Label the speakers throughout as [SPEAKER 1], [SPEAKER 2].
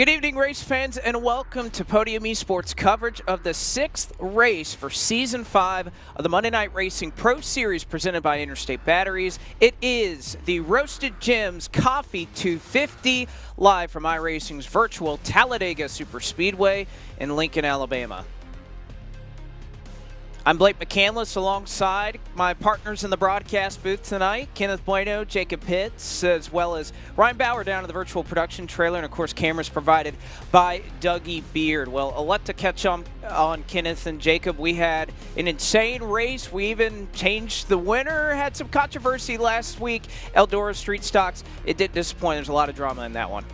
[SPEAKER 1] Good evening, race fans, and welcome to Podium eSports coverage of the 6th race for Season 5 of the Monday Night Racing Pro Series presented by Interstate Batteries. It is the Roasted Gems Coffee 250 live from iRacing's virtual Talladega Superspeedway in Lincoln, Alabama. I'm Blake McCandless alongside my partners in the broadcast booth tonight, Kenneth Bueno, Jacob Pitts, as well as Ryan Bauer down in the virtual production trailer, and of course cameras provided by Dougie Beard. Well, a lot to catch on Kenneth and Jacob. We had an insane race. We even changed the winner, had some controversy last week. Eldora Street Stocks, it did disappoint. There's a lot of drama in that one.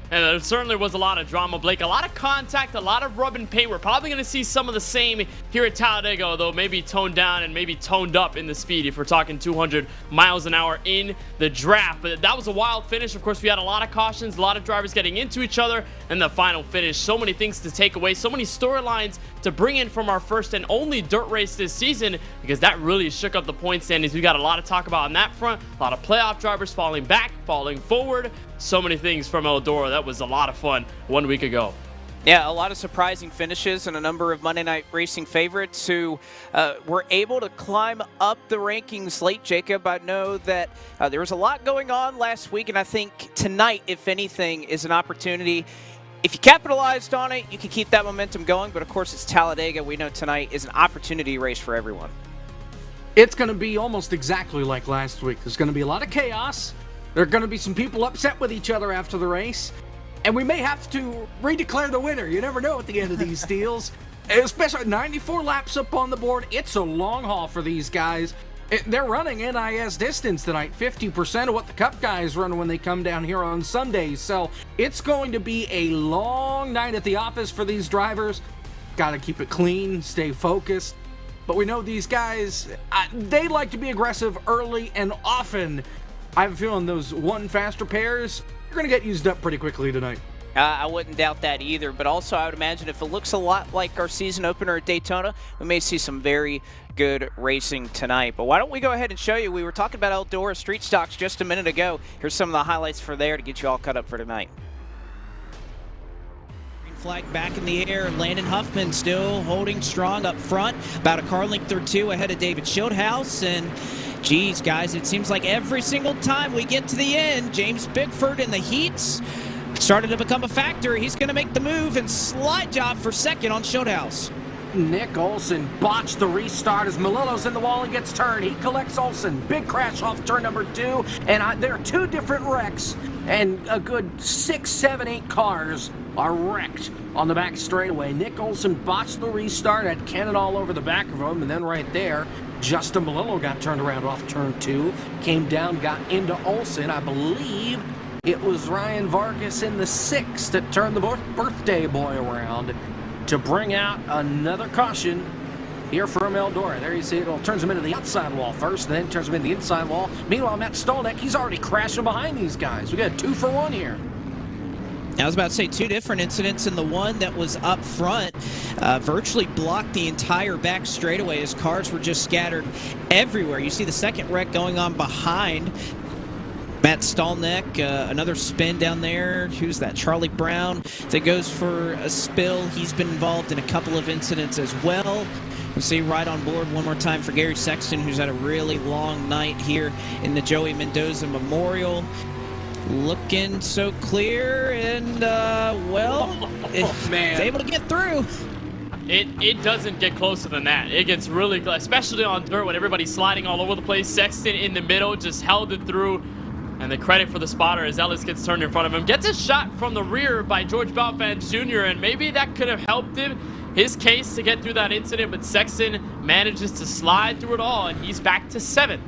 [SPEAKER 2] And there certainly was a lot of drama, Blake. A lot of contact, a lot of rub and paint. We're probably going to see some of the same here at Talladega, although maybe toned down and maybe toned up in the speed if we're talking 200 miles an hour in the draft. But that was a wild finish. Of course, we had a lot of cautions, a lot of drivers getting into each other, and the final finish. So many things to take away, so many storylines to bring in from our first and only dirt race this season, because that really shook up the point standings. We got a lot to talk about on that front. A lot of playoff drivers falling back, falling forward. So many things from Eldora. That was a lot of fun 1 week ago.
[SPEAKER 1] Yeah, a lot of surprising finishes and a number of Monday Night Racing favorites who were able to climb up the rankings late, Jacob. I know that there was a lot going on last week, and I think tonight, if anything, is an opportunity. If you capitalized on it, you can keep that momentum going, but of course it's Talladega. We know tonight is an opportunity race for everyone.
[SPEAKER 3] It's going to be almost exactly like last week. There's going to be a lot of chaos. There are going to be some people upset with each other after the race, and we may have to redeclare the winner. You never know at the end of these deals, especially 94 laps up on the board. It's a long haul for these guys. They're running NIS distance tonight, 50% of what the Cup guys run when they come down here on Sundays. So it's going to be a long night at the office for these drivers. Got to keep it clean, stay focused. But we know these guys, they like to be aggressive early and often. I have a feeling those one faster pairs are going to get used up pretty quickly tonight.
[SPEAKER 1] I wouldn't doubt that either, but also I would imagine if it looks a lot like our season opener at Daytona, we may see some very good racing tonight. But why don't we go ahead and show you? We were talking about Eldora Street Stocks just a minute ago. Here's some of the highlights for there to get you all caught up for tonight.
[SPEAKER 4] Flag back in the air, and Landon Huffman still holding strong up front, about a car length or two ahead of David Schildhouse. And geez, guys, it seems like every single time we get to the end, James Bigford in the heats started to become a factor. He's going to make the move and slide job for second on Schildhouse.
[SPEAKER 3] Nick Olson botched the restart as Melillo's in the wall and gets turned. He collects Olson. Big crash off turn number 2. And there are 2 different wrecks, and a good 6, 7, 8 cars are wrecked on the back straightaway. Nick Olson botched the restart, had Kennan all over the back of him, and then right there, Justin Melillo got turned around off turn 2, came down, got into Olson. I believe it was Ryan Vargas in the 6th that turned the birthday boy around to bring out another caution here from Eldora. There you see it. Turns him into the outside wall first, and then turns him into the inside wall. Meanwhile, Matt Stolneck, he's already crashing behind these guys. We got 2 for 1 here.
[SPEAKER 4] I was about to say 2 different incidents, and the one that was up front virtually blocked the entire back straightaway as cars were just scattered everywhere. You see the second wreck going on behind Matt Stolneck, another spin down there. Who's that? Charlie Brown that goes for a spill. He's been involved in a couple of incidents as well. We'll see right on board one more time for Gary Sexton, who's had a really long night here in the Joey Mendoza Memorial. Looking so clear, and it's able to get through.
[SPEAKER 2] It doesn't get closer than that. It gets really close, especially on dirt when everybody's sliding all over the place. Sexton in the middle just held it through, and the credit for the spotter as Ellis gets turned in front of him. Gets a shot from the rear by George Belfans Jr., and maybe that could have helped him, his case, to get through that incident, but Sexton manages to slide through it all, and he's back to 7th.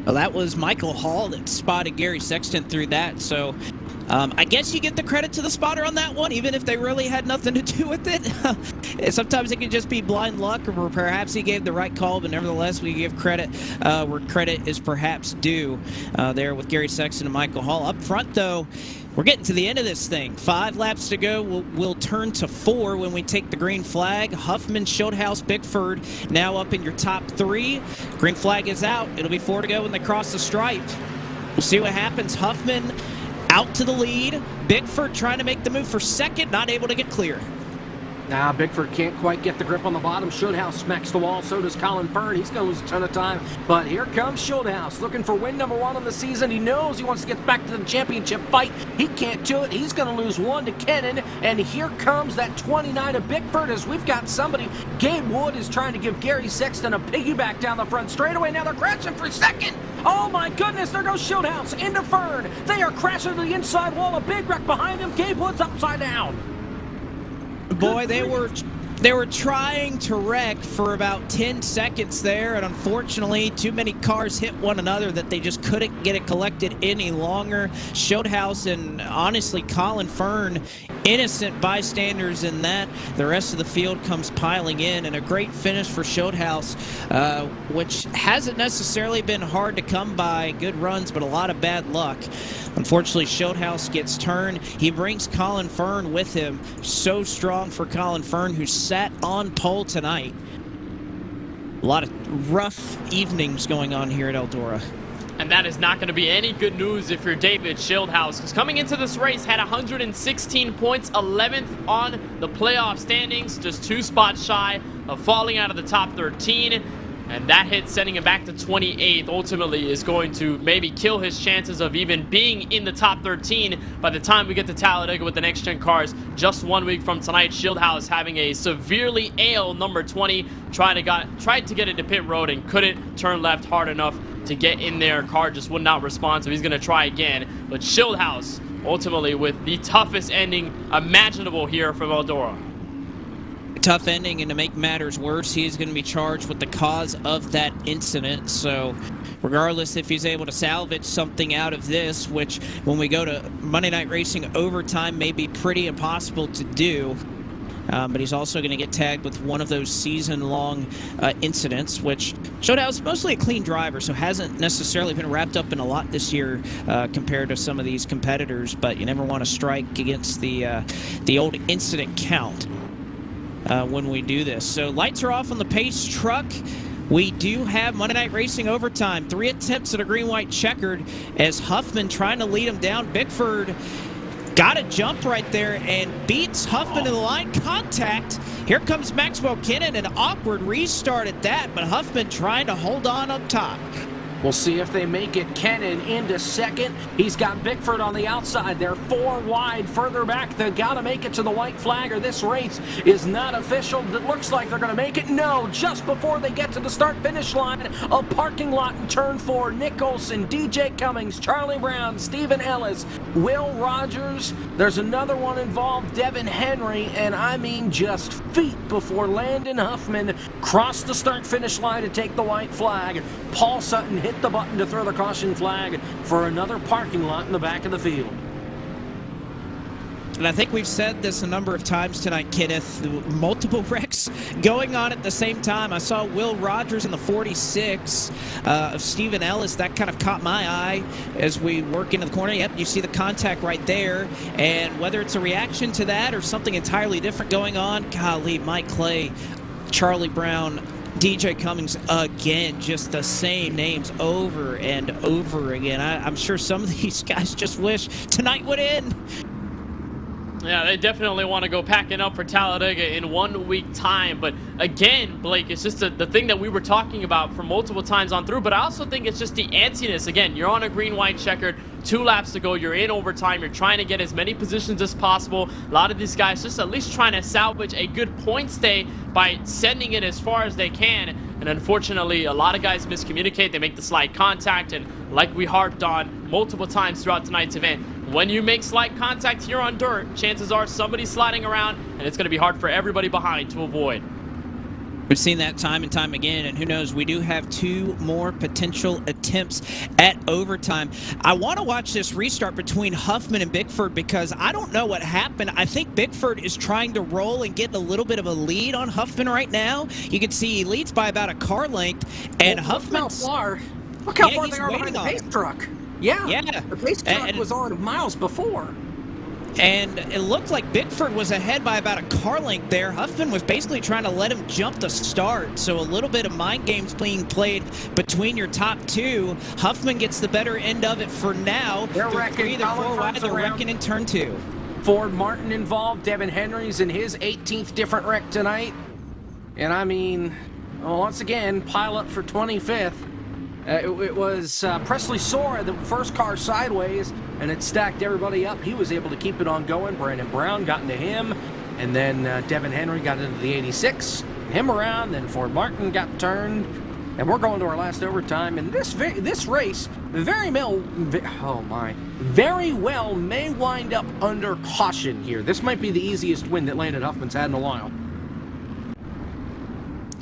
[SPEAKER 4] Well, that was Michael Hall that spotted Gary Sexton through that, so I guess you get the credit to the spotter on that one, even if they really had nothing to do with it. Sometimes it can just be blind luck, or perhaps he gave the right call, but nevertheless, we give credit where credit is perhaps due there with Gary Sexton and Michael Hall. Up front, though, we're getting to the end of this thing. 5 laps to go. We'll turn to 4 when we take the green flag. Huffman, Schildhouse, Bigford now up in your top 3. Green flag is out. It'll be 4 to go when they cross the stripe. We'll see what happens. Huffman out to the lead. Bickford trying to make the move for second, not able to get clear.
[SPEAKER 3] Now, Bickford can't quite get the grip on the bottom. Schulthouse smacks the wall. So does Colin Fern. He's going to lose a ton of time. But here comes Schulthouse looking for win number 1 on the season. He knows he wants to get back to the championship fight. He can't do it. He's going to lose 1 to Kennan. And here comes that 29 of Bickford as we've got somebody. Gabe Wood is trying to give Gary Sexton a piggyback down the front straightaway. Now they're crashing for second. Oh my goodness, there goes Schulthouse into Fern. They are crashing to the inside wall. A big wreck behind him. Gabe Wood's upside down.
[SPEAKER 4] Boy, they were trying to wreck for about 10 seconds there, and unfortunately, too many cars hit one another that they just couldn't get it collected any longer. Schulthouse and, honestly, Colin Fern, innocent bystanders in that. The rest of the field comes piling in, and a great finish for Schulthouse, which hasn't necessarily been hard to come by. Good runs, but a lot of bad luck. Unfortunately, Schulthouse gets turned. He brings Colin Fern with him. So strong for Colin Fern, who sat on pole tonight. A lot of rough evenings going on here at Eldora.
[SPEAKER 2] And that is not going to be any good news if you're David Schulthouse, because coming into this race had 116 points, 11th on the playoff standings, just 2 spots shy of falling out of the top 13. And that hit sending him back to 28th ultimately is going to maybe kill his chances of even being in the top 13 by the time we get to Talladega with the next-gen cars just 1 week from tonight. Schulthouse having a severely AL number 20, tried to get into pit road and couldn't turn left hard enough to get in there. Car just would not respond, so he's going to try again. But Schulthouse ultimately with the toughest ending imaginable here from Eldora.
[SPEAKER 4] Tough ending, and to make matters worse, he is going to be charged with the cause of that incident. So regardless if he's able to salvage something out of this, which when we go to Monday Night Racing overtime may be pretty impossible to do, but he's also going to get tagged with one of those season-long incidents, which Schulthouse is mostly a clean driver, so hasn't necessarily been wrapped up in a lot this year compared to some of these competitors, but you never want to strike against the old incident count when we do this. So lights are off on the pace truck. We do have Monday Night Racing overtime. 3 attempts at a green-white checkered as Huffman trying to lead him down. Bickford got a jump right there and beats Huffman to the line. Contact. Here comes Maxwell Kennan. An awkward restart at that, but Huffman trying to hold on up top.
[SPEAKER 3] We'll see if they make it. Kennan into second. He's got Bickford on the outside. They're 4 wide further back. They've got to make it to the white flag or this race is not official. It looks like they're going to make it. No, just before they get to the start-finish line, a parking lot in turn 4. Nick Olson, DJ Cummings, Charlie Brown, Stephen Ellis, Will Rogers. There's another one involved, Devin Henry, and I mean just feet before Landon Huffman crossed the start-finish line to take the white flag. Paul Sutton hit the button to throw the caution flag for another parking lot in the back of the field.
[SPEAKER 4] And I think we've said this a number of times tonight, Kenneth. Multiple wrecks going on at the same time. I saw Will Rogers in the 46 of Stephen Ellis. That kind of caught my eye as we work into the corner. Yep, you see the contact right there. And whether it's a reaction to that or something entirely different going on, golly, Mike Clay, Charlie Brown, DJ Cummings, again, just the same names over and over again. I'm sure some of these guys just wish tonight would end.
[SPEAKER 2] Yeah, they definitely want to go packing up for Talladega in 1 week time. But again, Blake, it's just the thing that we were talking about for multiple times on through. But I also think it's just the antsiness. Again, you're on a green-white checkered, 2 laps to go. You're in overtime. You're trying to get as many positions as possible. A lot of these guys just at least trying to salvage a good point stay by sending it as far as they can. And unfortunately, a lot of guys miscommunicate. They make the slight contact. And like we harped on multiple times throughout tonight's event, when you make slight contact here on dirt, chances are somebody's sliding around, and it's going to be hard for everybody behind to avoid.
[SPEAKER 4] We've seen that time and time again, and who knows, we do have 2 more potential attempts at overtime. I want to watch this restart between Huffman and Bickford because I don't know what happened. I think Bickford is trying to roll and get a little bit of a lead on Huffman right now. You can see he leads by about a car length, and Huffman's...
[SPEAKER 3] Look how far they are behind the pace truck. Yeah, the pace truck was on miles before.
[SPEAKER 4] And it looked like Bickford was ahead by about a car length there. Huffman was basically trying to let him jump the start. So a little bit of mind games being played between your top two. Huffman gets the better end of it for now.
[SPEAKER 3] They're wrecking.
[SPEAKER 4] They're four wide. They're wrecking in turn two.
[SPEAKER 3] Ford Martin involved. Devin Henry's in his 18th different wreck tonight. And I mean, once again, pile up for 25th. It was Presley Sora, the first car sideways, and it stacked everybody up. He was able to keep it on going. Brandon Brown got into him, and then Devin Henry got into the 86, him around, then Ford Martin got turned, and we're going to our last overtime. And this race very well may wind up under caution here. This might be the easiest win that Landon Huffman's had in a while.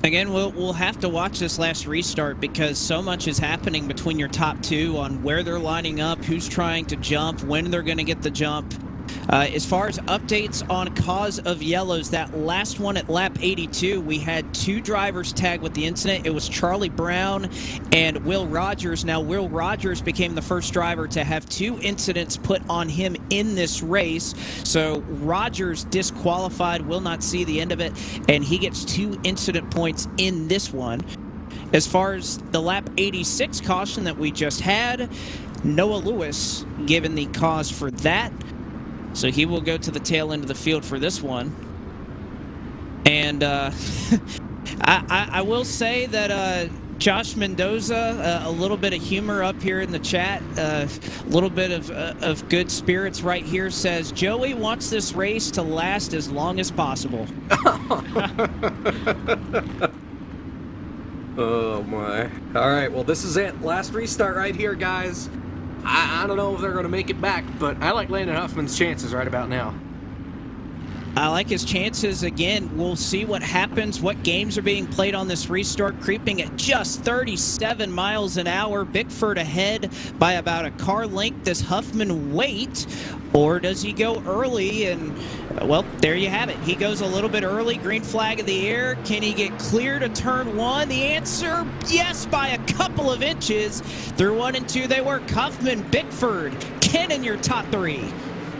[SPEAKER 4] Again, we'll have to watch this last restart because so much is happening between your top two on where they're lining up, who's trying to jump, when they're going to get the jump. As far as updates on cause of yellows, that last one at lap 82, we had two drivers tagged with the incident. It was Charlie Brown and Will Rogers. Now, Will Rogers became the first driver to have two incidents put on him in this race. So Rogers disqualified, will not see the end of it, and he gets 2 incident points in this one. As far as the lap 86 caution that we just had, Noah Lewis given the cause for that. So he will go to the tail end of the field for this one. And I will say that Josh Mendoza, a little bit of humor up here in the chat, a little bit of good spirits right here, says, Joey wants this race to last as long as possible.
[SPEAKER 3] Oh, my. All right, well, this is it. Last restart right here, guys. I don't know if they're going to make it back, but I like Landon Huffman's chances right about now.
[SPEAKER 4] I like his chances. Again, we'll see what happens, what games are being played on this restart, creeping at just 37 miles an hour. Bickford ahead by about a car length. Does Huffman wait, or does he go early? And, well, there you have it. He goes a little bit early. Green flag in the air. Can he get clear to turn one? The answer, yes, by a couple of inches. Through 1 and 2, they work. Huffman, Bickford, Kennan, your top three.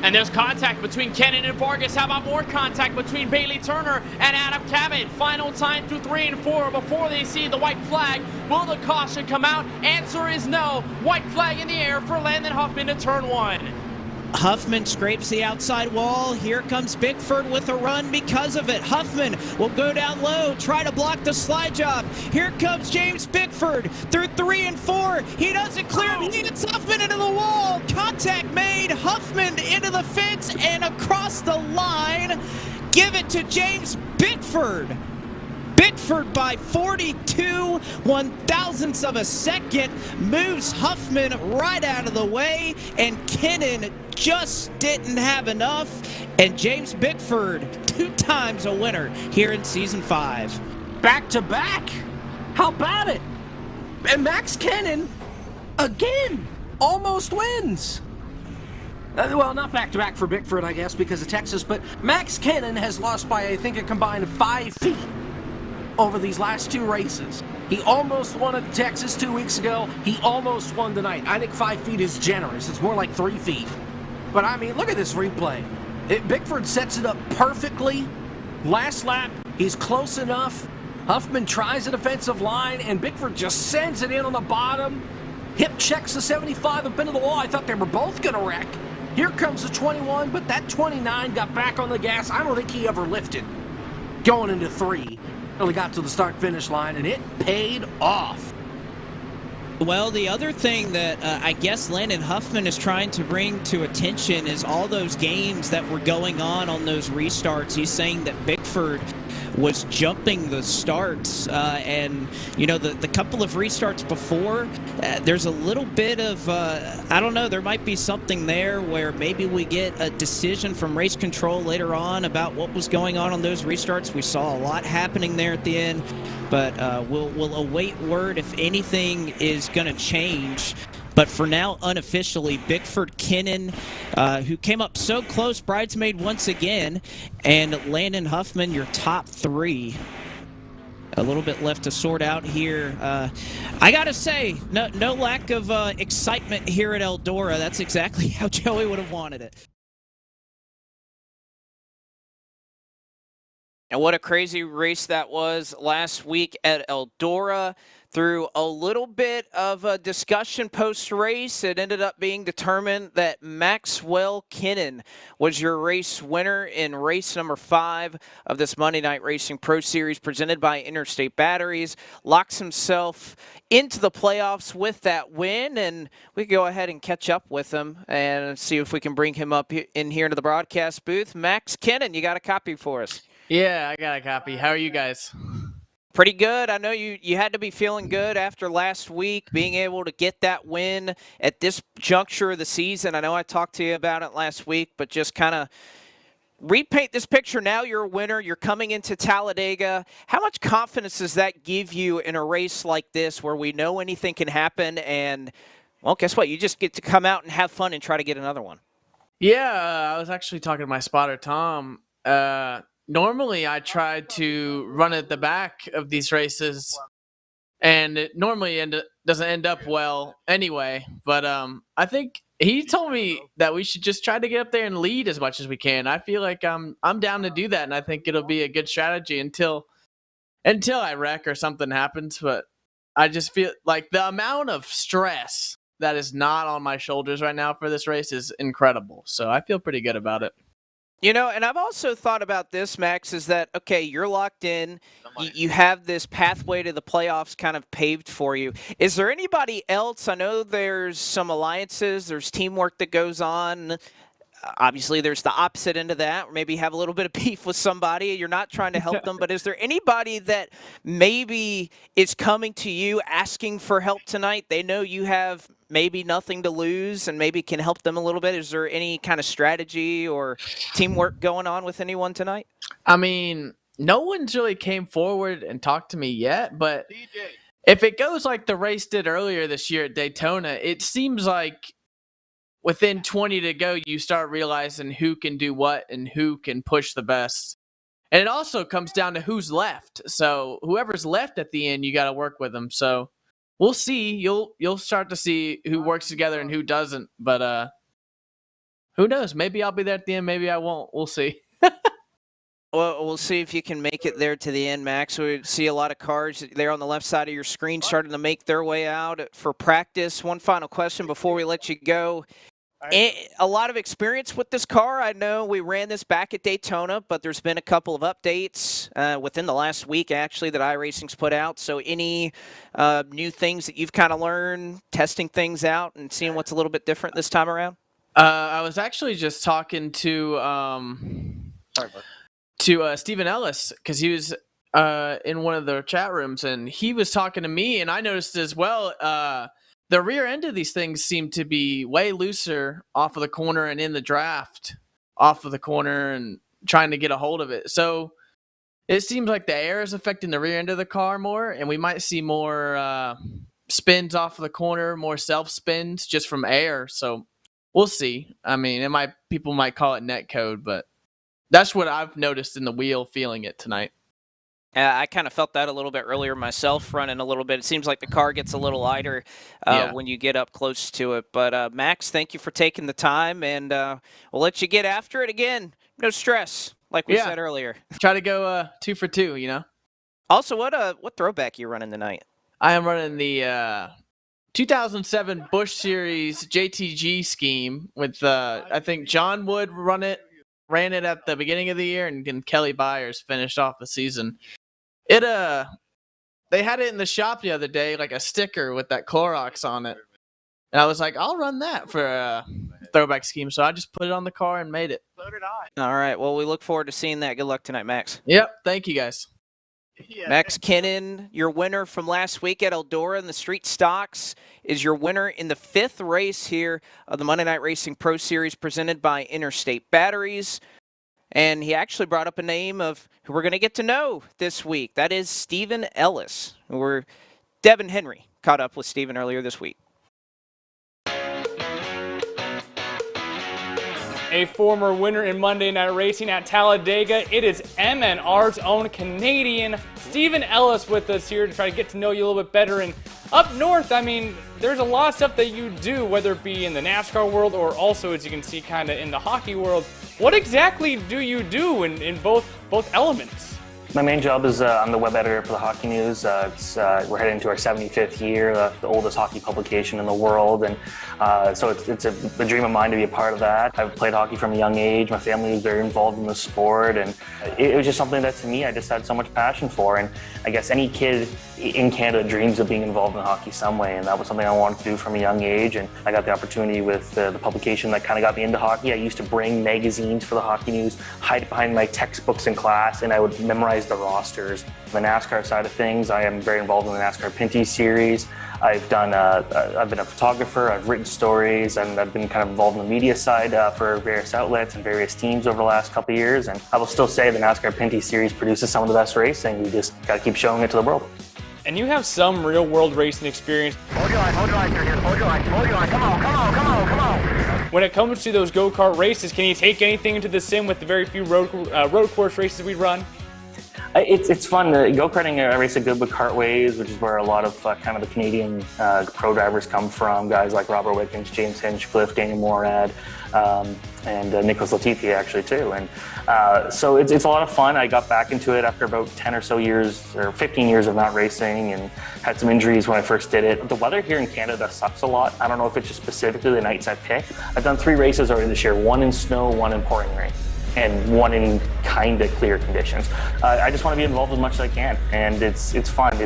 [SPEAKER 2] And there's contact between Kennan and Vargas. How about more contact between Bailey Turner and Adam Cabot? Final time through 3 and 4 before they see the white flag. Will the caution come out? Answer is no. White flag in the air for Landon Huffman to turn 1.
[SPEAKER 4] Huffman scrapes the outside wall. Here comes Bickford with a run because of it. Huffman will go down low, try to block the slide job. Here comes James Bickford through 3 and 4. He doesn't clear. He gets Huffman into the wall. Contact made. Huffman into the fence and across the line. Give it to James Bickford. Bickford by 42 1/1000ths of a second moves Huffman right out of the way, and Kennan just didn't have enough. And James Bickford, 2 times a winner here in Season 5.
[SPEAKER 3] Back to back? How about it? And Max Kennan, again, almost wins. Well, not back to back for Bickford, I guess, because of Texas, but Max Kennan has lost by, I think, a combined 5 feet over these last 2 races. He almost won at Texas 2 weeks ago. He almost won tonight. I think 5 feet is generous. It's more like 3 feet. But I mean, look at this replay. Bickford sets it up perfectly. Last lap, he's close enough. Huffman tries a defensive line, and Bickford just sends it in on the bottom. Hip checks the 75 up into the wall. I thought they were both going to wreck. Here comes the 21, but that 29 got back on the gas. I don't think he ever lifted going into 3. Only got to the start-finish line, and it paid off.
[SPEAKER 4] Well, the other thing that I guess Landon Huffman is trying to bring to attention is all those games that were going on those restarts. He's saying that Bickford was jumping the starts, and you know, the couple of restarts before, there's a little bit of I don't know, there might be something there where maybe we get a decision from race control later on about what was going on those restarts. We saw a lot happening there at the end, but we'll await word if anything is going to change. But for now, unofficially, Bickford, Kennan, who came up so close, bridesmaid once again, and Landon Huffman, your top 3. A little bit left to sort out here. I got to say, no lack of excitement here at Eldora. That's exactly how Joey would have wanted it.
[SPEAKER 1] And what a crazy race that was last week at Eldora. Through a little bit of a discussion post-race, it ended up being determined that Maxwell Kennan was your race winner in race number 5 of this Monday Night Racing Pro Series presented by Interstate Batteries. Locks himself into the playoffs with that win, and we can go ahead and catch up with him and see if we can bring him up in here to the broadcast booth. Max Kennan, you got a copy for us?
[SPEAKER 5] Yeah, I got a copy. How are you guys?
[SPEAKER 1] Pretty good. I know you had to be feeling good after last week, being able to get that win at this juncture of the season. I know I talked to you about it last week, but just kind of repaint this picture. Now you're a winner. You're coming into Talladega. How much confidence does that give you in a race like this where we know anything can happen? And, well, guess what? You just get to come out and have fun and try to get another one.
[SPEAKER 5] Yeah, I was actually talking to my spotter, Tom. Normally, I try to run at the back of these races, and it normally doesn't end up well anyway. But I think he told me that we should just try to get up there and lead as much as we can. I feel like I'm down to do that, and I think it'll be a good strategy until I wreck or something happens. But I just feel like the amount of stress that is not on my shoulders right now for this race is incredible. So I feel pretty good about it.
[SPEAKER 1] You know, and I've also thought about this, Max, is that, okay, you're locked in. You have this pathway to the playoffs kind of paved for you. Is there anybody else? I know there's some alliances. There's teamwork that goes on. Obviously, there's the opposite end of that, or maybe have a little bit of beef with somebody. You're not trying to help them, but is there anybody that maybe is coming to you asking for help tonight? They know you have maybe nothing to lose and maybe can help them a little bit. Is there any kind of strategy or teamwork going on with anyone tonight?
[SPEAKER 5] I mean, no one's really came forward and talked to me yet, but if it goes like the race did earlier this year at Daytona, it seems like within 20 to go, you start realizing who can do what and who can push the best. And it also comes down to who's left. So whoever's left at the end, you got to work with them. So we'll see. You'll start to see who works together and who doesn't. But who knows? Maybe I'll be there at the end. Maybe I won't. We'll see.
[SPEAKER 1] Well, we'll see if you can make it there to the end, Max. We see a lot of cars there on the left side of your screen starting to make their way out for practice. One final question before we let you go. A lot of experience with this car. I know we ran this back at Daytona, but there's been a couple of updates within the last week, actually, that iRacing's put out. So any new things that you've kind of learned, testing things out and seeing what's a little bit different this time around?
[SPEAKER 5] I was actually just talking to Stephen Ellis because he was in one of the chat rooms, and he was talking to me, and I noticed as well the rear end of these things seem to be way looser off of the corner and in the draft off of the corner and trying to get a hold of it. So it seems like the air is affecting the rear end of the car more, and we might see more spins off of the corner, more self spins just from air. So we'll see. I mean, people might call it net code, but that's what I've noticed in the wheel feeling it tonight.
[SPEAKER 1] I kind of felt that a little bit earlier myself, running a little bit. It seems like the car gets a little lighter when you get up close to it. But, Max, thank you for taking the time, and we'll let you get after it again. No stress, like we said earlier.
[SPEAKER 5] Try to go 2 for 2, you know?
[SPEAKER 1] Also, what throwback you running tonight?
[SPEAKER 5] I am running the 2007 Busch Series JTG scheme with, I think, John Wood ran it at the beginning of the year, and then Kelly Byers finished off the season. They had it in the shop the other day, like a sticker with that Clorox on it. And I was like, I'll run that for a throwback scheme. So I just put it on the car and made it.
[SPEAKER 1] All right. Well, we look forward to seeing that. Good luck tonight, Max.
[SPEAKER 5] Yep. Thank you, guys.
[SPEAKER 1] Max Kennan, your winner from last week at Eldora in the Street Stocks, is your winner in the 5th race here of the Monday Night Racing Pro Series presented by Interstate Batteries. And he actually brought up a name of who we're going to get to know this week. That is Stephen Ellis. Devin Henry caught up with Stephen earlier this week.
[SPEAKER 6] A former winner in Monday Night Racing at Talladega, it is MNR's own Canadian Stephen Ellis with us here to try to get to know you a little bit better. And up north, I mean, there's a lot of stuff that you do, whether it be in the NASCAR world or also, as you can see, kind of in the hockey world. What exactly do you do in both elements?
[SPEAKER 7] My main job is I'm the web editor for the Hockey News. We're heading into our 75th year, the oldest hockey publication in the world, and so it's a dream of mine to be a part of that. I've played hockey from a young age. My family was very involved in the sport, and it was just something that, to me, I just had so much passion for. And I guess any kid in Canada dreams of being involved in hockey some way, and that was something I wanted to do from a young age. And I got the opportunity with the publication that kind of got me into hockey. I used to bring magazines for the Hockey News, hide behind my textbooks in class, and I would memorize the rosters. The NASCAR side of things, I am very involved in the NASCAR Pinty series. I've been a photographer, I've written stories, and I've been kind of involved in the media side for various outlets and various teams over the last couple of years. And I will still say the NASCAR Pinty series produces some of the best racing. We just got to keep showing it to the world.
[SPEAKER 6] And you have some real world racing experience.
[SPEAKER 3] Hold your line, here. Hold your line. Come on.
[SPEAKER 6] When it comes to those go-kart races, can you take anything into the sim with the very few road course races we run?
[SPEAKER 7] It's fun. Go-karting, I race at Goodwood Kartways, which is where a lot of kind of the Canadian pro drivers come from. Guys like Robert Wickens, James Hinchcliffe, Daniel Morad, and Nicholas Latifi actually too. And so it's a lot of fun. I got back into it after about 10 or so years, or 15 years of not racing, and had some injuries when I first did it. The weather here in Canada sucks a lot. I don't know if it's just specifically the nights I pick. I've done 3 races already this year, 1 in snow, 1 in pouring rain, and 1 in kind of clear conditions. I just want to be involved as much as I can, and it's fun.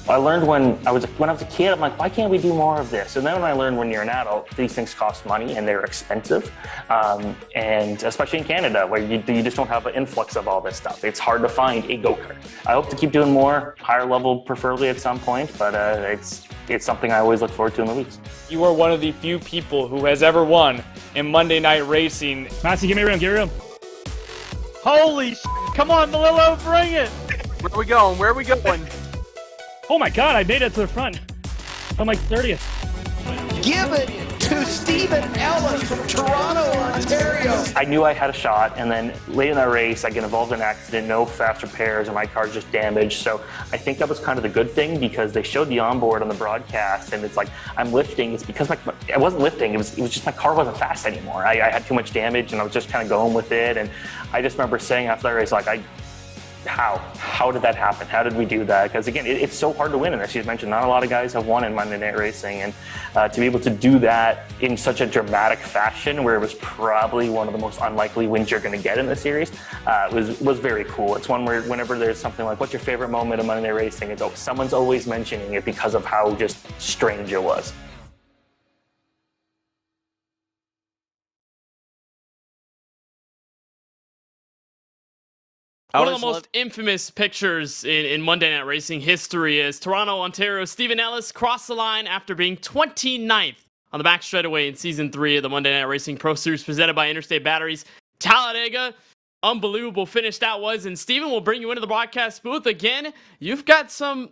[SPEAKER 7] I learned when I was a kid, I'm like, why can't we do more of this? And then when I learned when you're an adult, these things cost money and they're expensive, and especially in Canada, where you just don't have an influx of all this stuff. It's hard to find a go-kart. I hope to keep doing more, higher level preferably at some point, but it's something I always look forward to in the weeks.
[SPEAKER 6] You are one of the few people who has ever won in Monday Night Racing.
[SPEAKER 8] Massey, give me a room. Holy come on, Melillo, bring it!
[SPEAKER 5] Where are we going?
[SPEAKER 8] Oh my god, I made it to the front. I'm like 30th.
[SPEAKER 3] Give it to Stephen Ellis from Toronto, Ontario.
[SPEAKER 7] I knew I had a shot, and then late in that race, I get involved in an accident, no fast repairs, and my car's just damaged. So I think that was kind of the good thing, because they showed the onboard on the broadcast, and it's like, I'm lifting. It's because I wasn't lifting. It was just my car wasn't fast anymore. I had too much damage, and I was just kind of going with it. And I just remember saying after that race, like, how did that happen? How did we do that? Because again, it's so hard to win, and as you mentioned, not a lot of guys have won in Monday Night Racing, and to be able to do that in such a dramatic fashion, where it was probably one of the most unlikely wins you're going to get in the series, was very cool. It's one where whenever there's something like, what's your favorite moment of Monday Night Racing? It's someone's always mentioning it because of how just strange it was.
[SPEAKER 2] One of the most infamous pictures in Monday Night Racing history is Toronto, Ontario, Stephen Ellis crossed the line after being 29th on the back straightaway in Season 3 of the Monday Night Racing Pro Series presented by Interstate Batteries. Talladega, unbelievable finish that was. And Stephen, will bring you into the broadcast booth again. You've got some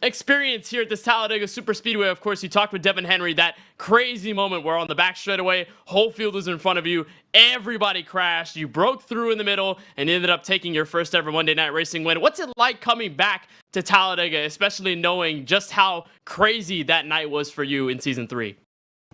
[SPEAKER 2] experience here at this Talladega Super Speedway. Of course, you talked with Devin Henry, that crazy moment where on the back straightaway, whole field was in front of you. Everybody crashed. You broke through in the middle and ended up taking your first ever Monday Night Racing win. What's it like coming back to Talladega, especially knowing just how crazy that night was for you in Season 3?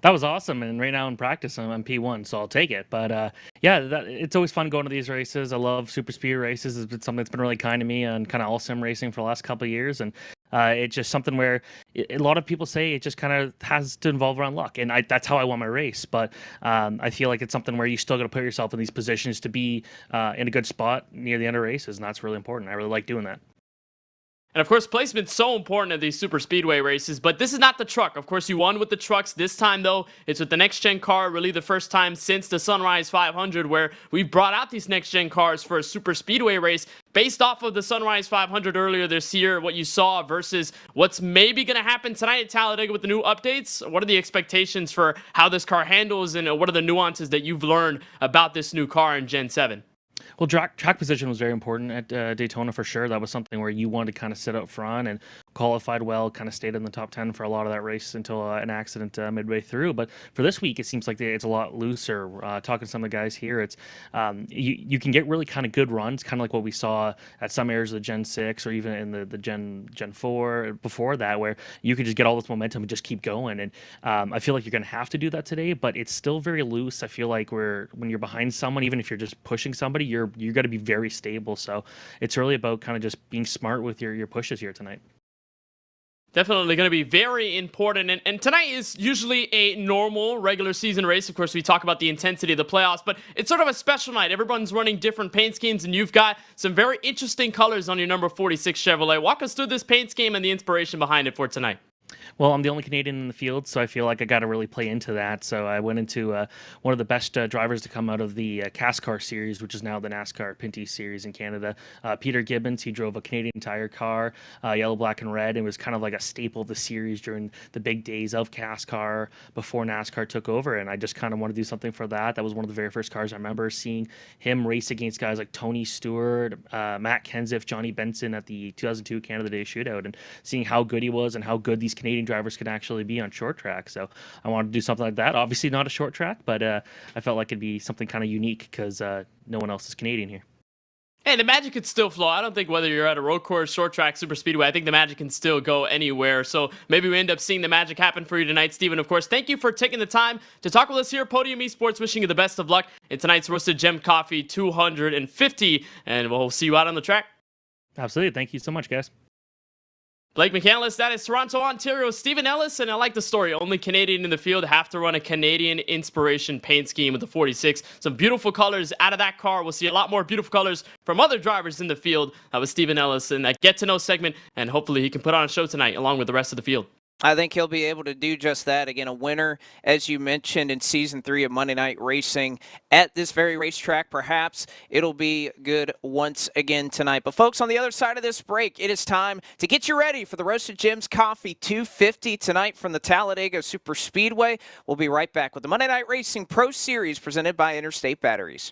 [SPEAKER 8] That was awesome, and right now in practice I'm P1, so I'll take it. But yeah, it's always fun going to these races. I love super speed races. It's been something that's been really kind to me on kind of all sim racing for the last couple of years, and it's just something where a lot of people say it just kind of has to involve around luck, and that's how I won my race. But I feel like it's something where you still got to put yourself in these positions to be in a good spot near the end of races, and that's really important. I really like doing that.
[SPEAKER 2] And of course, placement's so important at these super speedway races, but this is not the truck. Of course, you won with the trucks. This time, though, it's with the next-gen car, really the first time since the Sunrise 500, where we've brought out these next-gen cars for a super speedway race based off of the Sunrise 500 earlier this year, what you saw versus what's maybe going to happen tonight at Talladega with the new updates. What are the expectations for how this car handles, and what are the nuances that you've learned about this new car in Gen 7?
[SPEAKER 8] Well, track position was very important at Daytona for sure. That was something where you wanted to kind of sit up front and qualified well, kind of stayed in the top 10 for a lot of that race until an accident midway through. But for this week, it seems like it's a lot looser. Talking to some of the guys here, it's you can get really kind of good runs, kind of like what we saw at some areas of the Gen 6 or even in the Gen 4 before that, where you could just get all this momentum and just keep going. And I feel like you're going to have to do that today, but it's still very loose. I feel like when you're behind someone, even if you're just pushing somebody, you got to be very stable. So it's really about kind of just being smart with your pushes here tonight.
[SPEAKER 2] Definitely going to be very important. And tonight is usually a normal regular season race. Of course, we talk about the intensity of the playoffs, but it's sort of a special night. Everyone's running different paint schemes, and you've got some very interesting colors on your number 46 Chevrolet. Walk us through this paint scheme and the inspiration behind it for tonight.
[SPEAKER 8] Well, I'm the only Canadian in the field, so I feel like I got to really play into that. So I went into one of the best drivers to come out of the NASCAR series, which is now the NASCAR Pinty series in Canada. Peter Gibbons, he drove a Canadian Tire car, yellow, black, and red. It was kind of like a staple of the series during the big days of NASCAR before NASCAR took over, and I just kind of want to do something for that. That was one of the very first cars I remember seeing him race against guys like Tony Stewart, Matt Kenseth, Johnny Benson at the 2002 Canada Day Shootout, and seeing how good he was and how good these Canadian drivers could actually be on short track. So I wanted to do something like that. Obviously not a short track, but I felt like it'd be something kind of unique because no one else is Canadian here.
[SPEAKER 2] Hey, the magic could still flow. I don't think whether you're at a road course, short track, super speedway, I think the magic can still go anywhere. So maybe we end up seeing the magic happen for you tonight, Steven. Of course, thank you for taking the time to talk with us here at Podium Esports. Wishing you the best of luck in tonight's Roasted Gem Coffee 250, and we'll see you out on the track.
[SPEAKER 8] Absolutely. Thank you so much, guys.
[SPEAKER 2] Blake McCandless, that is Toronto, Ontario, Stephen Ellis, and I like the story. Only Canadian in the field, have to run a Canadian inspiration paint scheme with the 46. Some beautiful colors out of that car. We'll see a lot more beautiful colors from other drivers in the field. That was Stephen Ellis in that get-to-know segment, and hopefully he can put on a show tonight along with the rest of the field.
[SPEAKER 1] I think he'll be able to do just that. Again, a winner, as you mentioned, in Season 3 of Monday Night Racing at this very racetrack. Perhaps it'll be good once again tonight. But, folks, on the other side of this break, it is time to get you ready for the Roasted Gems Coffee 250 tonight from the Talladega Super Speedway. We'll be right back with the Monday Night Racing Pro Series presented by Interstate Batteries.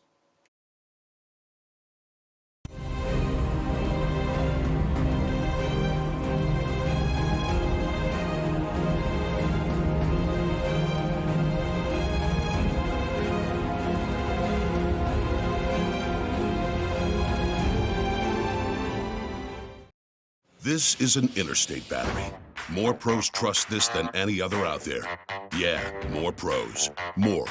[SPEAKER 9] This is an Interstate battery. More pros trust this than any other out there. Yeah, more pros. More.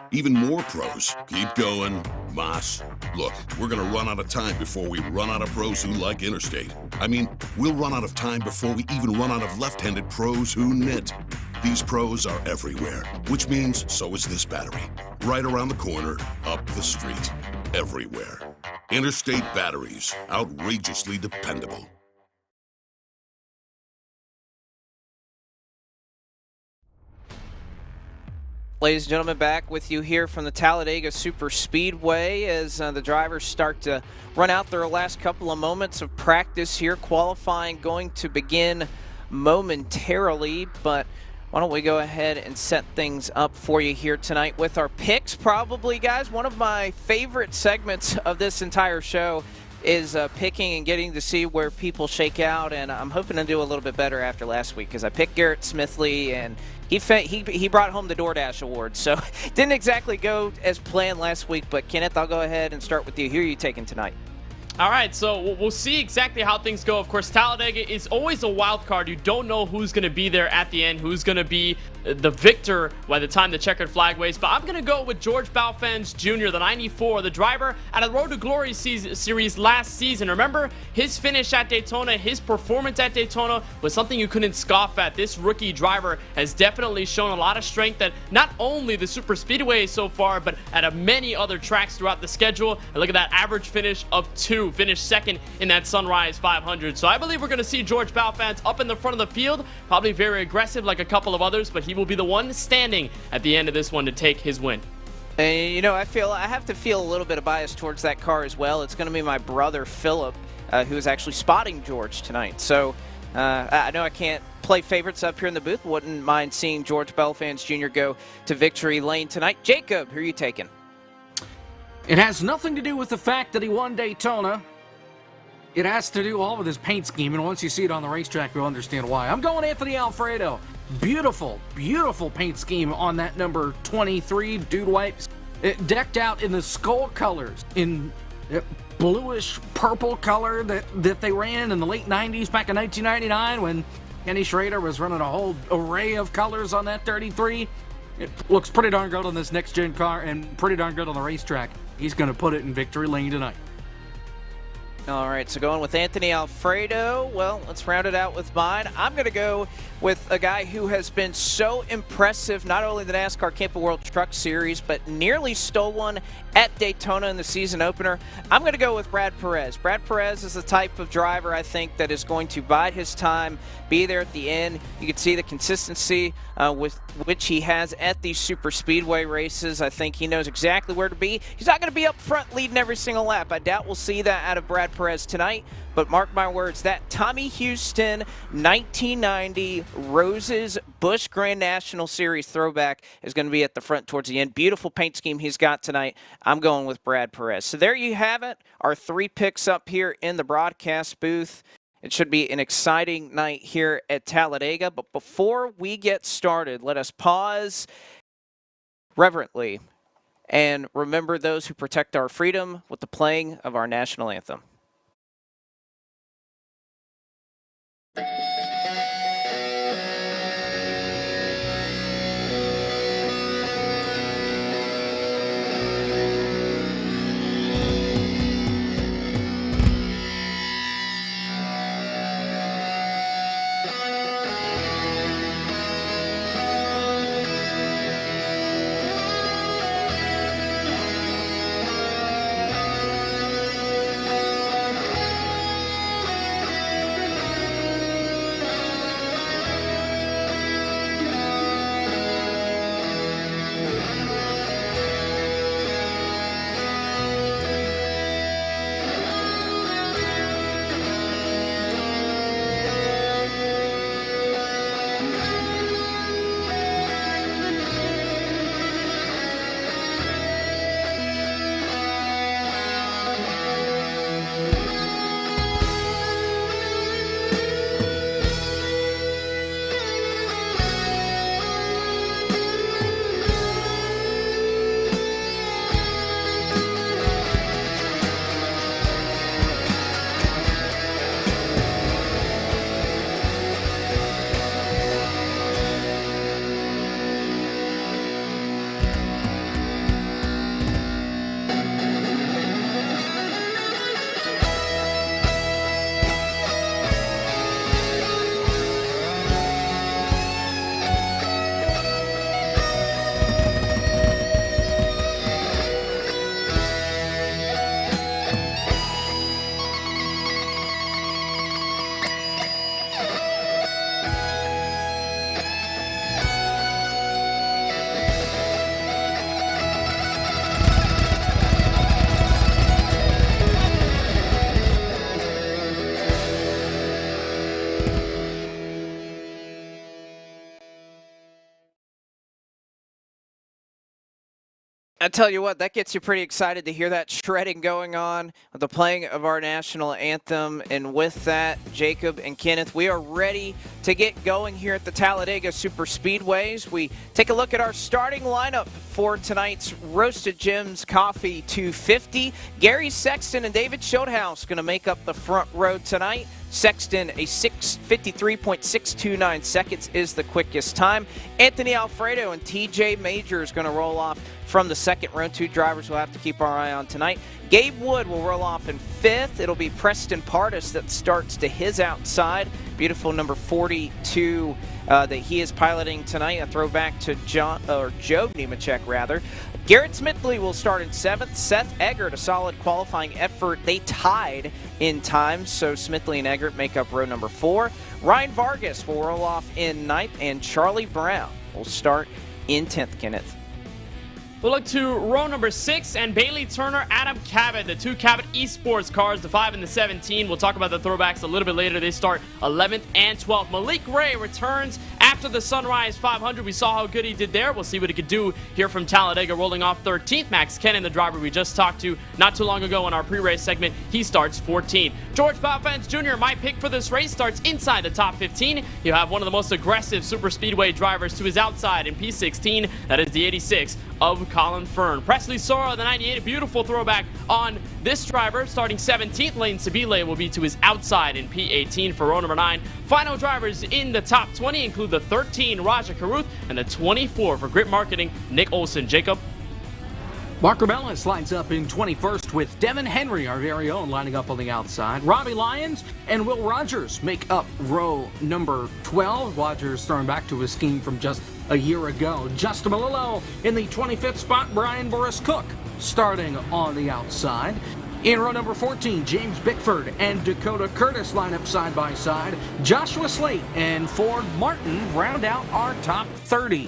[SPEAKER 9] Even more pros. Keep going. Moss. Look, we're gonna run out of time before we run out of pros who like Interstate. I mean, we'll run out of time before we even run out of left-handed pros who knit. These pros are everywhere, which means so is this battery. Right around the corner, up the street. Everywhere. Interstate batteries. Outrageously dependable.
[SPEAKER 1] Ladies and gentlemen, back with you here from the Talladega Super Speedway as the drivers start to run out their last couple of moments of practice here. Qualifying going to begin momentarily, but why don't we go ahead and set things up for you here tonight with our picks. Probably, guys, one of my favorite segments of this entire show is picking and getting to see where people shake out, and I'm hoping to do a little bit better after last week because I picked Garrett Smithley, and he brought home the DoorDash award, so didn't exactly go as planned last week. But Kenneth, I'll go ahead and start with you. Who are you taking tonight?
[SPEAKER 2] All right, so we'll see exactly how things go. Of course, Talladega is always a wild card. You don't know who's going to be there at the end, who's going to be the victor by the time the checkered flag waves. But I'm going to go with George Balfens Jr., the 94, the driver at the Road to Glory series last season. Remember, his finish at Daytona, his performance at Daytona was something you couldn't scoff at. This rookie driver has definitely shown a lot of strength at not only the Super Speedway so far, but at many other tracks throughout the schedule. And look at that average finish of 2. Finished second in that Sunrise 500. So I believe we're going to see George Balfens up in the front of the field, probably very aggressive like a couple of others, but he will be the one standing at the end of this one to take his win.
[SPEAKER 1] And, you know, I have to feel a little bit of bias towards that car as well. It's going to be my brother Philip, who is actually spotting George tonight. So I know I can't play favorites up here in the booth. Wouldn't mind seeing George Balfens Jr. go to victory lane tonight. Jacob, who are you taking?
[SPEAKER 3] It has nothing to do with the fact that he won Daytona. It has to do all with his paint scheme, and once you see it on the racetrack, you'll understand why. I'm going Anthony Alfredo. Beautiful, beautiful paint scheme on that number 23 Dude Wipes. It decked out in the skull colors, in bluish purple color that they ran in the late 90s, back in 1999, when Kenny Schrader was running a whole array of colors on that 33. It looks pretty darn good on this next-gen car and pretty darn good on the racetrack. He's going to put it in victory lane tonight.
[SPEAKER 1] All right, so going with Anthony Alfredo. Well, let's round it out with mine. I'm going to go with a guy who has been so impressive, not only the NASCAR Camping World Truck Series, but nearly stole one at Daytona in the season opener. I'm going to go with Brad Perez. Brad Perez is the type of driver, I think, that is going to bide his time, be there at the end. You can see the consistency with which he has at these super speedway races. I think he knows exactly where to be. He's not going to be up front leading every single lap. I doubt we'll see that out of Brad Perez tonight, but mark my words, that Tommy Houston 1990 Roses Busch Grand National Series throwback is going to be at the front towards the end. Beautiful paint scheme he's got tonight. I'm going with Brad Perez. So there you have it, our 3 picks up here in the broadcast booth. It should be an exciting night here at Talladega, but before we get started, let us pause reverently and remember those who protect our freedom with the playing of our national anthem. I tell you what, that gets you pretty excited to hear that shredding going on with the playing of our national anthem. And with that, Jacob and Kenneth, we are ready to get going here at the Talladega Super Speedways. We take a look at our starting lineup for tonight's Roasted Gems Coffee 250. Gary Sexton and David Schildhouse going to make up the front row tonight. Sexton, a 53.629 seconds is the quickest time. Anthony Alfredo and TJ Major is going to roll off from the second row. 2 drivers we'll have to keep our eye on tonight. Gabe Wood will roll off in 5th. It'll be Preston Pardis that starts to his outside. Beautiful number 42 that he is piloting tonight. A throwback to Joe Nemechek, rather. Garrett Smithley will start in 7th. Seth Eggert, a solid qualifying effort. They tied in time, so Smithley and Eggert make up row number 4. Ryan Vargas will roll off in 9th, and Charlie Brown will start in 10th, Kenneth.
[SPEAKER 2] We'll look to row number 6 and Bailey Turner, Adam Cabot, the 2 Cabot eSports cars, the 5 and the 17. We'll talk about the throwbacks a little bit later. They start 11th and 12th. Malik Ray returns as After the Sunrise 500, we saw how good he did there. We'll see what he could do here from Talladega, rolling off 13th. Max Kennan, the driver we just talked to not too long ago in our pre-race segment, he starts 14th. George Balfans Jr., my pick for this race, starts inside the top 15. You have one of the most aggressive super speedway drivers to his outside in P16. That is the 86 of Colin Fern. Presley Sora, the 98, a beautiful throwback on this driver, starting 17th. Lane Sabile will be to his outside in P18 for row number 9. Final drivers in the top 20 include the 13, Raja Karuth, and the 24 for Grip Marketing, Nick Olson. Jacob?
[SPEAKER 3] Mark Ellis lines up in 21st with Devin Henry, our very own, lining up on the outside. Robbie Lyons and Will Rogers make up row number 12. Rogers throwing back to his scheme from just a year ago. Justin Malillo in the 25th spot. Brian Boris Cook starting on the outside. In row number 14, James Bickford and Dakota Curtis line up side by side. Joshua Slate and Ford Martin round out our top 30.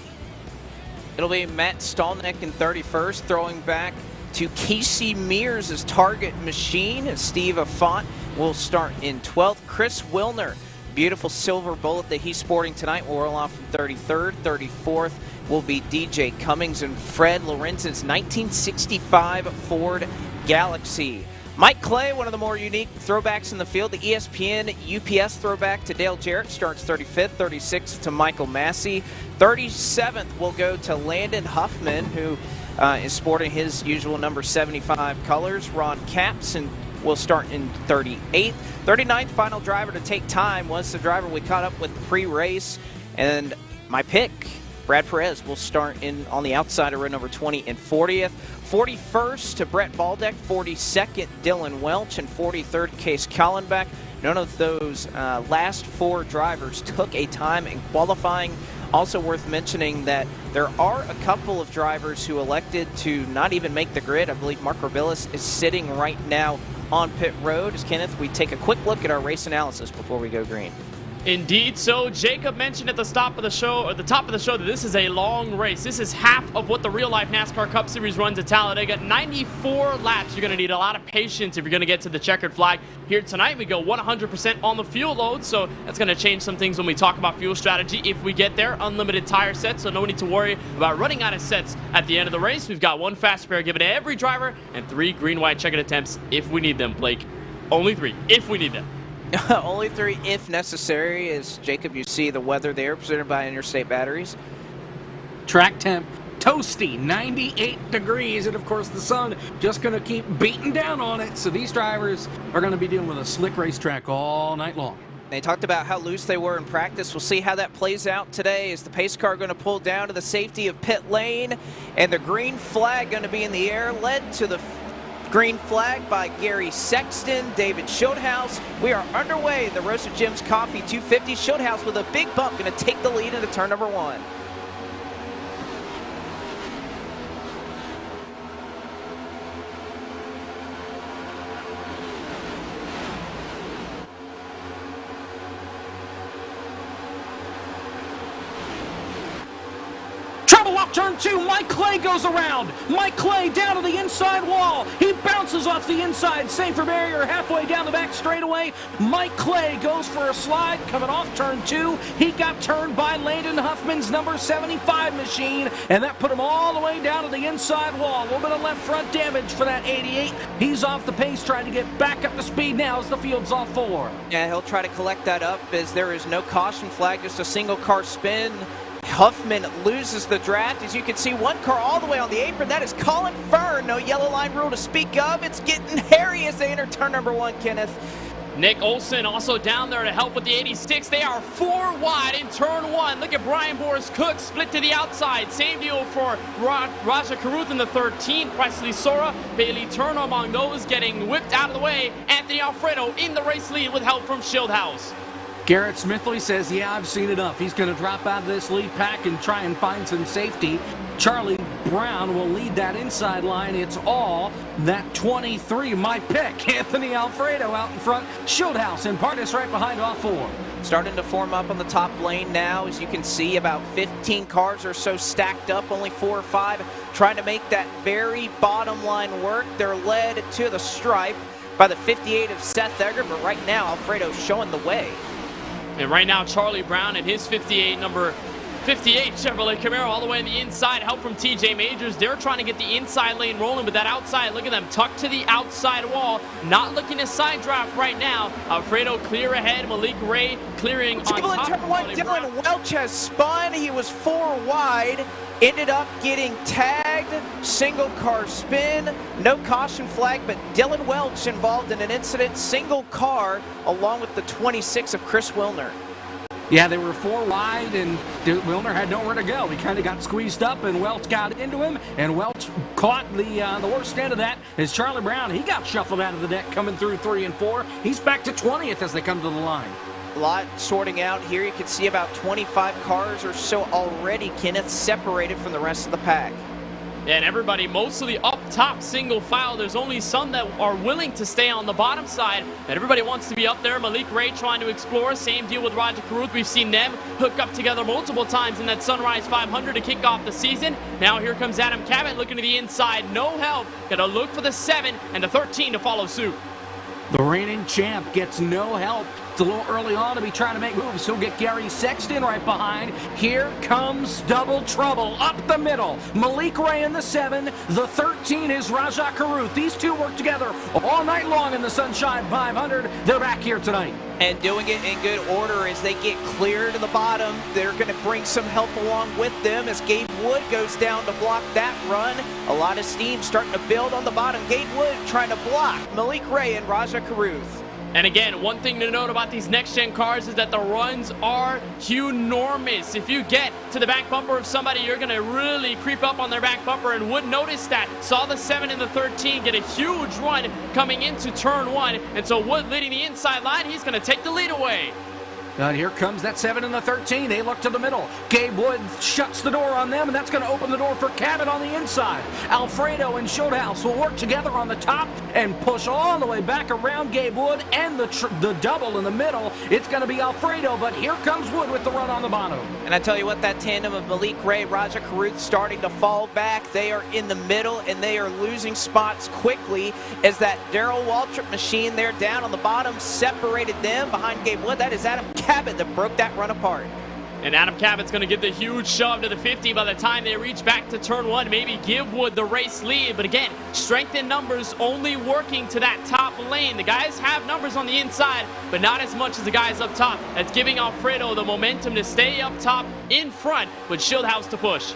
[SPEAKER 1] It'll be Matt Stallneck in 31st, throwing back to Casey Mears as target machine, and Steve Affont will start in 12th. Chris Wilner, beautiful silver bullet that he's sporting tonight, will roll off from 33rd. 34th will be DJ Cummings and Fred Lorenz's 1965 Ford Galaxy. Mike Clay, one of the more unique throwbacks in the field, the ESPN UPS throwback to Dale Jarrett, starts 35th, 36th to Michael Massey. 37th will go to Landon Huffman, who is sporting his usual number 75 colors. Ron Capson will start in 38th. 39th final driver to take time was the driver we caught up with pre-race, and my pick, Brad Perez, will start in on the outside of row number 20 and 40th. 41st to Brett Baldeck, 42nd Dylan Welch, and 43rd Case Collenbeck. None of those last 4 drivers took a time in qualifying. Also worth mentioning that there are a couple of drivers who elected to not even make the grid. I believe Mark Orbilis is sitting right now on pit road. As Kenneth, we take a quick look at our race analysis before we go green.
[SPEAKER 2] Indeed. So Jacob mentioned at the top of the show that this is a long race. This is half of what the real-life NASCAR Cup Series runs at Talladega. 94 laps. You're going to need a lot of patience if you're going to get to the checkered flag. Here tonight, we go 100% on the fuel load, so that's going to change some things when we talk about fuel strategy if we get there. Unlimited tire sets, so no need to worry about running out of sets at the end of the race. We've got 1 fast spare given to every driver and 3 green-white checkered attempts if we need them, Blake. Only 3 if we need them.
[SPEAKER 1] Only 3 if necessary. As Jacob, you see the weather there presented by Interstate Batteries.
[SPEAKER 3] Track temp toasty, 98 degrees, and of course the sun just going to keep beating down on it. So these drivers are going to be dealing with a slick racetrack all night long.
[SPEAKER 1] They talked about how loose they were in practice. We'll see how that plays out today. Is the pace car going to pull down to the safety of pit lane, and the green flag going to be in the air, led to the green flag by Gary Sexton, David Schildhaus. We are underway. The Roasted Gems Coffee 250. Schildhaus with a big bump, going to take the lead into turn number 1.
[SPEAKER 3] Off turn 2, Mike Clay goes around. Mike Clay down to the inside wall. He bounces off the inside, safer barrier halfway down the back straightaway. Mike Clay goes for a slide coming off turn 2. He got turned by Landon Huffman's number 75 machine, and that put him all the way down to the inside wall. A little bit of left front damage for that 88. He's off the pace, trying to get back up to speed now as the field's off 4.
[SPEAKER 1] Yeah, he'll try to collect that up as there is no caution flag, just a single car spin. Huffman loses the draft. As you can see, 1 car all the way on the apron. That is Colin Fern. No yellow line rule to speak of. It's getting hairy as they enter turn number 1, Kenneth.
[SPEAKER 2] Nick Olson also down there to help with the 86. They are 4 wide in turn 1. Look at Brian Boris Cook split to the outside. Same deal for Raja Karuth in the 13. Presley Sora, Bailey Turner among those getting whipped out of the way. Anthony Alfredo in the race lead with help from Schildhaus.
[SPEAKER 3] Garrett Smithley says, yeah, I've seen enough. He's going to drop out of this lead pack and try and find some safety. Charlie Brown will lead that inside line. It's all that 23, my pick. Anthony Alfredo out in front. Schildhaus and Partis right behind all 4.
[SPEAKER 1] Starting to form up on the top lane now. As you can see, about 15 cars or so stacked up, only 4 or 5 trying to make that very bottom line work. They're led to the stripe by the 58 of Seth Egger, but right now Alfredo's showing the way.
[SPEAKER 2] And right now, Charlie Brown and his number 58 Chevrolet Camaro all the way on the inside. Help from TJ Majors. They're trying to get the inside lane rolling, but that outside, look at them, tucked to the outside wall. Not looking to side draft right now. Alfredo clear ahead. Malik Ray clearing on top.
[SPEAKER 1] Turn one, Dylan Welch has spun. He was 4 wide. Ended up getting tagged. Single car spin. No caution flag, but Dylan Welch involved in an incident. Single car along with the 26 of Chris Wilner.
[SPEAKER 3] Yeah, they were 4 wide, and Wilner had nowhere to go. He kind of got squeezed up, and Welch got into him, and Welch caught the worst end of that. Is Charlie Brown. He got shuffled out of the deck coming through 3 and 4. He's back to 20th as they come to the line.
[SPEAKER 1] A lot sorting out here. You can see about 25 cars or so already, Kenneth, separated from the rest of the pack.
[SPEAKER 2] And everybody mostly up top single file. There's only some that are willing to stay on the bottom side, and everybody wants to be up there. Malik Ray trying to explore. Same deal with Roger Carruth. We've seen them hook up together multiple times in that Sunrise 500 to kick off the season. Now here comes Adam Cabot looking to the inside. No help. Gonna look for the 7 and the 13 to follow suit.
[SPEAKER 3] The reigning champ gets no help. It's a little early on to be trying to make moves. He'll get Gary Sexton right behind. Here comes double trouble up the middle. Malik Ray in the 7. The 13 is Raja Carruth. These two work together all night long in the Sunshine 500. They're back here tonight.
[SPEAKER 1] And doing it in good order as they get clear to the bottom. They're going to bring some help along with them as Gabe Wood goes down to block that run. A lot of steam starting to build on the bottom. Gabe Wood trying to block Malik Ray and Raja Carruth.
[SPEAKER 2] And again, one thing to note about these next-gen cars is that the runs are enormous. If you get to the back bumper of somebody, you're going to really creep up on their back bumper, and Wood noticed that. Saw the 7 and the 13 get a huge run coming into turn 1. And so Wood leading the inside line, he's going to take the lead away.
[SPEAKER 3] And here comes that 7 and the 13. They look to the middle. Gabe Wood shuts the door on them, and that's going to open the door for Cabot on the inside. Alfredo and Showhouse will work together on the top and push all the way back around Gabe Wood and the double in the middle. It's going to be Alfredo, but here comes Wood with the run on the bottom.
[SPEAKER 1] And I tell you what, that tandem of Malik Ray, Raja Carruth starting to fall back. They are in the middle, and they are losing spots quickly as that Darrell Waltrip machine there down on the bottom separated them behind Gabe Wood. That is Adam Cabot that broke that run apart.
[SPEAKER 2] And Adam Cabot's going to get the huge shove to the 50 by the time they reach back to turn 1. Maybe give Wood the race lead. But again, strength in numbers only working to that top lane. The guys have numbers on the inside, but not as much as the guys up top. That's giving Alfredo the momentum to stay up top in front with Shieldhouse to push.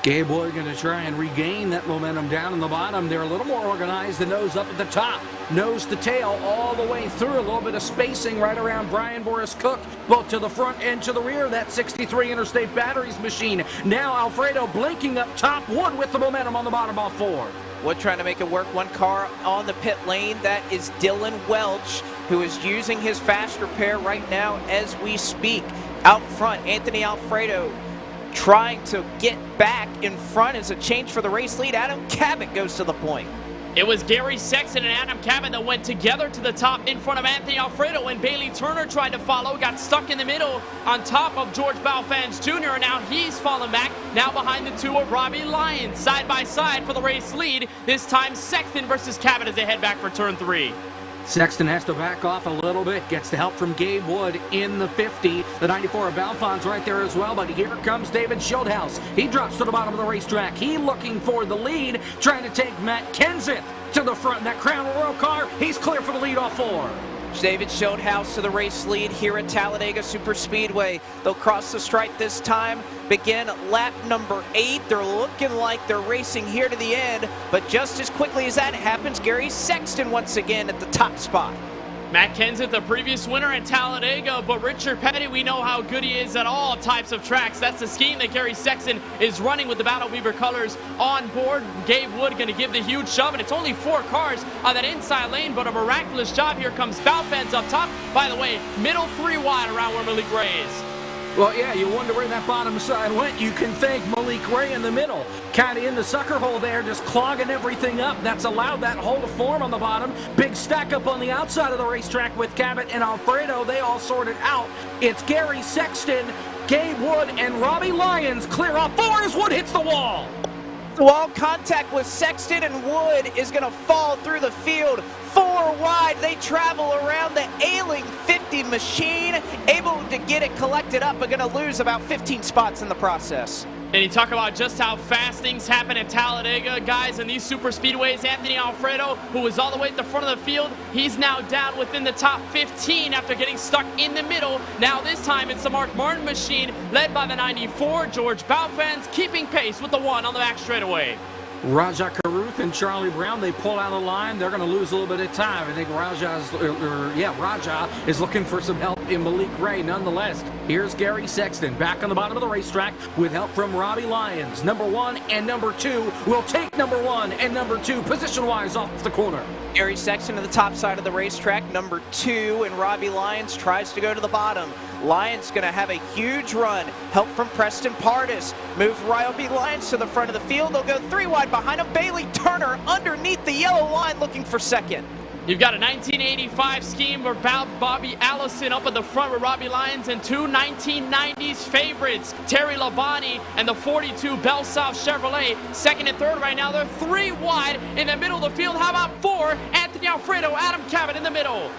[SPEAKER 3] Gabe Wood going to try and regain that momentum down in the bottom. They're a little more organized than those up at the top. Nose to tail all the way through. A little bit of spacing right around Brian Boris Cook, both to the front and to the rear of that 63 Interstate Batteries machine. Now Alfredo blinking up top. Wood with the momentum on the bottom off 4.
[SPEAKER 1] Wood trying to make it work. One car on the pit lane. That is Dylan Welch, who is using his fast repair right now as we speak. Out front, Anthony Alfredo trying to get back in front as a change for the race lead. Adam Cabot goes to the point.
[SPEAKER 2] It was Gary Sexton and Adam Cabot that went together to the top in front of Anthony Alfredo when Bailey Turner tried to follow, got stuck in the middle on top of George Balfans Jr. and now he's fallen back, now behind the 2 of Robbie Lyons, side by side for the race lead. This time Sexton versus Cabot as they head back for turn 3.
[SPEAKER 3] Sexton has to back off a little bit, gets the help from Gabe Wood in the 50. The 94 of Balfon's right there as well, but here comes David Shieldhouse. He drops to the bottom of the racetrack. He looking for the lead, trying to take Matt Kenseth to the front in that Crown Royal car. He's clear for the lead off 4.
[SPEAKER 1] David Shieldhouse to the race lead here at Talladega Superspeedway. They'll cross the stripe this time, begin lap number 8. They're looking like they're racing here to the end, but just as quickly as that happens, Gary Sexton once again at the top spot.
[SPEAKER 2] Matt Kenseth, the previous winner at Talladega, but Richard Petty, we know how good he is at all types of tracks. That's the scheme that Gary Sexton is running with the Battle Beaver colors on board. Gabe Wood going to give the huge shove, and it's only 4 cars on that inside lane, but a miraculous job. Here comes Balfans up top. By the way, middle 3 wide around where Malik Ray is.
[SPEAKER 3] Well, yeah, you wonder where that bottom side went. You can thank Malik Ray in the middle. Kind of in the sucker hole there, just clogging everything up. That's allowed that hole to form on the bottom. Big stack up on the outside of the racetrack with Cabot and Alfredo. They all sorted out. It's Gary Sexton, Gabe Wood, and Robbie Lyons clear off 4 as Wood hits the wall.
[SPEAKER 1] Wall contact with Sexton, and Wood is going to fall through the field. 4 wide. they travel around the ailing 50 machine, able to get it collected up, but going to lose about 15 spots in the process.
[SPEAKER 2] And you talk about just how fast things happen at Talladega, guys, in these super speedways. Anthony Alfredo, who was all the way at the front of the field, he's now down within the top 15 after getting stuck in the middle. Now this time it's the Mark Martin machine, led by the 94, George Balfans, keeping pace with the 1 on the back straightaway.
[SPEAKER 3] Raja Caruth and Charlie Brown, they pull out of line. They're going to lose a little bit of time. I think Raja is looking for some help in Malik Ray. Nonetheless, here's Gary Sexton back on the bottom of the racetrack with help from Robbie Lyons. Number 1 and number 2 will take number 1 and number 2 position-wise off the corner.
[SPEAKER 1] Gary Sexton to the top side of the racetrack, number 2, and Robbie Lyons tries to go to the bottom. Lyons going to have a huge run. Help from Preston Pardis. Move Robbie Lyons to the front of the field. They'll go 3 wide behind him. Bailey Turner underneath the yellow line looking for second.
[SPEAKER 2] You've got a 1985 scheme for Bobby Allison up at the front with Robbie Lyons and 2 1990s favorites, Terry Labonte and the 42 Bell South Chevrolet. Second and third right now. They're 3 wide in the middle of the field. How about 4? Anthony Alfredo, Adam Cabot in the middle.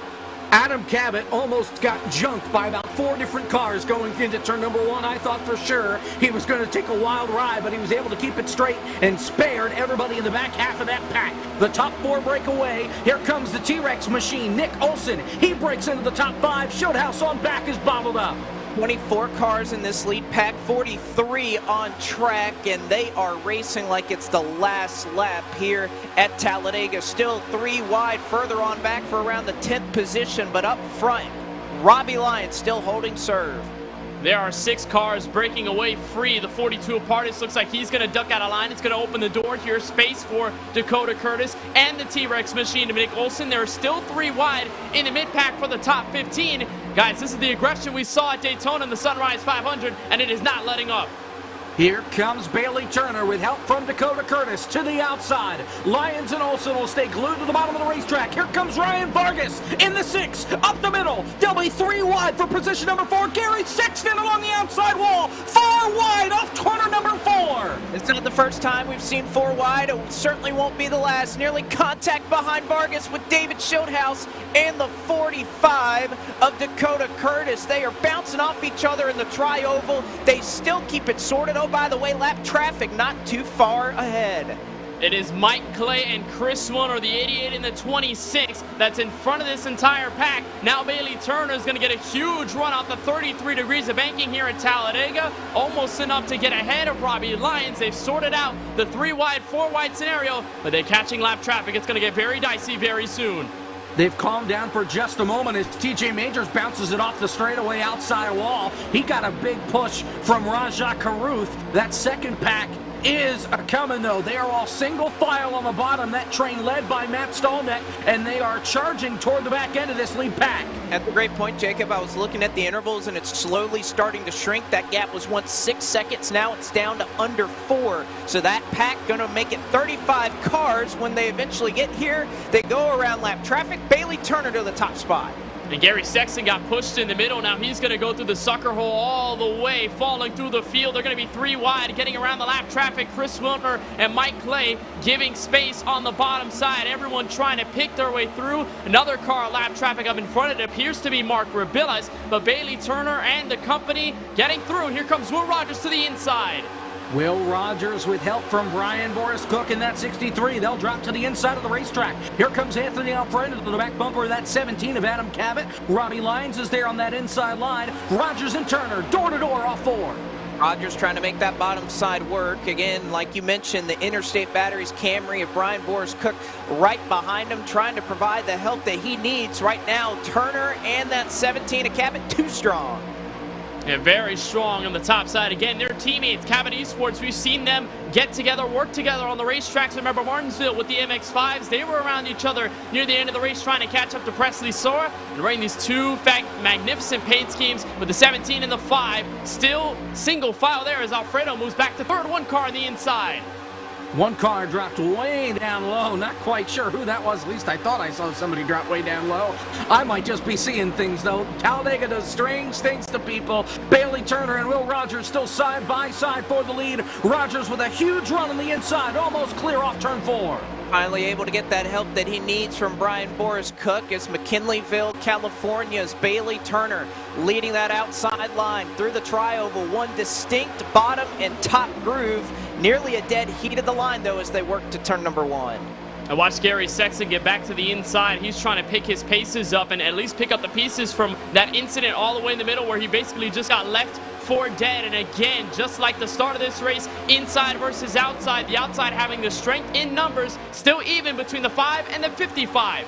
[SPEAKER 3] Adam Cabot almost got junked by about 4 different cars going into turn number 1. I thought for sure he was going to take a wild ride, but he was able to keep it straight and spared everybody in the back half of that pack. The top 4 break away. Here comes the T-Rex machine, Nick Olson. He breaks into the top 5. Showhouse on back is bottled up.
[SPEAKER 1] 24 cars in this lead pack, 43 on track, and they are racing like it's the last lap here at Talladega. Still 3 wide, further on back for around the 10th position, but up front, Robbie Lyons still holding serve.
[SPEAKER 2] There are 6 cars breaking away free. The 42 apart. It looks like he's going to duck out of line. It's going to open the door here. Space for Dakota Curtis and the T-Rex machine to Nick Olson. There are still 3 wide in the mid-pack for the top 15. Guys, this is the aggression we saw at Daytona in the Sunrise 500, and it is not letting up.
[SPEAKER 3] Here comes Bailey Turner with help from Dakota Curtis to the outside. Lyons and Olson will stay glued to the bottom of the racetrack. Here comes Ryan Vargas in the 6, up the middle. They'll be 3 wide for position number 4. Gary Sexton along the outside wall. 4 wide off corner number 4.
[SPEAKER 1] It's not the first time we've seen 4 wide. It certainly won't be the last. Nearly contact behind Vargas with David Showhouse and the 45 of Dakota Curtis. They are bouncing off each other in the tri-oval. They still keep it sorted. Oh, by the way, lap traffic not too far ahead.
[SPEAKER 2] It is Mike Clay and Chris Wooner, the 88 and the 26, that's in front of this entire pack. Now Bailey Turner is going to get a huge run off the 33 degrees of banking here at Talladega. Almost enough to get ahead of Robbie Lyons. They've sorted out the 3 wide, 4 wide scenario, but they're catching lap traffic. It's going to get very dicey very soon.
[SPEAKER 3] They've calmed down for just a moment as TJ Majors bounces it off the straightaway outside wall. He got a big push from Raja Caruth. That second pack is coming, though. They are all single file on the bottom. That train led by Matt Stolneck, and they are charging toward the back end of this lead pack.
[SPEAKER 1] That's a great point, Jacob. I was looking at the intervals, and it's slowly starting to shrink. That gap was once 6 seconds. Now it's down to under 4. So that pack going to make it 35 cars. When they eventually get here, they go around lap traffic. Bailey Turner to the top spot.
[SPEAKER 2] And Gary Sexton got pushed in the middle. Now he's going to go through the sucker hole all the way, falling through the field. They're going to be 3 wide, getting around the lap traffic. Chris Wilner and Mike Clay giving space on the bottom side. Everyone trying to pick their way through. Another car lap traffic up in front. It appears to be Mark Rabillas, but Bailey Turner and the company getting through. Here comes Will Rogers to the inside.
[SPEAKER 3] Will Rogers with help from Brian Boris Cook in that 63. They'll drop to the inside of the racetrack. Here comes Anthony Alfredo to the back bumper of that 17 of Adam Cabot. Robbie Lyons is there on that inside line. Rogers and Turner door-to-door off 4.
[SPEAKER 1] Rogers trying to make that bottom side work. Again, like you mentioned, the Interstate Batteries Camry of Brian Boris Cook right behind him, trying to provide the help that he needs right now. Turner and that 17 of Cabot, too strong.
[SPEAKER 2] Yeah, very strong on the top side. Again, their teammates, Cabot eSports, we've seen them get together, work together on the racetracks. Remember Martinsville with the MX-5s. They were around each other near the end of the race trying to catch up to Presley Sora. And running these 2 magnificent paint schemes with the 17 and the 5. Still single file there as Alfredo moves back to third. 1 car on the inside.
[SPEAKER 3] 1 car dropped way down low. Not quite sure who that was. At least I thought I saw somebody drop way down low. I might just be seeing things, though. Talladega does strange things to people. Bailey Turner and Will Rogers still side by side for the lead. Rogers with a huge run on the inside, almost clear off turn 4.
[SPEAKER 1] Finally able to get that help that he needs from Brian Boris Cook as McKinleyville, California's Bailey Turner leading that outside line through the tri-oval. One distinct bottom and top groove. Nearly a dead heat of the line, though, as they work to turn number 1.
[SPEAKER 2] I watched Gary Sexton get back to the inside. He's trying to pick his paces up and at least pick up the pieces from that incident all the way in the middle where he basically just got left for dead. And again, just like the start of this race, inside versus outside, the outside having the strength in numbers, still even between the 5 and the 55.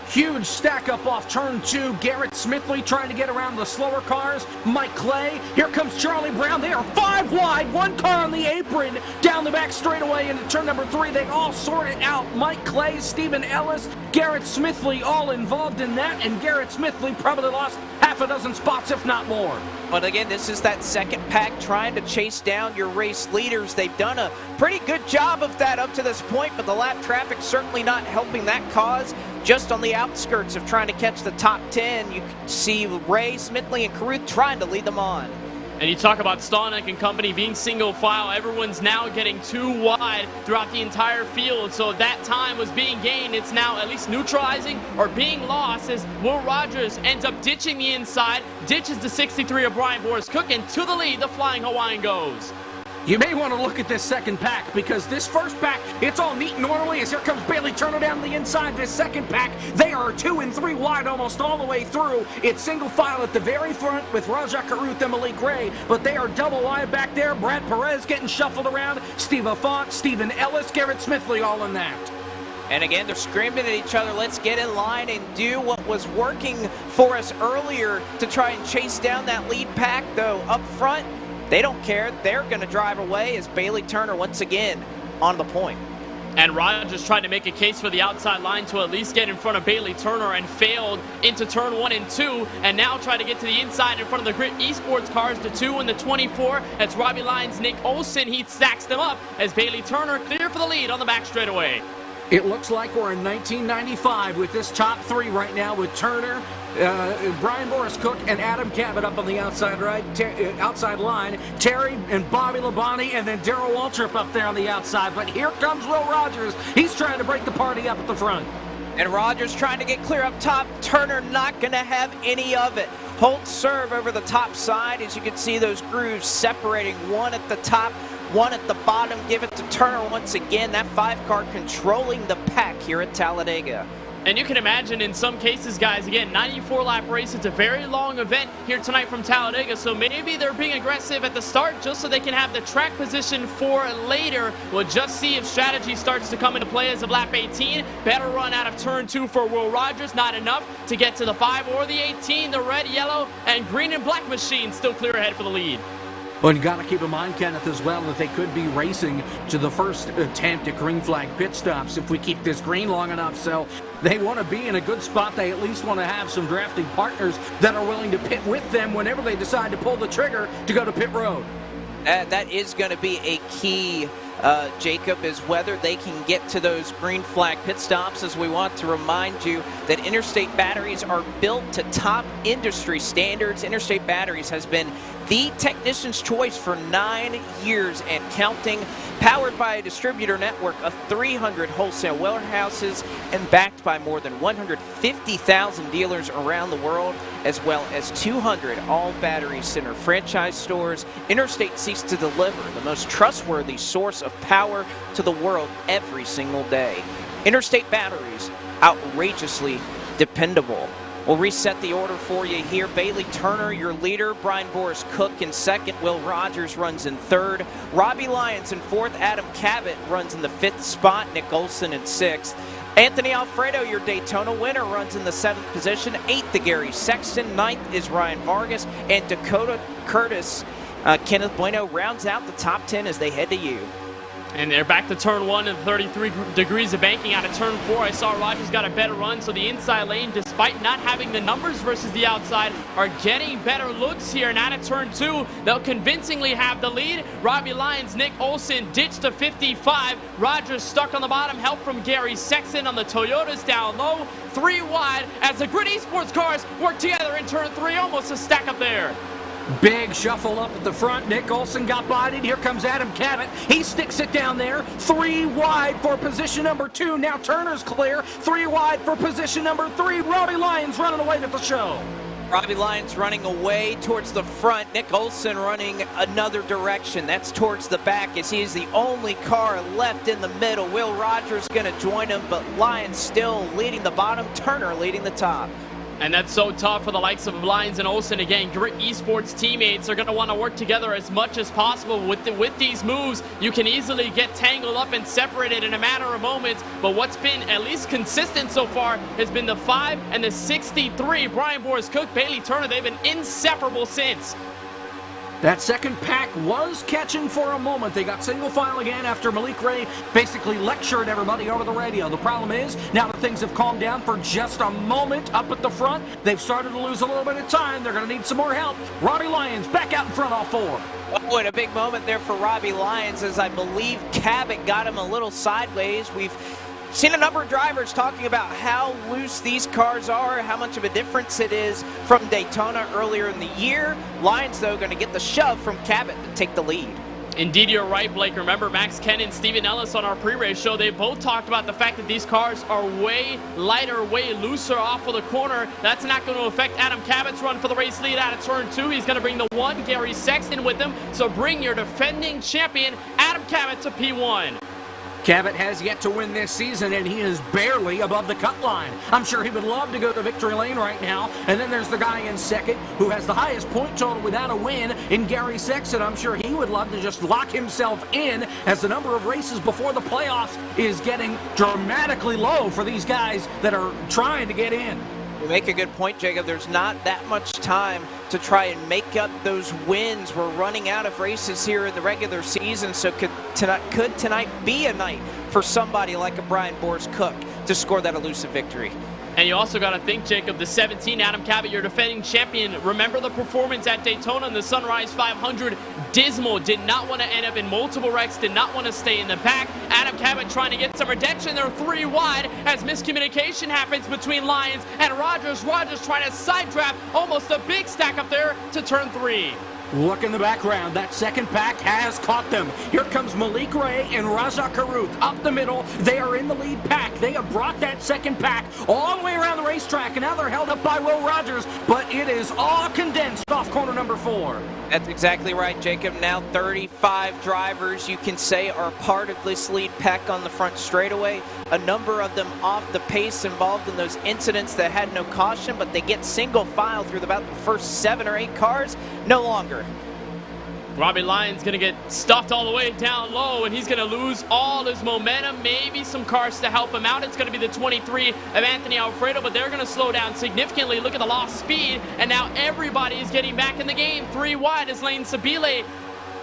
[SPEAKER 3] Huge stack up off turn 2. Garrett Smithley trying to get around the slower cars. Mike Clay. Here comes Charlie Brown. They are 5 wide. One car on the apron. Down the back straightaway into turn number 3. They all sort it out. Mike Clay, Stephen Ellis, Garrett Smithley all involved in that. And Garrett Smithley probably lost half a dozen spots, if not more.
[SPEAKER 1] But again, this is that second pack trying to chase down your race leaders. They've done a pretty good job of that up to this point, but the lap traffic certainly not helping that cause. Just on the outskirts of trying to catch the top 10, you can see Ray, Smithley, and Carruth trying to lead them on.
[SPEAKER 2] And you talk about Stallneck and company being single file. Everyone's now getting too wide throughout the entire field. So that time was being gained. It's now at least neutralizing or being lost as Will Rogers ends up ditching the inside, ditches the 63 of Brian Boris Cook, and to the lead, the Flying Hawaiian goes.
[SPEAKER 3] You may want to look at this second pack because this first pack, it's all neat and orderly as here comes Bailey Turner down the inside. This second pack, they are 2 and 3 wide almost all the way through. It's single file at the very front with Rajah Carruth and Malik Gray, but they are double wide back there. Brad Perez getting shuffled around. Steve Affont, Stephen Ellis, Garrett Smithley all in that.
[SPEAKER 1] And again, they're screaming at each other, let's get in line and do what was working for us earlier to try and chase down that lead pack, though up front, they don't care. They're going to drive away as Bailey Turner once again on the point.
[SPEAKER 2] And Rogers tried to make a case for the outside line to at least get in front of Bailey Turner and failed into turn 1 and 2. And now try to get to the inside in front of the Grit eSports cars, the 2 and the 24. That's Robbie Lyons, Nick Olson. He stacks them up as Bailey Turner clear for the lead on the back straightaway.
[SPEAKER 3] It looks like we're in 1995 with this top 3 right now with Turner, Brian Boris Cook, and Adam Cabot up on the outside outside line. Terry and Bobby Labonte, and then Darrell Waltrip up there on the outside. But here comes Will Rogers. He's trying to break the party up at the front.
[SPEAKER 1] And Rogers trying to get clear up top. Turner not going to have any of it. Holt serve over the top side. As you can see, those grooves separating, one at the top, one at the bottom. Give it to Turner once again. That 5 car controlling the pack here at Talladega.
[SPEAKER 2] And you can imagine in some cases, guys, again, 94-lap race. It's a very long event here tonight from Talladega, so maybe they're being aggressive at the start just so they can have the track position for later. We'll just see if strategy starts to come into play as of lap 18. Better run out of turn 2 for Will Rogers. Not enough to get to the 5 or the 18. The red, yellow, and green and black machine still clear ahead for the lead.
[SPEAKER 3] Well, you got to keep in mind, Kenneth, as well, that they could be racing to the first attempt at green flag pit stops if we keep this green long enough. So they want to be in a good spot. They at least want to have some drafting partners that are willing to pit with them whenever they decide to pull the trigger to go to pit road.
[SPEAKER 1] That is going to be a key, Jacob, is whether they can get to those green flag pit stops, as we want to remind you that Interstate Batteries are built to top industry standards. Interstate Batteries has been the technician's choice for 9 years and counting, powered by a distributor network of 300 wholesale warehouses and backed by more than 150,000 dealers around the world, as well as 200 all Battery Center franchise stores. Interstate seeks to deliver the most trustworthy source of power to the world every single day. Interstate Batteries, outrageously dependable. We'll reset the order for you here. Bailey Turner, your leader. Brian Boris Cook in second. Will Rogers runs in third. Robbie Lyons in fourth. Adam Cabot runs in the 5th spot. Nick Olson in 6th. Anthony Alfredo, your Daytona winner, runs in the 7th position. 8th, the Gary Sexton. 9th is Ryan Vargas. And Dakota Curtis, Kenneth Bueno rounds out the top 10 as they head to you.
[SPEAKER 2] And they're back to turn 1 and 33 degrees of banking out of turn 4. I saw Rogers got a better run, so the inside lane, despite not having the numbers versus the outside, are getting better looks here. And out of turn 2, they'll convincingly have the lead. Robbie Lyons, Nick Olson ditched to 55. Rogers stuck on the bottom, help from Gary Sexton on the Toyotas down low. 3 wide as the Grit eSports cars work together in turn 3, almost a stack up there.
[SPEAKER 3] Big shuffle up at the front. Nick Olson got bodied. Here comes Adam Cabot. He sticks it down there. 3 wide for position number 2. Now Turner's clear. 3 wide for position number 3. Robbie Lyons running away with the show.
[SPEAKER 1] Robbie Lyons running away towards the front. Nick Olson running another direction. That's towards the back as he is the only car left in the middle. Will Rogers going to join him, but Lyons still leading the bottom. Turner leading the top.
[SPEAKER 2] And that's so tough for the likes of Lyons and Olsen. Again, great eSports teammates are going to want to work together as much as possible. With these moves, you can easily get tangled up and separated in a matter of moments. But what's been at least consistent so far has been the 5 and the 63. Brian Boris Cook, Bailey Turner, they've been inseparable since.
[SPEAKER 3] That second pack was catching for a moment. They got single file again after Malik Ray basically lectured everybody over the radio. The problem is, now that things have calmed down for just a moment up at the front, they've started to lose a little bit of time. They're going to need some more help. Robbie Lyons back out in front, all 4.
[SPEAKER 1] Oh, and a big moment there for Robbie Lyons as I believe Cabot got him a little sideways. We've seen a number of drivers talking about how loose these cars are, how much of a difference it is from Daytona earlier in the year. Lyons, though, going to get the shove from Cabot to take the lead.
[SPEAKER 2] Indeed, you're right, Blake. Remember, Max Kennan, Stephen Ellis on our pre-race show, they both talked about the fact that these cars are way lighter, way looser off of the corner. That's not going to affect Adam Cabot's run for the race lead out of turn 2. He's going to bring the 1, Gary Sexton, with him. So bring your defending champion, Adam Cabot, to P1.
[SPEAKER 3] Cabot has yet to win this season, and he is barely above the cut line. I'm sure he would love to go to victory lane right now. And then there's the guy in second who has the highest point total without a win in Gary Sexton. I'm sure he would love to just lock himself in as the number of races before the playoffs is getting dramatically low for these guys that are trying to get in.
[SPEAKER 1] You make a good point, Jacob. There's not that much time to try and make up those wins. We're running out of races here in the regular season, so could tonight be a night for somebody like a Brian Boris Cook to score that elusive victory?
[SPEAKER 2] And you also got to think, Jacob, the 17, Adam Cabot, your defending champion. Remember the performance at Daytona in the Sunrise 500? Dismal. Did not want to end up in multiple wrecks. Did not want to stay in the pack. Adam Cabot trying to get some redemption. They're 3 wide as miscommunication happens between Lyons and Rogers. Rogers trying to side draft. Almost a big stack up there to turn 3.
[SPEAKER 3] Look in the background. That second pack has caught them. Here comes Malik Ray and Raja Karuth up the middle. They are in the lead pack. They have brought that second pack all the way around the racetrack, and now they're held up by Will Rogers, but it is all condensed off corner number 4.
[SPEAKER 1] That's exactly right, Jacob. Now 35 drivers, you can say, are part of this lead pack on the front straightaway. A number of them off the pace, involved in those incidents that had no caution, but they get single file through about the first 7 or 8 cars. No longer.
[SPEAKER 2] Robbie Lyons going to get stuffed all the way down low, and he's going to lose all his momentum. Maybe some cars to help him out. It's going to be the 23 of Anthony Alfredo, but they're going to slow down significantly. Look at the lost speed, and now everybody is getting back in the game. 3 wide as Lane Sabile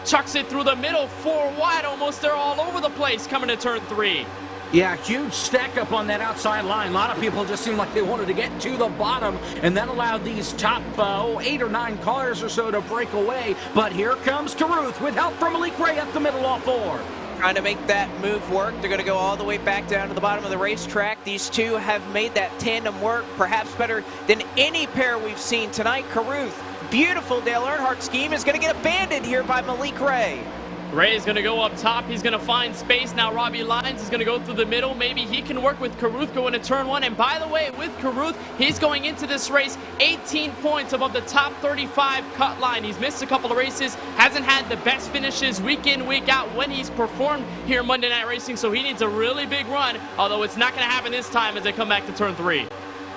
[SPEAKER 2] chucks it through the middle. 4 wide almost. They're all over the place coming to turn 3.
[SPEAKER 3] Yeah, huge stack up on that outside line. A lot of people just seemed like they wanted to get to the bottom, and that allowed these top 8 or 9 cars or so to break away. But here comes Karuth with help from Malik Ray up the middle, all 4.
[SPEAKER 1] Trying to make that move work. They're going to go all the way back down to the bottom of the racetrack. These two have made that tandem work perhaps better than any pair we've seen tonight. Karuth, beautiful Dale Earnhardt scheme, is going to get abandoned here by Malik Ray.
[SPEAKER 2] Ray is going to go up top. He's going to find space. Now Robbie Lyons is going to go through the middle. Maybe he can work with Karuth going to turn 1. And by the way, with Karuth, he's going into this race 18 points above the top 35 cut line. He's missed a couple of races, hasn't had the best finishes week in, week out when he's performed here Monday Night Racing, so he needs a really big run, although it's not going to happen this time as they come back to turn 3.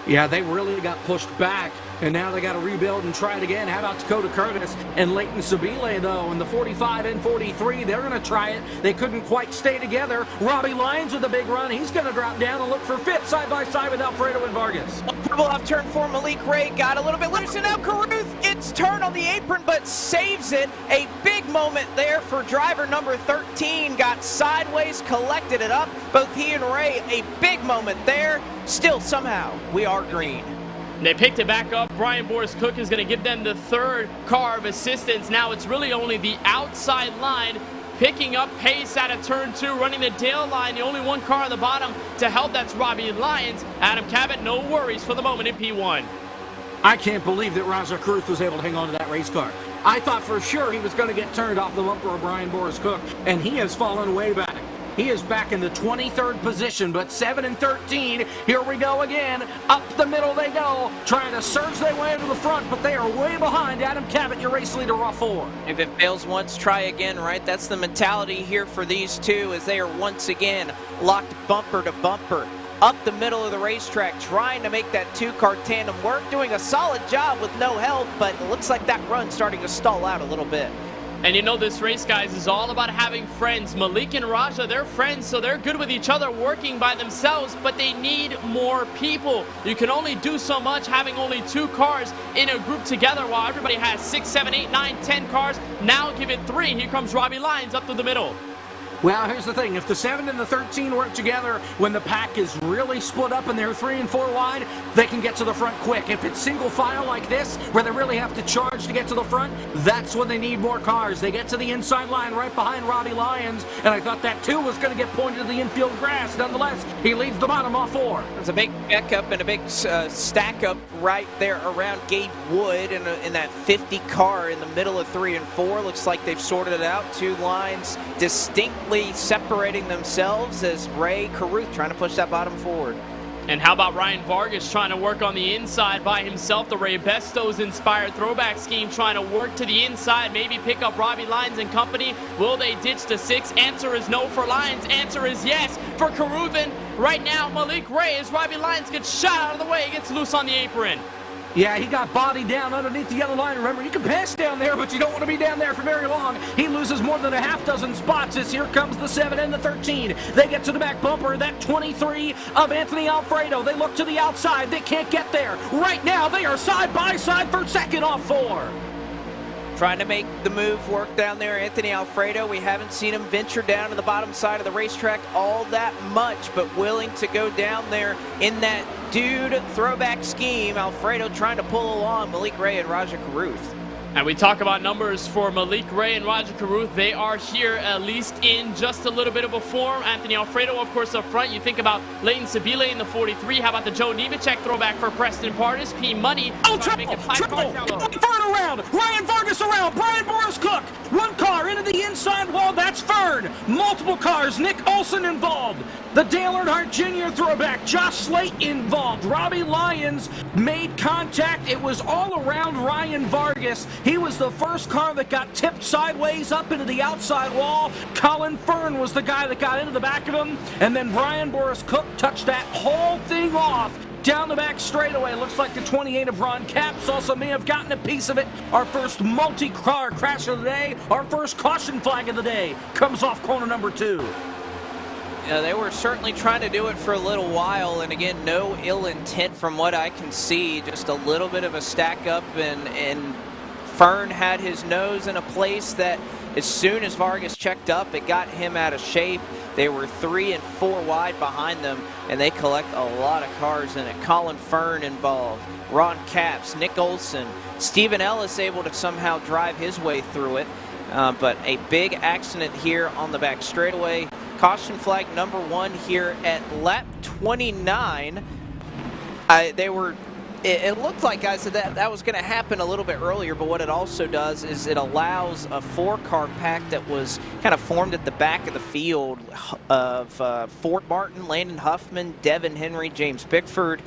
[SPEAKER 3] Yeah, they really got pushed back, and now they got to rebuild and try it again. How about Dakota Curtis and Leighton Sabile, though? In the 45 and 43, they're going to try it. They couldn't quite stay together. Robbie Lyons with a big run. He's going to drop down and look for 5th side by side with Alfredo and Vargas.
[SPEAKER 1] Dribble off turn 4. Malik Ray got a little bit loose, and now Karuth gets turned on the apron but saves it. A big moment there for driver number 13. Got sideways, collected it up. Both he and Ray, a big moment there. Still, somehow, we are green.
[SPEAKER 2] They picked it back up. Brian Boris Cook is going to give them the 3rd car of assistance. Now it's really only the outside line picking up pace out of turn 2, running the tail line. The only 1 car on the bottom to help, that's Robbie Lyons. Adam Cabot, no worries for the moment in P1.
[SPEAKER 3] I can't believe that Raja Karuth was able to hang on to that race car. I thought for sure he was going to get turned off the bumper of Brian Boris Cook, and he has fallen way back. He is back in the 23rd position, but 7 and 13. Here we go again. Up the middle they go, trying to surge their way into the front, but they are way behind Adam Cabot, your race leader, off 4.
[SPEAKER 1] If it fails once, try again, right? That's the mentality here for these two, as they are once again locked bumper to bumper. Up the middle of the racetrack, trying to make that two-car tandem work, doing a solid job with no help, but it looks like that run's starting to stall out a little bit.
[SPEAKER 2] And you know this race, guys, is all about having friends. Malik and Raja, they're friends, so they're good with each other, working by themselves, but they need more people. You can only do so much having only 2 cars in a group together while everybody has 6, 7, 8, 9, 10 cars. Now give it 3. Here comes Robbie Lyons up to the middle.
[SPEAKER 3] Well, here's the thing. If the 7 and the 13 work together when the pack is really split up and they're 3 and 4 wide, they can get to the front quick. If it's single file like this, where they really have to charge to get to the front, that's when they need more cars. They get to the inside line right behind Robbie Lyons, and I thought that too was going to get pointed to the infield grass. Nonetheless, he leads the bottom off 4.
[SPEAKER 1] There's a big backup and a big stack up right there around Gabe Wood in that 50 car in the middle of 3 and 4. Looks like they've sorted it out. 2 lines distinctly separating themselves as Ray Caruth trying to push that bottom forward.
[SPEAKER 2] And how about Ryan Vargas trying to work on the inside by himself? The Ray Bestos inspired throwback scheme trying to work to the inside, maybe pick up Robbie Lyons and company. Will they ditch the 6? Answer is no for Lyons. Answer is yes for Caruth. And right now, Malik Ray, as Robbie Lyons gets shot out of the way, gets loose on the apron.
[SPEAKER 3] Yeah, he got bodied down underneath the yellow line. Remember, you can pass down there, but you don't want to be down there for very long. He loses more than a half dozen spots as here comes the 7 and the 13. They get to the back bumper, that 23 of Anthony Alfredo. They look to the outside. They can't get there. Right now, they are side by side for second off 4.
[SPEAKER 1] Trying to make the move work down there, Anthony Alfredo. We haven't seen him venture down to the bottom side of the racetrack all that much, but willing to go down there in that dude throwback scheme. Alfredo trying to pull along Malik Ray and Raja Caruth.
[SPEAKER 2] And we talk about numbers for Malik Ray and Raja Caruth. They are here at least in just a little bit of a form. Anthony Alfredo, of course, up front. You think about Leighton Sabile in the 43. How about the Joe Nemechek throwback for Preston Pardis? P Money.
[SPEAKER 3] Oh, triple! Fern around! Ryan Vargas around! Brian Boris Cook! 1 car into the inside wall. That's Fern. Multiple cars. Nick Olson involved. The Dale Earnhardt Jr. throwback. Josh Slate involved. Robbie Lyons made contact. It was all around Ryan Vargas. He was the first car that got tipped sideways up into the outside wall. Colin Fern was the guy that got into the back of him. And then Brian Boris Cook touched that whole thing off down the back straightaway. Looks like the 28 of Ron Capps also may have gotten a piece of it. Our first multi-car crash of the day. Our first caution flag of the day comes off corner number 2.
[SPEAKER 1] They were certainly trying to do it for a little while, and again, no ill intent from what I can see. Just a little bit of a stack up, and Fern had his nose in a place that as soon as Vargas checked up, it got him out of shape. They were 3 and 4 wide behind them, and they collect a lot of cars in it. Colin Fern involved, Ron Capps, Nick Olson, Stephen Ellis able to somehow drive his way through it, but a big accident here on the back straightaway. Caution flag number 1 here at lap 29. It looked like, guys, that was going to happen a little bit earlier, but what it also does is it allows a 4-car pack that was kind of formed at the back of the field of Fort Martin, Landon Huffman, Devin Henry, James Bickford.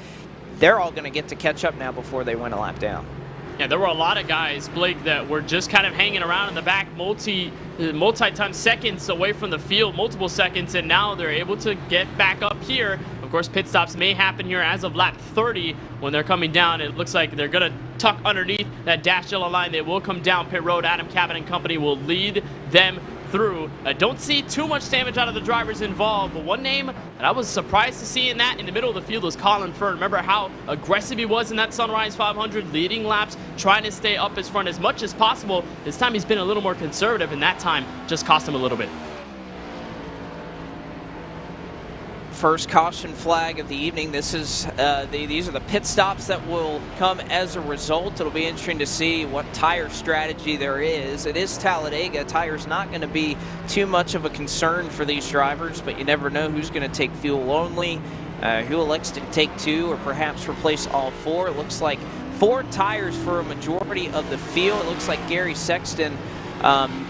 [SPEAKER 1] They're all going to get to catch up now before they win a lap down.
[SPEAKER 2] Yeah, there were a lot of guys, Blake, that were just kind of hanging around in the back, multi-time seconds away from the field, multiple seconds, and now they're able to get back up here. Of course, pit stops may happen here as of lap 30 when they're coming down. It looks like they're going to tuck underneath that dash yellow line. They will come down pit road. Adam Cabot and company will lead them through. Don't see too much damage out of the drivers involved, but one name that I was surprised to see in the middle of the field was Colin Fern. Remember how aggressive he was in that Sunrise 500, leading laps, trying to stay up his front as much as possible. This time he's been a little more conservative, and that time just cost him a little bit.
[SPEAKER 1] First caution flag of the evening. This is these are the pit stops that will come as a result. It'll be interesting to see what tire strategy there is. It is Talladega. Tire's not going to be too much of a concern for these drivers, but you never know who's going to take fuel only, who elects to take 2 or perhaps replace all 4. It looks like 4 tires for a majority of the field. It looks like Gary Sexton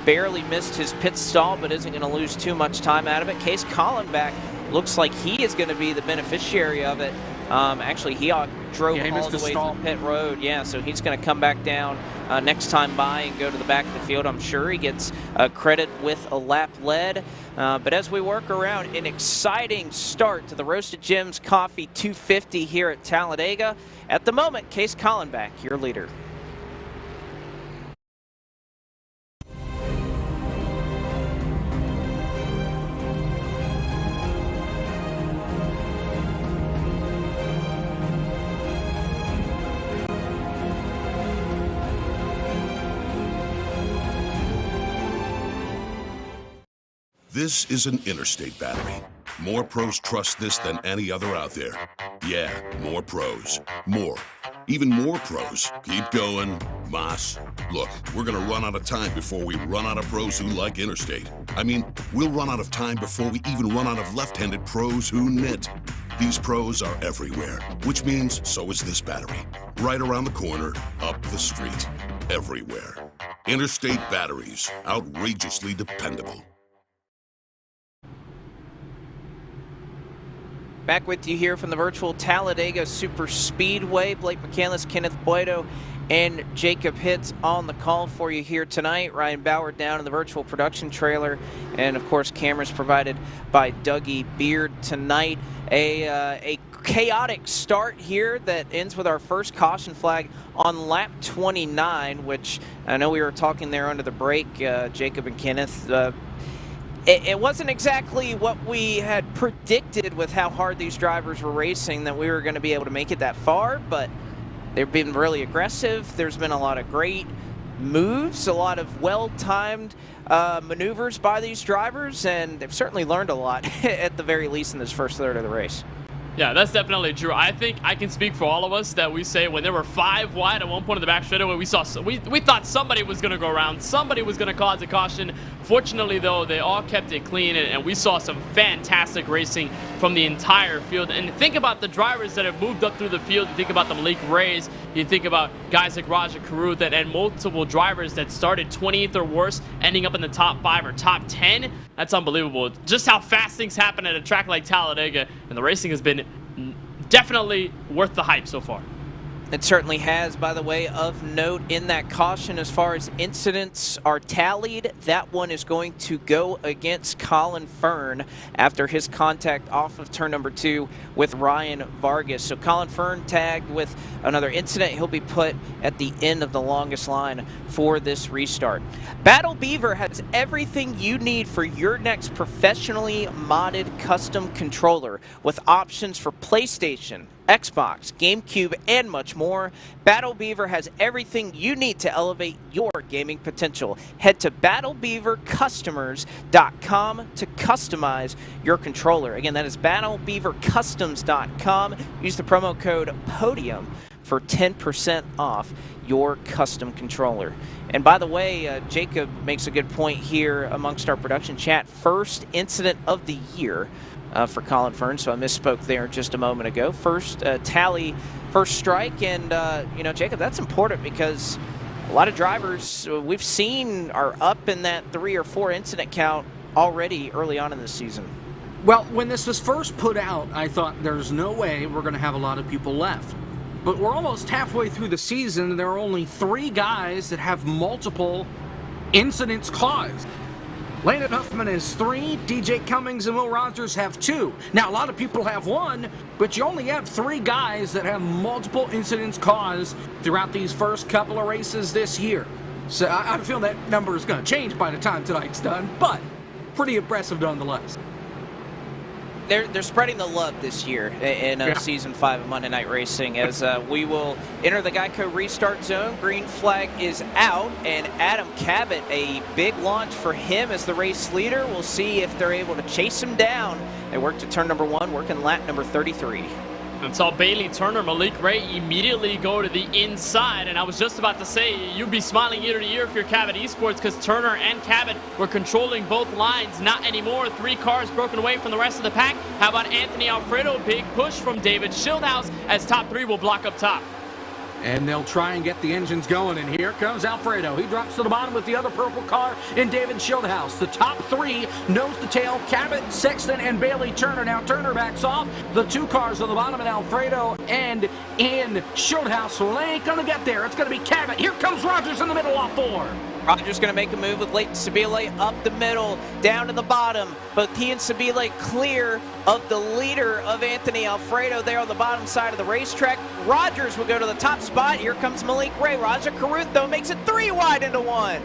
[SPEAKER 1] barely missed his pit stall, but isn't going to lose too much time out of it. Case Collenbach looks like he is going to be the beneficiary of it. Actually, he drove all the way to pit road. Yeah, so he's going to come back down next time by and go to the back of the field. I'm sure he gets credit with a lap led. But as we work around, an exciting start to the Roasted Gems Coffee 250 here at Talladega. At the moment, Case Collenbach, your leader.
[SPEAKER 9] This is an interstate battery. More pros trust this than any other out there. Yeah, more pros. More. Even more pros. Keep going. Moss. Look, we're gonna run out of time before we run out of pros who like interstate. I mean, we'll run out of time before we even run out of left-handed pros who knit. These pros are everywhere, which means so is this battery. Right around the corner, up the street. Everywhere. Interstate batteries. Outrageously dependable.
[SPEAKER 1] Back with you here from the virtual Talladega Super Speedway. Blake McCandless, Kenneth Boydo, and Jacob Hitz on the call for you here tonight. Ryan Bauer down in the virtual production trailer. And, of course, cameras provided by Dougie Beard tonight. A chaotic start here that ends with our first caution flag on lap 29, which I know we were talking there under the break, Jacob and Kenneth. It wasn't exactly what we had predicted with how hard these drivers were racing, that we were going to be able to make it that far, but they've been really aggressive. There's been a lot of great moves, a lot of well-timed maneuvers by these drivers, and they've certainly learned a lot, at the very least, in this first third of the race.
[SPEAKER 2] Yeah, that's definitely true. I think I can speak for all of us that we say when there were 5 wide at one point in the back straightaway, we thought somebody was going to go around, somebody was going to cause a caution. Fortunately, though, they all kept it clean, and we saw some fantastic racing from the entire field. And think about the drivers that have moved up through the field. You think about the Malik Rays, you think about guys like Raja Karuth and multiple drivers that started 20th or worse, ending up in the top 5 or top 10. That's unbelievable. Just how fast things happen at a track like Talladega, and the racing has been definitely worth the hype so far.
[SPEAKER 1] It certainly has. By the way, of note in that caution, as far as incidents are tallied, that one is going to go against Colin Fern after his contact off of turn number 2 with Ryan Vargas. So Colin Fern tagged with another incident. He'll be put at the end of the longest line for this restart. Battle Beaver has everything you need for your next professionally modded custom controller with options for PlayStation, Xbox, GameCube, and much more. Battle Beaver has everything you need to elevate your gaming potential. Head to battlebeavercustomers.com to customize your controller. Again, that is battlebeavercustoms.com. Use the promo code PODIUM for 10% off your custom controller. And by the way, Jacob makes a good point here amongst our production chat. First incident of the year for Colin Fern, so I misspoke there just a moment ago. First tally, first strike, and you know, Jacob, that's important because a lot of drivers we've seen are up in that 3 or 4 incident count already early on in the season.
[SPEAKER 3] Well, when this was first put out, I thought there's no way we're going to have a lot of people left. But we're almost halfway through the season, and there are only 3 guys that have multiple incidents caused. Landon Huffman has 3, DJ Cummings and Will Rogers have 2. Now, a lot of people have 1, but you only have 3 guys that have multiple incidents caused throughout these first couple of races this year. So I feel that number is going to change by the time tonight's done, but pretty impressive nonetheless.
[SPEAKER 1] They're spreading the love this year in Season 5 of Monday Night Racing as we will enter the Geico restart zone. Green flag is out, and Adam Cabot, a big launch for him as the race leader. We'll see if they're able to chase him down. They work to turn number 1, working lap number 33.
[SPEAKER 2] And saw Bailey Turner, Malik Ray immediately go to the inside, and I was just about to say you'd be smiling year to year if you're Cabot Esports, because Turner and Cabot were controlling both lines. Not anymore. 3 cars broken away from the rest of the pack. How about Anthony Alfredo? Big push from David Schildhouse as top 3 will block up top.
[SPEAKER 3] And they'll try and get the engines going, and here comes Alfredo. He drops to the bottom with the other purple car in David Schildhouse. The top three, nose to tail, Cabot, Sexton, and Bailey Turner. Now Turner backs off. The two cars on the bottom, and Alfredo and in Schildhouse. Well, they ain't going to get there. It's going to be Cabot. Here comes Rogers in the middle off 4.
[SPEAKER 1] Rogers going to make a move with Leighton Sabile up the middle, down to the bottom. Both he and Sabile clear of the leader of Anthony Alfredo there on the bottom side of the racetrack. Rogers will go to the top spot. Here comes Malik Ray. Raja Carruth, though, makes it 3 wide into 1.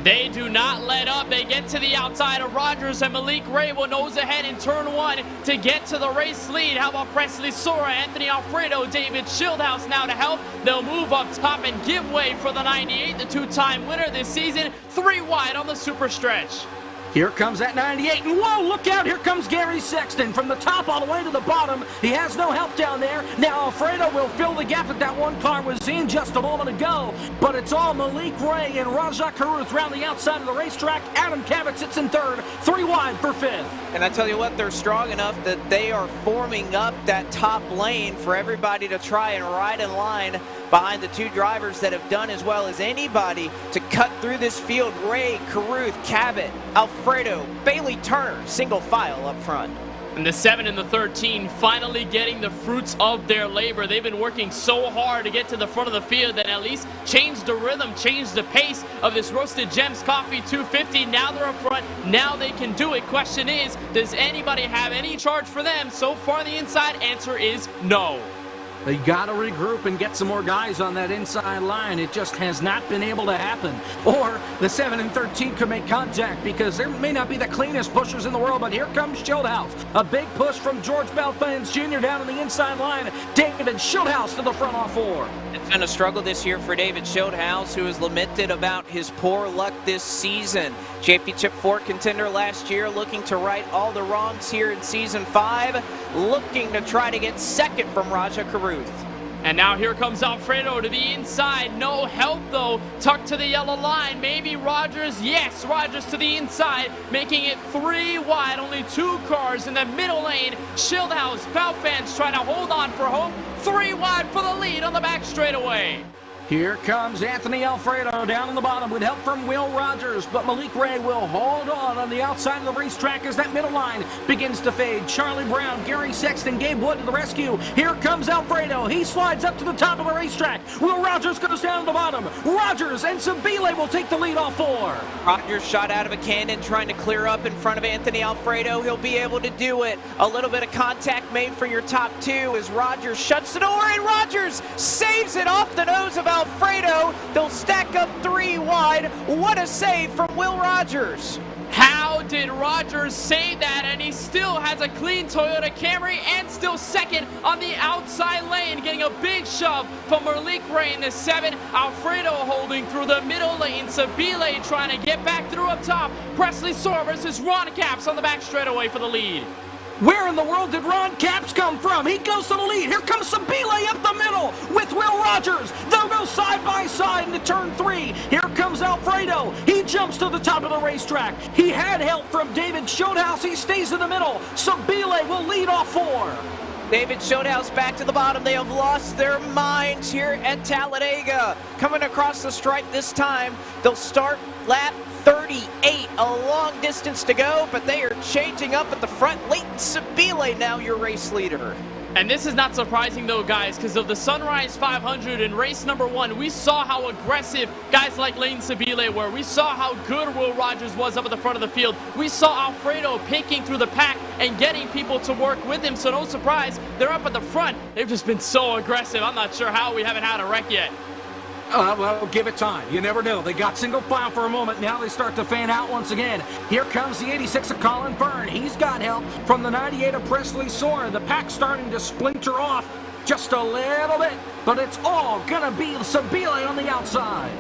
[SPEAKER 2] They do not let up. They get to the outside of Rogers, and Malik Ray will nose ahead in turn 1 to get to the race lead. How about Presley Sora, Anthony Alfredo, David Schildhouse now to help. They'll move up top and give way for the 98, the two-time winner this season. 3 wide on the super stretch.
[SPEAKER 3] Here comes that 98, and whoa, look out, here comes Gary Sexton from the top all the way to the bottom. He has no help down there. Now Alfredo will fill the gap that one car was in just a moment ago, but it's all Malik Ray and Raja Carruth around the outside of the racetrack. Adam Cabot sits in 3rd, 3 wide for 5th.
[SPEAKER 1] And I tell you what, they're strong enough that they are forming up that top lane for everybody to try and ride in line behind the two drivers that have done as well as anybody to cut through this field. Ray, Carruth, Cabot, Alfredo, Bailey Turner, single file up front.
[SPEAKER 2] And the 7 and the 13 finally getting the fruits of their labor. They've been working so hard to get to the front of the field that at least changed the rhythm, changed the pace of this Roasted Gems Coffee 250. Now they're up front. Now they can do it. Question is, does anybody have any charge for them? So far the inside answer is no.
[SPEAKER 3] They got to regroup and get some more guys on that inside line. It just has not been able to happen. Or the 7 and 13 could make contact because there may not be the cleanest pushers in the world, but here comes Schildhouse. A big push from George Belfans Jr. down on the inside line. David Schildhouse to the front off 4.
[SPEAKER 1] It's been a struggle this year for David Schildhouse, who has lamented about his poor luck this season. Championship 4 contender last year, looking to right all the wrongs here in Season 5, looking to try to get second from Raja Carruth.
[SPEAKER 2] And now here comes Alfredo to the inside. No help, though. Tucked to the yellow line. Maybe Rogers. Yes, Rogers to the inside, making it 3 wide. Only 2 cars in the middle lane. Schildhouse, Belfans trying to hold on for hope. 3 wide for the lead on the back straightaway.
[SPEAKER 3] Here comes Anthony Alfredo down on the bottom with help from Will Rogers, but Malik Ray will hold on the outside of the racetrack as that middle line begins to fade. Charlie Brown, Gary Sexton, Gabe Wood to the rescue. Here comes Alfredo. He slides up to the top of the racetrack. Will Rogers goes down to the bottom. Rogers and Sabile will take the lead off 4.
[SPEAKER 1] Rogers shot out of a cannon trying to clear up in front of Anthony Alfredo. He'll be able to do it. A little bit of contact made for your top 2 as Rogers shuts the door, and Rogers saves it off the nose of Alfredo. They'll stack up 3 wide. What a save from Will Rogers.
[SPEAKER 2] How did Rogers save that? And he still has a clean Toyota Camry and still second on the outside lane, getting a big shove from Malik Ray in the 7. Alfredo holding through the middle lane. Sabile trying to get back through up top. Presley Sore versus Ron Capps on the back straightaway for the lead.
[SPEAKER 3] Where in the world did Ron Capps come from? He goes to the lead. Here comes Sabile up the middle with Will Rogers. They'll go side by side into turn 3. Here comes Alfredo. He jumps to the top of the racetrack. He had help from David Schildhouse. He stays in the middle. Sabile will lead off 4.
[SPEAKER 1] David Schildhouse back to the bottom. They have lost their minds here at Talladega. Coming across the stripe this time. They'll start lap 38, a long distance to go, but they are changing up at the front. Leighton Sabile now your race leader.
[SPEAKER 2] And this is not surprising though, guys, because of the Sunrise 500 in race number 1, we saw how aggressive guys like Leighton Sabile were. We saw how good Will Rogers was up at the front of the field. We saw Alfredo picking through the pack and getting people to work with him, so no surprise, they're up at the front. They've just been so aggressive. I'm not sure how we haven't had a wreck yet.
[SPEAKER 3] Well, give it time. You never know. They got single file for a moment. Now they start to fan out once again. Here comes the 86 of Colin Byrne. He's got help from the 98 of Presley Sore. The pack's starting to splinter off just a little bit, but it's all going to be Sabile on the outside.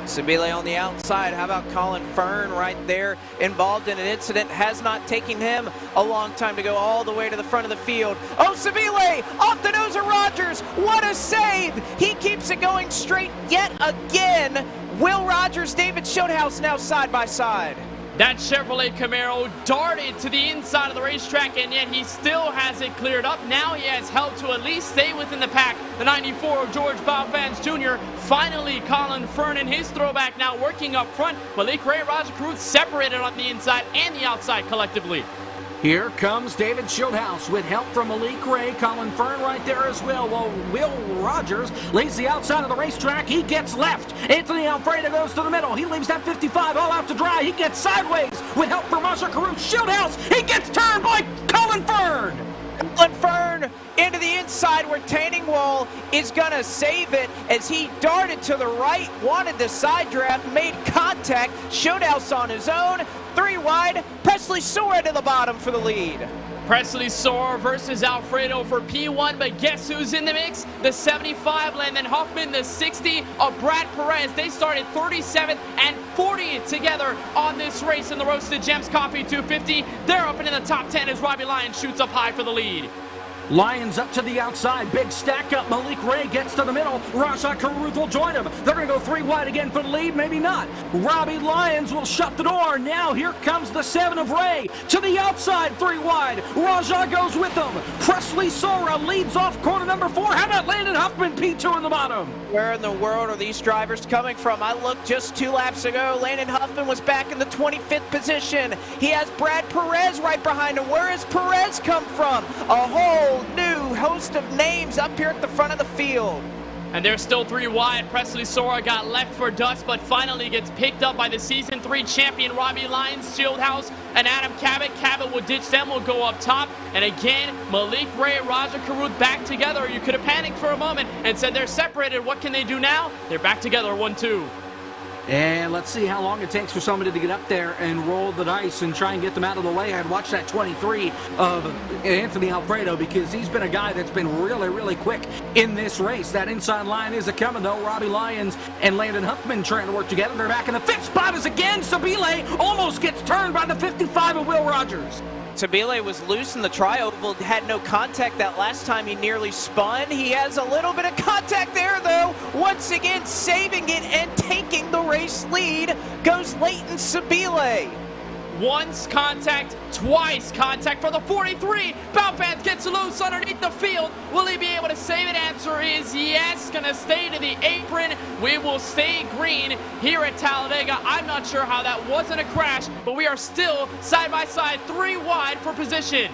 [SPEAKER 1] Sabile on the outside. How about Colin Fern right there, involved in an incident? Has not taken him a long time to go all the way to the front of the field. Oh, Sabile off the nose of Rogers. What a save. He keeps it going straight yet again. Will Rogers, David Schildhouse now side by side.
[SPEAKER 2] That Chevrolet Camaro darted to the inside of the racetrack, and yet he still has it cleared up. Now he has helped to at least stay within the pack. The 94 of George Balfans Jr. Finally, Colin Fern in his throwback now working up front. Malik Ray, Roger Caruth separated on the inside and the outside collectively.
[SPEAKER 3] Here comes David Schildhouse with help from Malik Ray, Colin Fern right there as well. Well, Will Rogers leads the outside of the racetrack. He gets left. Anthony Alfredo goes to the middle. He leaves that 55 all out to dry. He gets sideways with help from Roger Caruth. Schildhouse, he gets turned by Colin Fern.
[SPEAKER 1] Colin Fern into the inside where Tanning Wall is going to save it as he darted to the right, wanted the side draft, made contact. Schildhouse on his own. 3 wide, Presley Sora to the bottom for the lead.
[SPEAKER 2] Presley Sora versus Alfredo for P1, but guess who's in the mix? The 75, Landon Huffman, the 60 of Brad Perez. They started 37th and 40th together on this race in the Roasted Gems Coffee 250. They're up and in the top 10 as Robbie Lyons shoots up high for the lead.
[SPEAKER 3] Lyons up to the outside. Big stack up. Malik Ray gets to the middle. Rajah Caruth will join him. They're going to go 3 wide again for the lead. Maybe not. Robbie Lyons will shut the door. Now here comes the 7 of Ray. To the outside. 3 wide. Rajah goes with them. Presley Sora leads off corner number 4. How about Landon Huffman, P2 in the bottom?
[SPEAKER 1] Where in the world are these drivers coming from? I looked just 2 laps ago. Landon Huffman was back in the 25th position. He has Brad Perez right behind him. Where has Perez come from? A whole new host of names up here at the front of the field.
[SPEAKER 2] And they're still 3 wide. Presley Sora got left for dust, but finally gets picked up by the Season 3 champion Robbie Lyons, Schildhouse, and Adam Cabot. Cabot will ditch them, will go up top. And again, Malik Ray and Roger Caruth back together. You could have panicked for a moment and said they're separated. What can they do now? They're back together, 1-2.
[SPEAKER 3] And let's see how long it takes for somebody to get up there and roll the dice and try and get them out of the way. I'd watch that 23 of Anthony Alfredo because he's been a guy that's been really, really quick in this race. That inside line is a-coming, though. Robbie Lyons and Landon Huffman trying to work together. They're back in the 5th spot as again Sabile almost gets turned by the 55 of Will Rogers.
[SPEAKER 1] Sabile was loose in the tri-oval, had no contact that last time he nearly spun. He has a little bit of contact there, though. Once again, saving it and taking the race lead goes Leighton Sabile.
[SPEAKER 2] Once contact, twice contact for the 43. Balfans gets loose underneath the field. Will he be able to save it? Answer is yes. Gonna stay to the apron. We will stay green here at Talladega. I'm not sure how that wasn't a crash, but we are still side by side, 3 wide for position.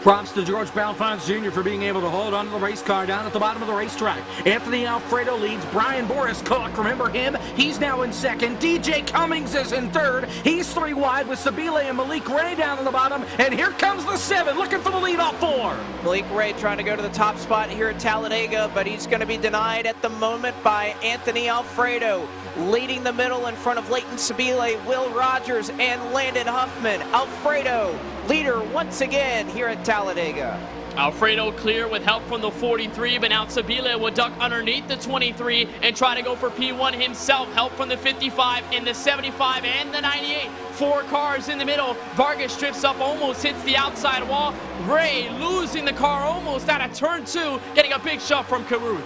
[SPEAKER 3] Props to George Balfans Jr. for being able to hold on to the race car down at the bottom of the racetrack. Anthony Alfredo leads. Brian Boris Cook, remember him? He's now in 2nd. DJ Cummings is in 3rd. He's 3 wide with Sabile and Malik Ray down in the bottom. And here comes the 7, looking for the lead off 4.
[SPEAKER 1] Malik Ray trying to go to the top spot here at Talladega, but he's going to be denied at the moment by Anthony Alfredo. Leading the middle in front of Leighton Sabile, Will Rogers, and Landon Huffman. Alfredo, leader once again here at Talladega.
[SPEAKER 2] Alfredo clear with help from the 43, but now Sabile will duck underneath the 23 and try to go for P1 himself. Help from the 55 and the 75 and the 98. 4 cars in the middle. Vargas drifts up, almost hits the outside wall. Ray losing the car almost out of turn 2, getting a big shove from Caruth.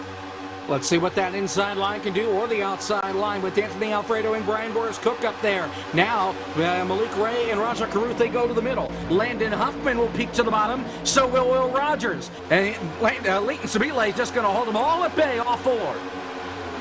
[SPEAKER 3] Let's see what that inside line can do, or the outside line with Anthony Alfredo and Brian Boris Cook up there. Now, Malik Ray and Roger Caruth, they go to the middle. Landon Huffman will peek to the bottom, so will Will Rogers. And Leighton Sabile is just going to hold them all at bay, all 4.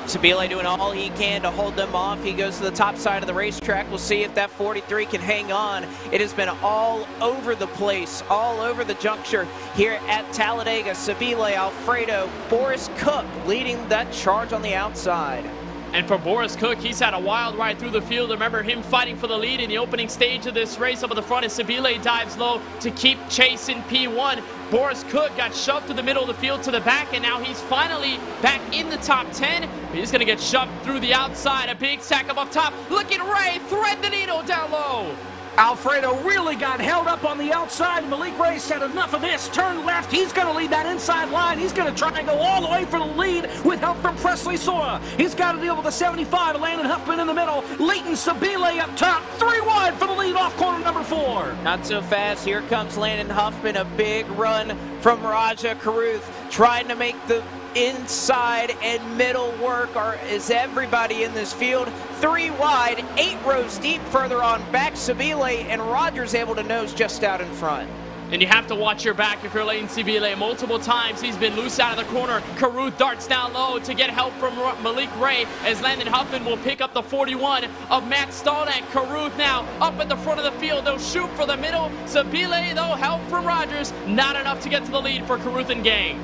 [SPEAKER 1] Sabile doing all he can to hold them off. He goes to the top side of the racetrack. We'll see if that 43 can hang on. It has been all over the place, all over the juncture here at Talladega. Sabile, Alfredo, Boris Cook leading that charge on the outside.
[SPEAKER 2] And for Boris Cook, he's had a wild ride through the field. Remember him fighting for the lead in the opening stage of this race. Up at the front as Sabile dives low to keep chasing P1. Boris Cook got shoved to the middle of the field to the back, and now he's finally back in the top 10. He's going to get shoved through the outside. A big sack up top. Look at Ray thread the needle down low.
[SPEAKER 3] Alfredo really got held up on the outside. Malik Ray said enough of this. Turn left. He's going to lead that inside line. He's going to try and go all the way for the lead with help from Presley Sora. He's got to deal with the 75. Landon Huffman in the middle. Leighton Sabile up top. 3 wide for the lead off corner number 4.
[SPEAKER 1] Not so fast. Here comes Landon Huffman. A big run from Rajah Caruth, trying to make the inside and middle work is everybody in this field. 3 wide, 8 rows deep further on back. Sabile and Rogers able to nose just out in front.
[SPEAKER 2] And you have to watch your back if you're Leighton Sabile. Multiple times he's been loose out of the corner. Caruth darts down low to get help from Malik Ray as Landon Huffman will pick up the 41 of Matt Stallneck. Caruth now up at the front of the field. They'll shoot for the middle. Sabile, though, help from Rogers. Not enough to get to the lead for Caruth and gang.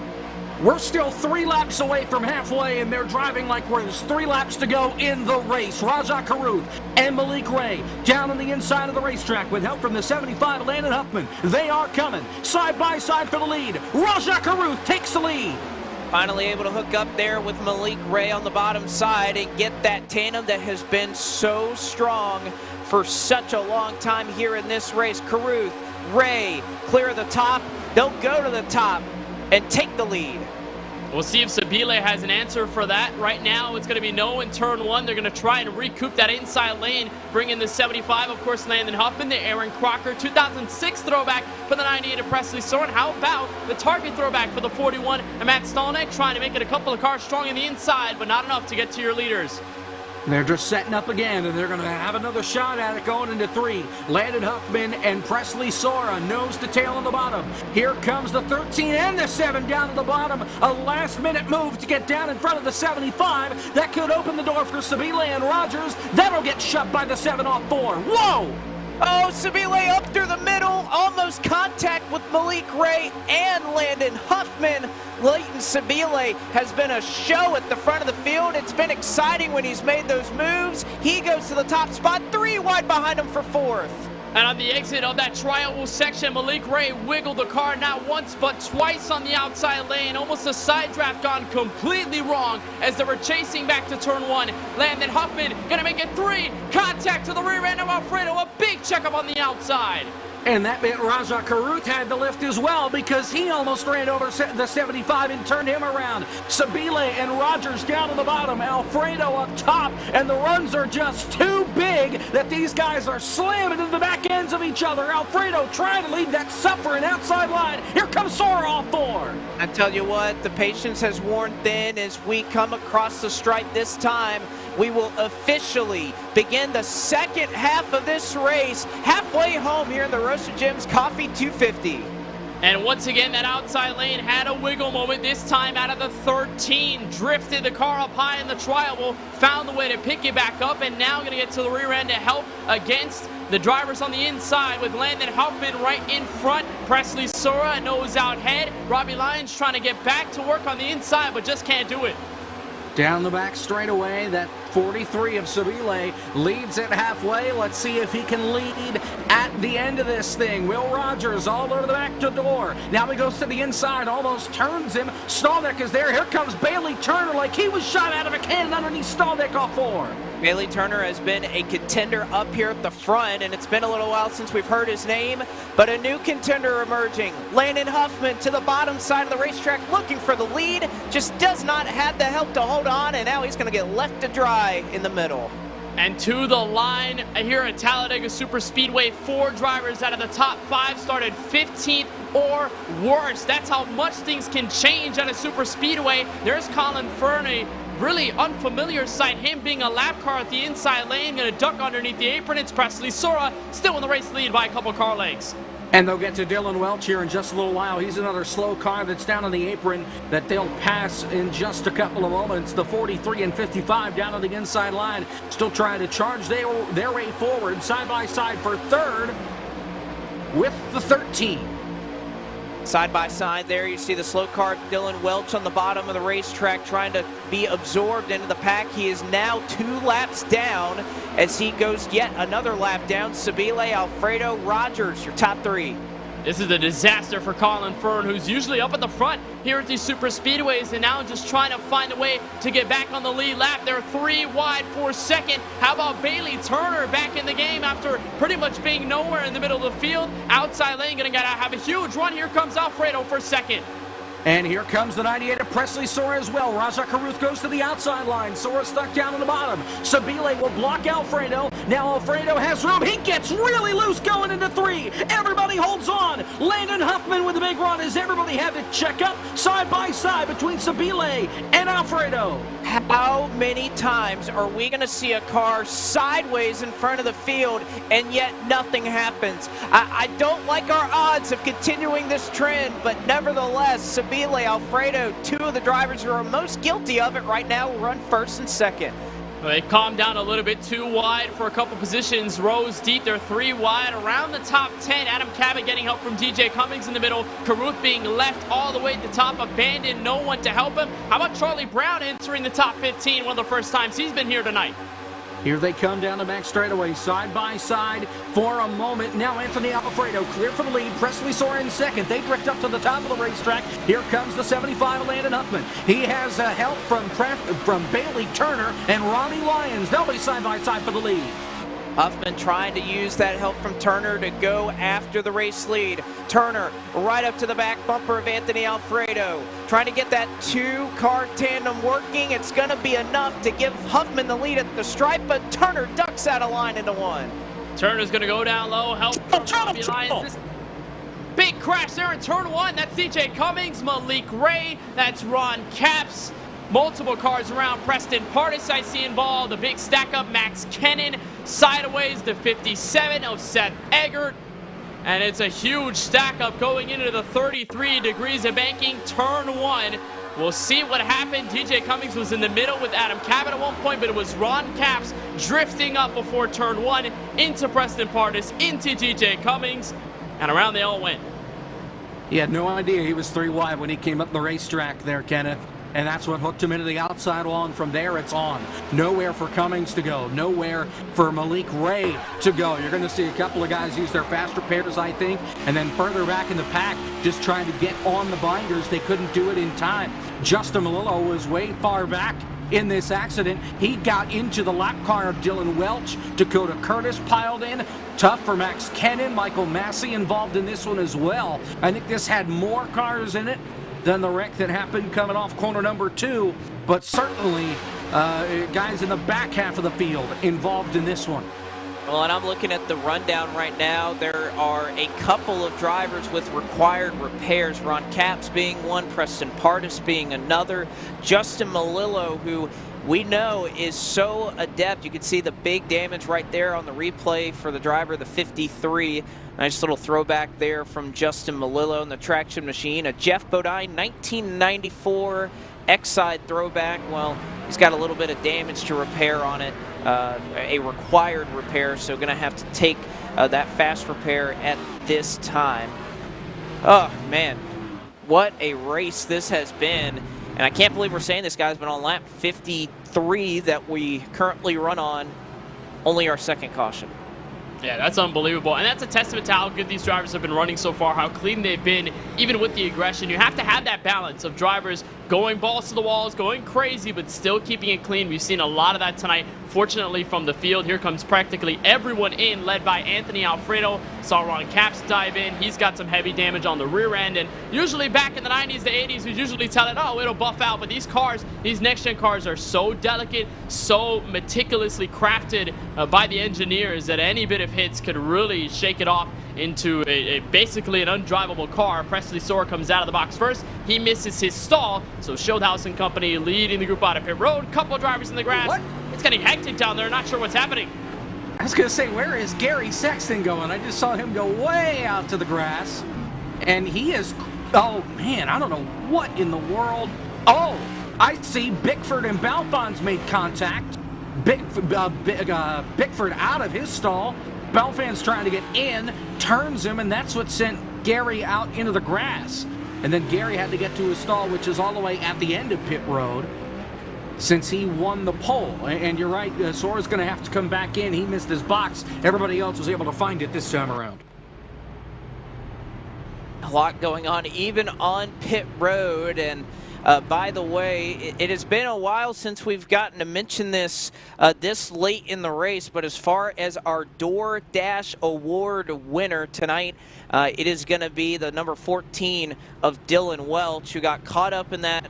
[SPEAKER 3] We're still 3 laps away from halfway, and they're driving like there's 3 laps to go in the race. Rajah Caruth and Malik Ray down on the inside of the racetrack with help from the 75, Landon Huffman. They are coming side by side for the lead. Rajah Caruth takes the lead.
[SPEAKER 1] Finally able to hook up there with Malik Ray on the bottom side and get that tandem that has been so strong for such a long time here in this race. Caruth, Ray, clear of the top. They'll go to the top and take the lead.
[SPEAKER 2] We'll see if Sabile has an answer for that. Right now, it's going to be no in turn 1. They're going to try and recoup that inside lane, bring in the 75, of course, Landon Huffman, the Aaron Crocker, 2006 throwback for the 98 of Presley Soren. How about the Target throwback for the 41 and Matt Stallneck, trying to make it a couple of cars strong in the inside, but not enough to get to your leaders.
[SPEAKER 3] They're just setting up again, and they're going to have another shot at it going into 3. Landon Huffman and Presley Sora, nose to tail on the bottom. Here comes the 13 and the 7 down to the bottom. A last-minute move to get down in front of the 75. That could open the door for Sabile and Rogers. That'll get shut by the 7 off 4. Whoa!
[SPEAKER 1] Oh, Sabile up through the middle, almost contact with Malik Ray and Landon Huffman. Leighton Sabile has been a show at the front of the field. It's been exciting when he's made those moves. He goes to the top spot, 3 wide behind him for 4th.
[SPEAKER 2] And on the exit of that trioval section, Malik Ray wiggled the car not once but twice on the outside lane. Almost a side draft gone completely wrong as they were chasing back to turn 1. Landon Huffman gonna make it 3. Contact to the rear end of Alfredo. A big checkup on the outside.
[SPEAKER 3] And that meant Rajah Caruth had to lift as well because he almost ran over the 75 and turned him around. Sabile and Rogers down to the bottom, Alfredo up top, and the runs are just too big that these guys are slamming into the back ends of each other. Alfredo trying to leave that suffering outside line. Here comes Sora off 4.
[SPEAKER 1] I tell you what, the patience has worn thin as we come across the stripe this time. We will officially begin the second half of this race halfway home here in the Roasted Gems Coffee 250.
[SPEAKER 2] And once again, that outside lane had a wiggle moment, this time out of the 13. Drifted the car up high in the trioval, found the way to pick it back up, and now going to get to the rear end to help against the drivers on the inside with Landon Huffman right in front. Presley Sora nose out head. Robbie Lyons trying to get back to work on the inside, but just can't do it.
[SPEAKER 3] Down the back straightaway, that 43 of Sabile leads it halfway. Let's see if he can lead at the end of this thing. Will Rogers all over the back to door. Now he goes to the inside, almost turns him. Stallneck is there. Here comes Bailey Turner like he was shot out of a cannon underneath Stallneck off 4.
[SPEAKER 1] Bailey Turner has been a contender up here at the front, and it's been a little while since we've heard his name, but a new contender emerging. Landon Huffman to the bottom side of the racetrack looking for the lead, just does not have the help to hold on, and now he's going to get left to dry in the middle.
[SPEAKER 2] And to the line here at Talladega Superspeedway, 4 drivers out of the top 5 started 15th or worse. That's how much things can change at a superspeedway. There's Colin Fernie. Really unfamiliar sight, him being a lap car at the inside lane, going to duck underneath the apron. It's Presley Sora, still in the race lead by a couple car lengths.
[SPEAKER 3] And they'll get to Dylan Welch here in just a little while. He's another slow car that's down on the apron that they'll pass in just a couple of moments. The 43 and 55 down on the inside line, still trying to charge their way forward, side by side for 3rd with the 13.
[SPEAKER 1] Side by side there, you see the slow car Dylan Welch on the bottom of the racetrack trying to be absorbed into the pack. He is now 2 laps down as he goes yet another lap down. Sabile, Alfredo, Rogers, your top 3.
[SPEAKER 2] This is a disaster for Colin Fern, who's usually up at the front here at these super speedways, and now just trying to find a way to get back on the lead lap. They're 3 wide for 2nd. How about Bailey Turner back in the game after pretty much being nowhere in the middle of the field? Outside lane, gonna have a huge run. Here comes Alfredo for 2nd.
[SPEAKER 3] And here comes the 98 of Presley Sora as well. Raja Caruth goes to the outside line. Sora stuck down on the bottom. Sabile will block Alfredo. Now Alfredo has room. He gets really loose going into 3. Everybody holds on. Landon Huffman with the big run as everybody had to check up side by side between Sabile and Alfredo.
[SPEAKER 1] How many times are we going to see a car sideways in front of the field and yet nothing happens? I don't like our odds of continuing this trend, but nevertheless, Sabile, Alfredo, 2 of the drivers who are most guilty of it right now will run first and second.
[SPEAKER 2] They calmed down a little bit too wide for a couple positions. Rows deep, they're 3 wide. Around the top 10, Adam Cabot getting help from DJ Cummings in the middle. Caruth being left all the way at the top, abandoned, no one to help him. How about Charlie Brown entering the top 15, one of the first times he's been here tonight?
[SPEAKER 3] Here they come down the back straightaway, side by side for a moment. Now Anthony Alfredo clear for the lead. Presley Sora in second. They drift up to the top of the racetrack. Here comes the 75 Landon Huffman. He has help from Bailey Turner and Ronnie Lyons. They'll be side by side for the lead.
[SPEAKER 1] Huffman trying to use that help from Turner to go after the race lead. Turner right up to the back bumper of Anthony Alfredo. Trying to get that 2-car tandem working. It's going to be enough to give Huffman the lead at the stripe, but Turner ducks out of line into 1.
[SPEAKER 2] Turner's going to go down low. Help from Robbie Lyons. Big crash there in turn 1. That's DJ Cummings, Malik Ray. That's Ron Capps. Multiple cars around. Preston Pardis I see involved. A big stack up. Max Kennan sideways. The 57 of Seth Eggert. And it's a huge stack up going into the 33 degrees of banking. Turn 1. We'll see what happened. DJ Cummings was in the middle with Adam Cabot at one point, but it was Ron Capps drifting up before turn 1 into Preston Pardis, into DJ Cummings. And around they all went.
[SPEAKER 3] He had no idea he was 3 wide when he came up the racetrack there, Kenneth. And that's what hooked him into the outside wall, and from there it's on. Nowhere for Cummings to go. Nowhere for Malik Ray to go. You're going to see a couple of guys use their faster pairs, I think, and then further back in the pack, just trying to get on the binders. They couldn't do it in time. Justin Malillo was way far back in this accident. He got into the lap car of Dylan Welch. Dakota Curtis piled in. Tough for Max Kennan. Michael Massey involved in this one as well. I think this had more cars in it than the wreck that happened coming off corner number 2, but certainly guys in the back half of the field involved in this one.
[SPEAKER 1] Well, and I'm looking at the rundown right now. There are a couple of drivers with required repairs. Ron Capps being one, Preston Pardis being another. Justin Malillo, who we know is so adept. You can see the big damage right there on the replay for the driver, the 53. Nice little throwback there from Justin Malillo in the traction machine. A Jeff Bodine 1994 X-Side throwback. Well, he's got a little bit of damage to repair on it, a required repair, so going to have to take that fast repair at this time. Oh, man, what a race this has been. And I can't believe we're saying this, guys, but on lap 53 that we currently run on, only our second caution.
[SPEAKER 2] Yeah, that's unbelievable. And that's a testament to how good these drivers have been running so far, how clean they've been, even with the aggression. You have to have that balance of drivers going balls to the walls, going crazy, but still keeping it clean. We've seen a lot of that tonight, fortunately, from the field. Here comes practically everyone in, led by Anthony Alfredo. Saw Ron Capps dive in. He's got some heavy damage on the rear end. And usually back in the 90s, the 80s, we usually tell it, oh, it'll buff out. But these cars, these next-gen cars are so delicate, so meticulously crafted by the engineers that any bit of hits could really shake it off into basically an undrivable car. Presley Sora comes out of the box first. He misses his stall, so Schildhouse and company leading the group out of pit road. Couple drivers in the grass.
[SPEAKER 3] What?
[SPEAKER 2] It's getting hectic down there. Not sure what's happening.
[SPEAKER 3] I was going to say, where is Gary Sexton going? I just saw him go way out to the grass. And he is, oh man, I don't know what in the world. Oh, I see Bickford and Balfon's made contact. Bickford out of his stall. Balfan's trying to get in, turns him, and that's what sent Gary out into the grass. And then Gary had to get to his stall, which is all the way at the end of pit road, since he won the pole. And you're right, Sora's going to have to come back in. He missed his box. Everybody else was able to find it this time around.
[SPEAKER 1] A lot going on, even on pit road, and By the way, it has been a while since we've gotten to mention this this late in the race, but as far as our DoorDash Award winner tonight, it is going to be the number 14 of Dylan Welch, who got caught up in that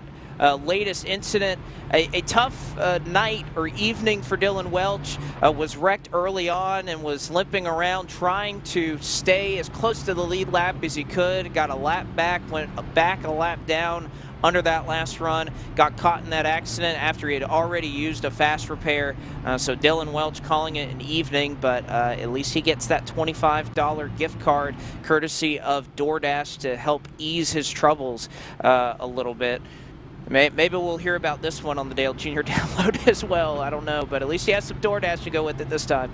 [SPEAKER 1] latest incident. A tough night or evening for Dylan Welch. Was wrecked early on and was limping around trying to stay as close to the lead lap as he could. Got a lap back, went back a lap down under that last run, got caught in that accident after he had already used a fast repair. So Dylan Welch calling it an evening, but at least he gets that $25 gift card courtesy of DoorDash to help ease his troubles a little bit. Maybe we'll hear about this one on the Dale Jr. download as well. I don't know, but at least he has some DoorDash to go with it this time.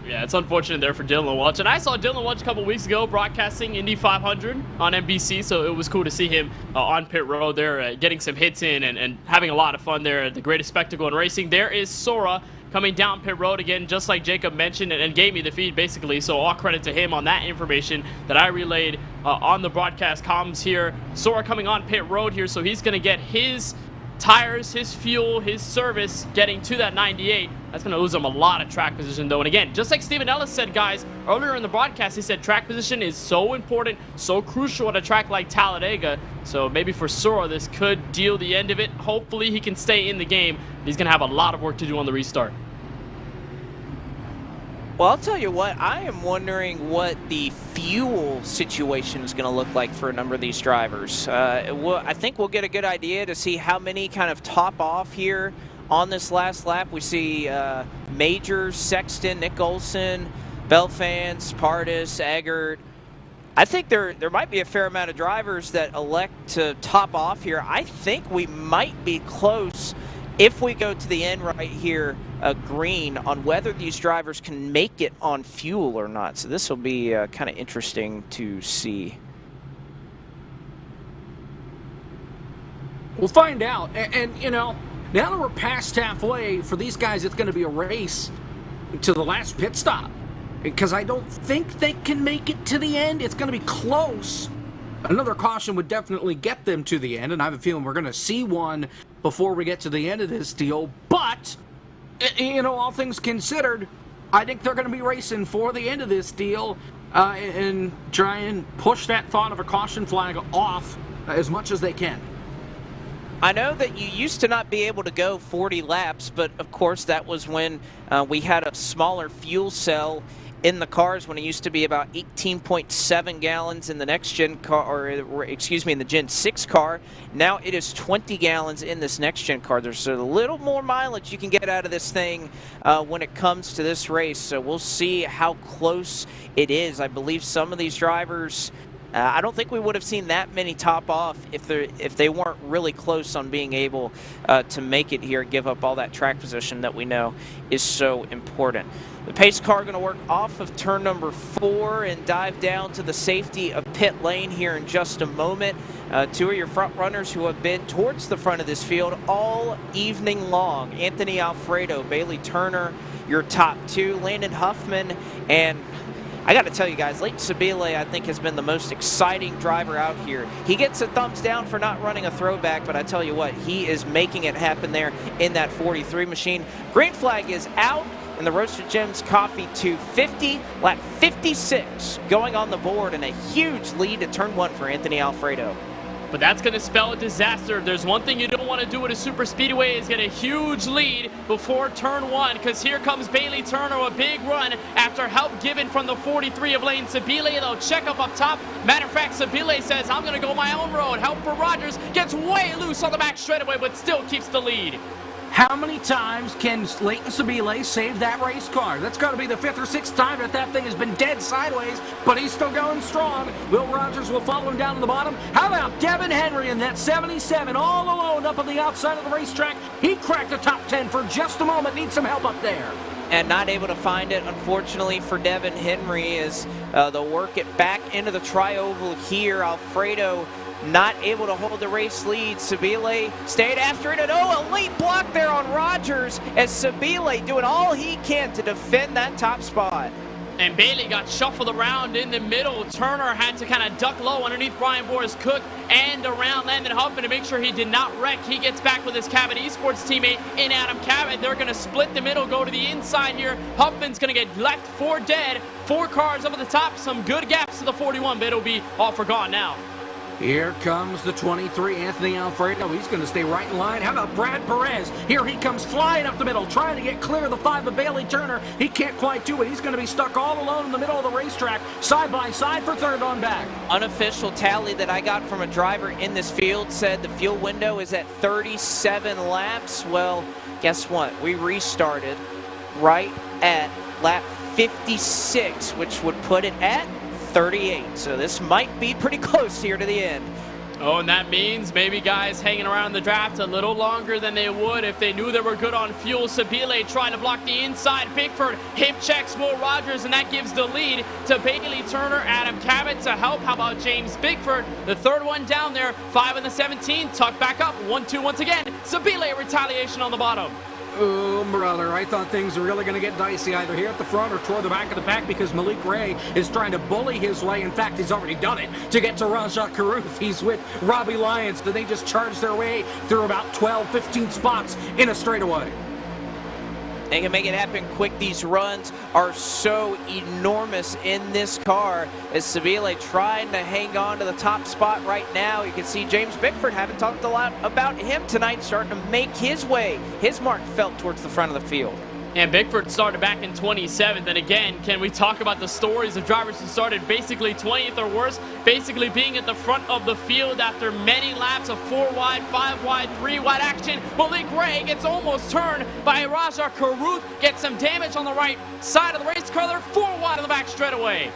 [SPEAKER 2] Yeah, it's unfortunate there for Dylan Welch. And I saw Dylan Welch a couple weeks ago broadcasting Indy 500 on NBC, so it was cool to see him on pit road there, getting some hits in and having a lot of fun there. The greatest spectacle in racing. There is Sora coming down pit road again, just like Jacob mentioned, and gave me the feed basically, so all credit to him on that information that I relayed on the broadcast comms here. Sora coming on pit road here, so he's going to get his tires, his fuel, his service getting to that 98. That's going to lose him a lot of track position, though. And again, just like Stephen Ellis said, guys, earlier in the broadcast, he said track position is so important, so crucial at a track like Talladega. So maybe for Sora, this could deal the end of it. Hopefully, he can stay in the game. He's going to have a lot of work to do on the restart.
[SPEAKER 1] Well, I'll tell you what, I am wondering what the fuel situation is going to look like for a number of these drivers. I think we'll get a good idea to see how many kind of top off here on this last lap. We see Majors, Sexton, Nick Olson, Belfans, Pardis, Eggert. I think there might be a fair amount of drivers that elect to top off here. I think we might be close if we go to the end right here, green, on whether these drivers can make it on fuel or not. So this will be kind of interesting to see.
[SPEAKER 3] We'll find out. And, you know, now that we're past halfway, for these guys, it's going to be a race to the last pit stop. Because I don't think they can make it to the end. It's going to be close. Another caution would definitely get them to the end, and I have a feeling we're going to see one before we get to the end of this deal. But, you know, all things considered, I think they're going to be racing for the end of this deal and try and push that thought of a caution flag off as much as they can.
[SPEAKER 1] I know that you used to not be able to go 40 laps, but of course that was when we had a smaller fuel cell in the cars, when it used to be about 18.7 gallons in the next gen car, or excuse me, in the Gen 6 car. Now it is 20 gallons in this next gen car. There's a little more mileage you can get out of this thing when it comes to this race. So we'll see how close it is. I believe some of these drivers, I don't think we would have seen that many top off if they weren't really close on being able to make it here, give up all that track position that we know is so important. The pace car going to work off of turn number 4 and dive down to the safety of pit lane here in just a moment. Two of your front runners who have been towards the front of this field all evening long. Anthony Alfredo, Bailey Turner, your top two. Landon Huffman, and I got to tell you guys, Leighton Sabile, I think, has been the most exciting driver out here. He gets a thumbs down for not running a throwback, but I tell you what, he is making it happen there in that 43 machine. Green flag is out, and the Roasted Gems Coffee 250, lap 56, going on the board, and a huge lead to turn 1 for Anthony Alfredo.
[SPEAKER 2] But that's going to spell a disaster. There's one thing you don't want to do at a super speedway is get a huge lead before turn 1, because here comes Bailey Turner, a big run after help given from the 43 of Lane Sabile. They'll check up top. Matter of fact, Sabile says, I'm going to go my own road. Help for Rogers, gets way loose on the back straightaway, but still keeps the lead.
[SPEAKER 3] How many times can Leighton Sabile save that race car? That's got to be the 5th or 6th time that thing has been dead sideways, but he's still going strong. Will Rogers will follow him down to the bottom. How about Devin Henry in that 77 all alone up on the outside of the racetrack? He cracked the top 10 for just a moment. Needs some help up there.
[SPEAKER 1] And not able to find it, unfortunately, for Devin Henry, as they'll work it back into the tri-oval here. Alfredo not able to hold the race lead. Sabile stayed after it, and a late block there on Rogers, as Sabile doing all he can to defend that top spot.
[SPEAKER 2] And Bailey got shuffled around in the middle. Turner had to kind of duck low underneath Brian Boris Cook and around Landon Huffman to make sure he did not wreck. He gets back with his Cabot Esports teammate in Adam Cabot. They're going to split the middle, go to the inside here. Huffman's going to get left for dead. 4 cars over the top. Some good gaps to the 41, but it'll be all forgone now.
[SPEAKER 3] Here comes the 23, Anthony Alfredo. He's going to stay right in line. How about Brad Perez? Here he comes flying up the middle, trying to get clear of the 5 of Bailey Turner. He can't quite do it. He's going to be stuck all alone in the middle of the racetrack, side by side for third on back.
[SPEAKER 1] Unofficial tally that I got from a driver in this field said the fuel window is at 37 laps. Well, guess what? We restarted right at lap 56, which would put it at 38, so this might be pretty close here to the end.
[SPEAKER 2] Oh, and that means maybe guys hanging around the draft a little longer than they would if they knew they were good on fuel. Sabile trying to block the inside. Bickford hip checks Will Rogers, and that gives the lead to Bailey Turner. Adam Cabot to help. How about James Bickford? The third one down there. 5 in the 17. Tuck back up. 1-2 once again. Sabile retaliation on the bottom.
[SPEAKER 3] Oh, brother, I thought things were really going to get dicey either here at the front or toward the back of the pack because Malik Ray is trying to bully his way. In fact, he's already done it to get to Rajah Caruth. He's with Robbie Lyons. They just charge their way through about 12, 15 spots in a straightaway.
[SPEAKER 1] They can make it happen quick. These runs are so enormous in this car as Sabile trying to hang on to the top spot right now. You can see James Bickford, haven't talked a lot about him tonight, starting to make his way, his mark felt towards the front of the field.
[SPEAKER 2] And Bickford started back in 27th. And again, can we talk about the stories of drivers who started basically 20th or worse, basically being at the front of the field after many laps of 4 wide, 5 wide, 3 wide action. Malik Ray gets almost turned by Rajah Caruth, gets some damage on the right side of the race car. They're 4 wide on the back straightaway.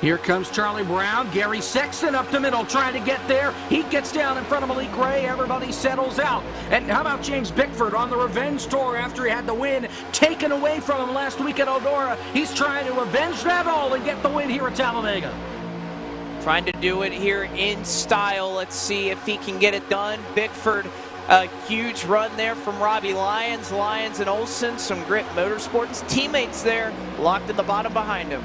[SPEAKER 3] Here comes Charlie Brown. Gary Sexton up the middle trying to get there. He gets down in front of Malik Ray. Everybody settles out. And how about James Bickford on the revenge tour after he had the win taken away from him last week at Eldora? He's trying to avenge that all and get the win here at Talladega.
[SPEAKER 1] Trying to do it here in style. Let's see if he can get it done. Bickford, a huge run there from Robbie Lyons. Lyons and Olsen, some Grit Motorsports teammates there, locked in the bottom behind him.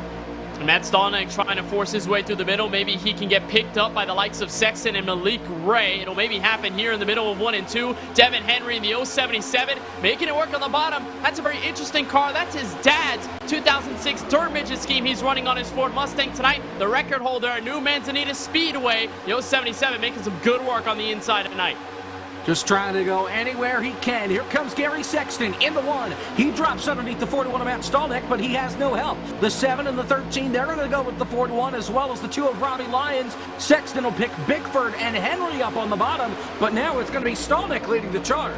[SPEAKER 2] Matt Stolnick trying to force his way through the middle. Maybe he can get picked up by the likes of Sexton and Malik Ray. It'll maybe happen here in the middle of 1 and 2. Devin Henry in the 077, making it work on the bottom. That's a very interesting car. That's his dad's 2006 dirt midget scheme he's running on his Ford Mustang tonight. The record holder at New Manzanita Speedway. The 077 making some good work on the inside tonight.
[SPEAKER 3] Just trying to go anywhere he can. Here comes Gary Sexton in the 1. He drops underneath the 41 of Matt Stolnick, but he has no help. The 7 and the 13, they're going to go with the 41 as well as the 2 of Robbie Lyons. Sexton will pick Bickford and Henry up on the bottom, but now it's going to be Stolnick leading the charge.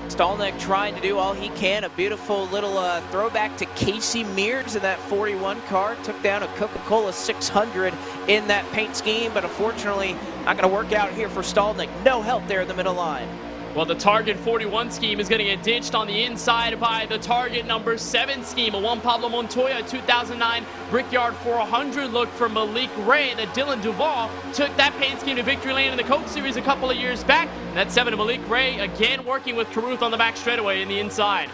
[SPEAKER 1] Stolnick trying to do all he can. A beautiful little throwback to Casey Mears in that 41 car. Took down a Coca-Cola 600 in that paint scheme, but unfortunately not going to work out here for Stolnick. No help there in the middle line.
[SPEAKER 2] Well, the Target 41 scheme is going to get ditched on the inside by the Target number 7 scheme. A Juan Pablo Montoya 2009 Brickyard 400 look for Malik Ray. That Dylan Duvall took that paint scheme to victory lane in the Coke Series a couple of years back. And that 7 of Malik Ray again working with Caruth on the back straightaway in the inside.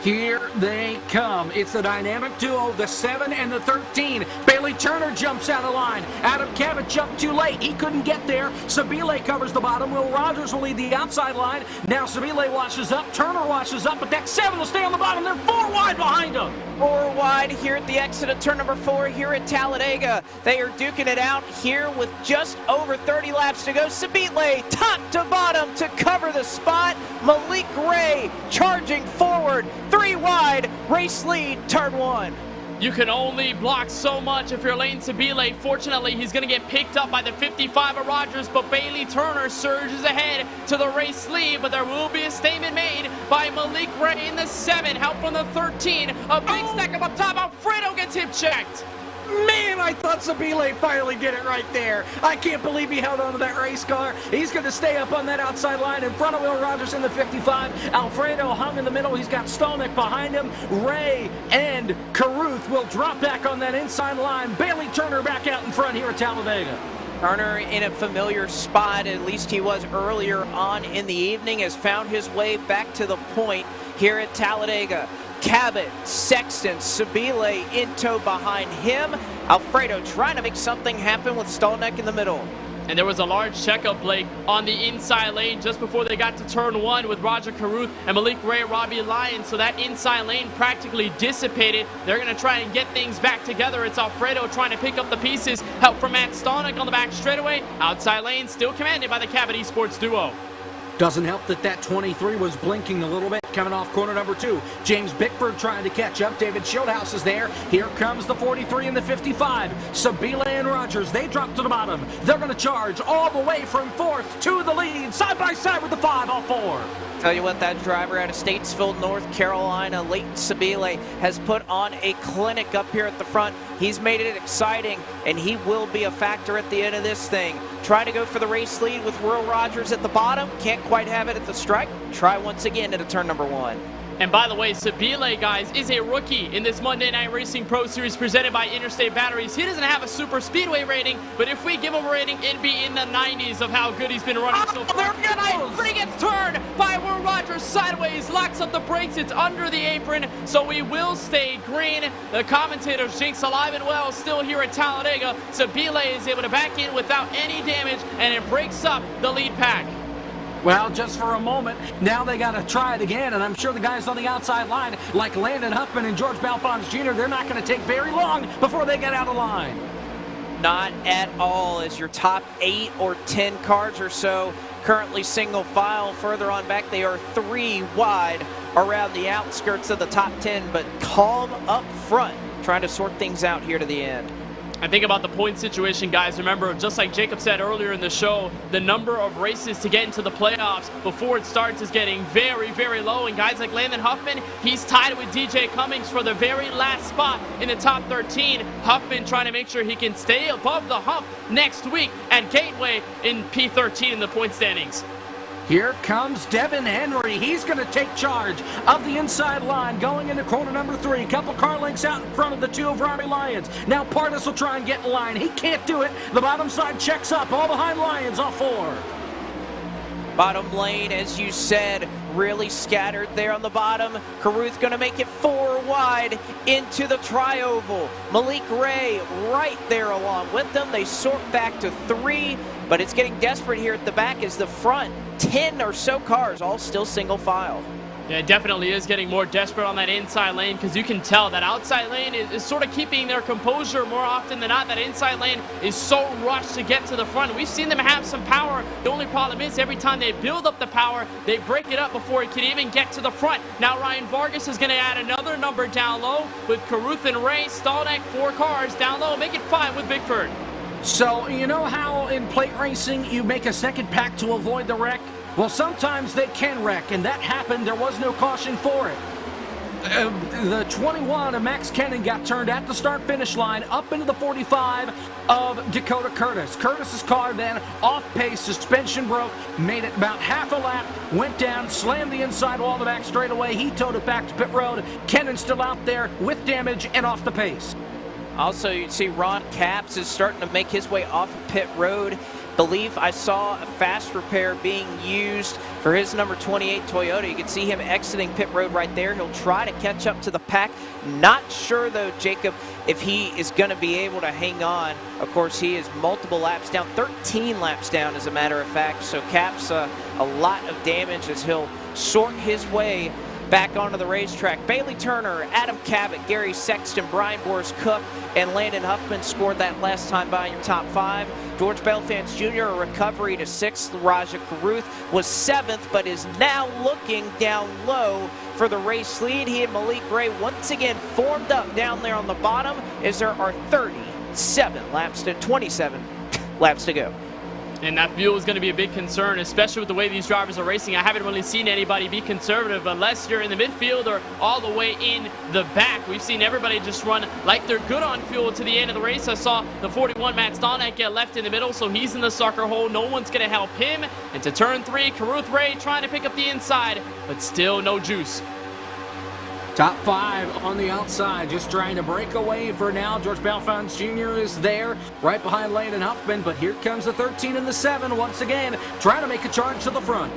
[SPEAKER 3] Here they come. It's the dynamic duo, the 7 and the 13. Bailey Turner jumps out of line. Adam Cabot jumped too late. He couldn't get there. Sabile covers the bottom. Will Rogers will lead the outside line. Now Sabile washes up. Turner washes up, but that 7 will stay on the bottom. They're 4 wide behind him.
[SPEAKER 1] 4 wide here at the exit of turn number 4 here at Talladega. They are duking it out here with just over 30 laps to go. Sabile top to bottom to cover the spot. Malik Ray charging forward. 3 wide, race lead, turn 1.
[SPEAKER 2] You can only block so much if you're Lane Sabile. Fortunately, he's going to get picked up by the 55 of Rogers, but Bailey Turner surges ahead to the race lead, but there will be a statement made by Malik Ray in the 7. Help from the 13. A big stack up top. Alfredo gets hip checked.
[SPEAKER 3] Man, I thought Sabile finally did it right there. I can't believe he held on to that race car. He's going to stay up on that outside line in front of Will Rogers in the 55. Alfredo hung in the middle. He's got Stolnick behind him. Ray and Caruth will drop back on that inside line. Bailey Turner back out in front here at Talladega.
[SPEAKER 1] Turner in a familiar spot, at least he was earlier on in the evening, has found his way back to the point here at Talladega. Cabot, Sexton, Sabile in tow behind him. Alfredo trying to make something happen with Stolneck in the middle.
[SPEAKER 2] And there was a large checkup, Blake, on the inside lane just before they got to turn 1 with Roger Carruth and Malik Ray, Robbie Lyons. So that inside lane practically dissipated. They're going to try and get things back together. It's Alfredo trying to pick up the pieces. Help from Matt Stolneck on the back straightaway. Outside lane still commanded by the Cabot eSports duo.
[SPEAKER 3] Doesn't help that 23 was blinking a little bit coming off corner number 2. James Bickford trying to catch up. David Schildhouse is there. Here comes the 43 and the 55. Sabile and Rogers, they drop to the bottom. They're going to charge all the way from 4th to the lead, side by side with the 5, all 4.
[SPEAKER 1] Tell you what, that driver out of Statesville, North Carolina, Leighton Sabile, has put on a clinic up here at the front. He's made it exciting, and he will be a factor at the end of this thing. Try to go for the race lead with Will Rogers at the bottom. Can't quite have it at the stripe. Try once again at a turn number 1.
[SPEAKER 2] And by the way, Sabile, guys, is a rookie in this Monday Night Racing Pro Series presented by Interstate Batteries. He doesn't have a super speedway rating, but if we give him a rating, it'd be in the 90s of how good he's been running so far. But he gets turned by Will Rogers sideways, locks up the brakes. It's under the apron, so we will stay green. The commentators, Jinx alive and well, still here at Talladega. Sabile is able to back in without any damage, and it breaks up the lead pack.
[SPEAKER 3] Well, just for a moment, now they got to try it again, and I'm sure the guys on the outside line, like Landon Huffman and George Balfons Jr., they're not going to take very long before they get out of line.
[SPEAKER 1] Not at all, as your top 8 or 10 cars or so currently single file. Further on back, they are 3 wide around the outskirts of the top 10, but calm up front, trying to sort things out here to the end.
[SPEAKER 2] I think about the point situation, guys. Remember, just like Jacob said earlier in the show, the number of races to get into the playoffs before it starts is getting very, very low. And guys like Landon Huffman, he's tied with DJ Cummings for the very last spot in the top 13. Huffman trying to make sure he can stay above the hump next week at Gateway in P13 in the point standings.
[SPEAKER 3] Here comes Devin Henry. He's going to take charge of the inside line going into corner number 3. Couple car lengths out in front of the 2 of Robbie Lyons. Now Pardis will try and get in line. He can't do it. The bottom side checks up. All behind Lyons, all 4.
[SPEAKER 1] Bottom lane, as you said, really scattered there on the bottom. Carruth going to make it 4 wide into the tri-oval. Malik Ray right there along with them. They sort back to 3, but it's getting desperate here at the back as the front 10 or so cars all still single file.
[SPEAKER 2] Yeah, it definitely is getting more desperate on that inside lane, because you can tell that outside lane is sort of keeping their composure more often than not. That inside lane is so rushed to get to the front. We've seen them have some power. The only problem is every time they build up the power, they break it up before it can even get to the front. Now Ryan Vargas is going to add another number down low with Carruth and Ray. Stolneck, 4 cars down low, make it 5 with Bickford.
[SPEAKER 3] So, you know how in plate racing you make a second pack to avoid the wreck? Well, sometimes they can wreck, and that happened. There was no caution for it. The 21 of Max Kennan got turned at the start-finish line up into the 45 of Dakota Curtis. Curtis's car then off pace, suspension broke, made it about half a lap, went down, slammed the inside wall of the back straightaway. He towed it back to pit road. Kennan still out there with damage and off the pace.
[SPEAKER 1] Also, you see Ron Capps is starting to make his way off of pit road. Believe I saw a fast repair being used for his number 28 Toyota. You can see him exiting pit road right there. He'll try to catch up to the pack. Not sure, though, Jacob, if he is going to be able to hang on. Of course, he is multiple laps down, 13 laps down, as a matter of fact. So Capps, a lot of damage as he'll sort his way back onto the racetrack. Bailey Turner, Adam Cabot, Gary Sexton, Brian Boris Cook, and Landon Huffman scored that last time by your top 5. George Belfans Jr., a recovery to 6th. Raja Carruth was 7th, but is now looking down low for the race lead. He and Malik Ray once again formed up down there on the bottom as there are 27 laps to 27 laps to go.
[SPEAKER 2] And that fuel is going to be a big concern, especially with the way these drivers are racing. I haven't really seen anybody be conservative unless you're in the midfield or all the way in the back. We've seen everybody just run like they're good on fuel to the end of the race. I saw the 41 Matt Stolneck get left in the middle, so he's in the sucker hole. No one's going to help him. And to turn 3, Carruth Ray trying to pick up the inside, but still no juice.
[SPEAKER 3] Top 5 on the outside, just trying to break away for now. George Balfons Jr. is there, right behind Landon Huffman, but here comes the 13 and the 7 once again, trying to make a charge to the front.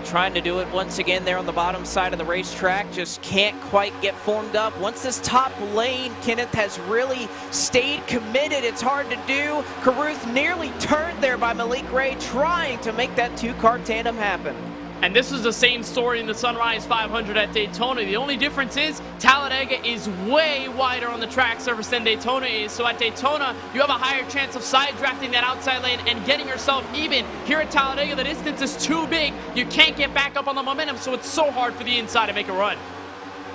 [SPEAKER 1] trying to do it once again there on the bottom side of the racetrack. Just can't quite get formed up. Once this top lane, Kenneth has really stayed committed. It's hard to do. Carruth nearly turned there by Malik Ray, trying to make that two-car tandem happen.
[SPEAKER 2] And this was the same story in the Sunrise 500 at Daytona. The only difference is Talladega is way wider on the track surface than Daytona is. So at Daytona, you have a higher chance of side drafting that outside lane and getting yourself even. Here at Talladega, the distance is too big. You can't get back up on the momentum, so it's so hard for the inside to make a run.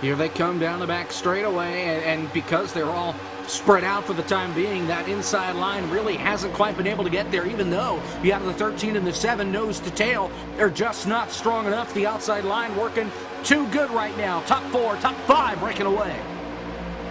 [SPEAKER 3] Here they come down the back straightaway, and because they're all spread out for the time being, that inside line really hasn't quite been able to get there, even though you have the 13 and the 7 nose to tail. They're just not strong enough. The outside line working too good right now. Top 4, top 5 breaking away.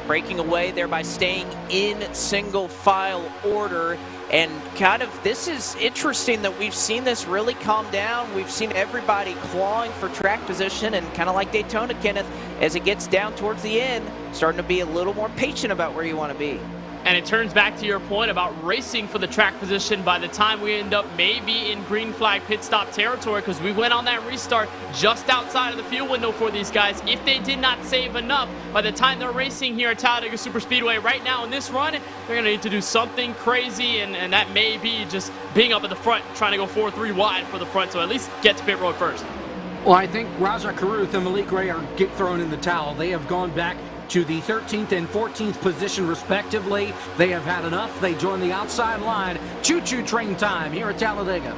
[SPEAKER 1] Breaking away there by staying in single file order. And kind of, this is interesting that we've seen this really calm down. We've seen everybody clawing for track position, and kind of like Daytona, Kenneth, as it gets down towards the end, starting to be a little more patient about where you want to be.
[SPEAKER 2] And it turns back to your point about racing for the track position by the time we end up maybe in green flag pit stop territory, because we went on that restart just outside of the fuel window for these guys. If they did not save enough by the time they're racing here at Talladega Superspeedway right now in this run, they're going to need to do something crazy, and that may be just being up at the front, trying to go 4-3 wide for the front, so at least get to pit road first.
[SPEAKER 3] Well, I think Raja Carruth and Malik Ray are get thrown in the towel. They have gone back to the 13th and 14th position respectively. They have had enough. They join the outside line. Choo-choo train time here at Talladega.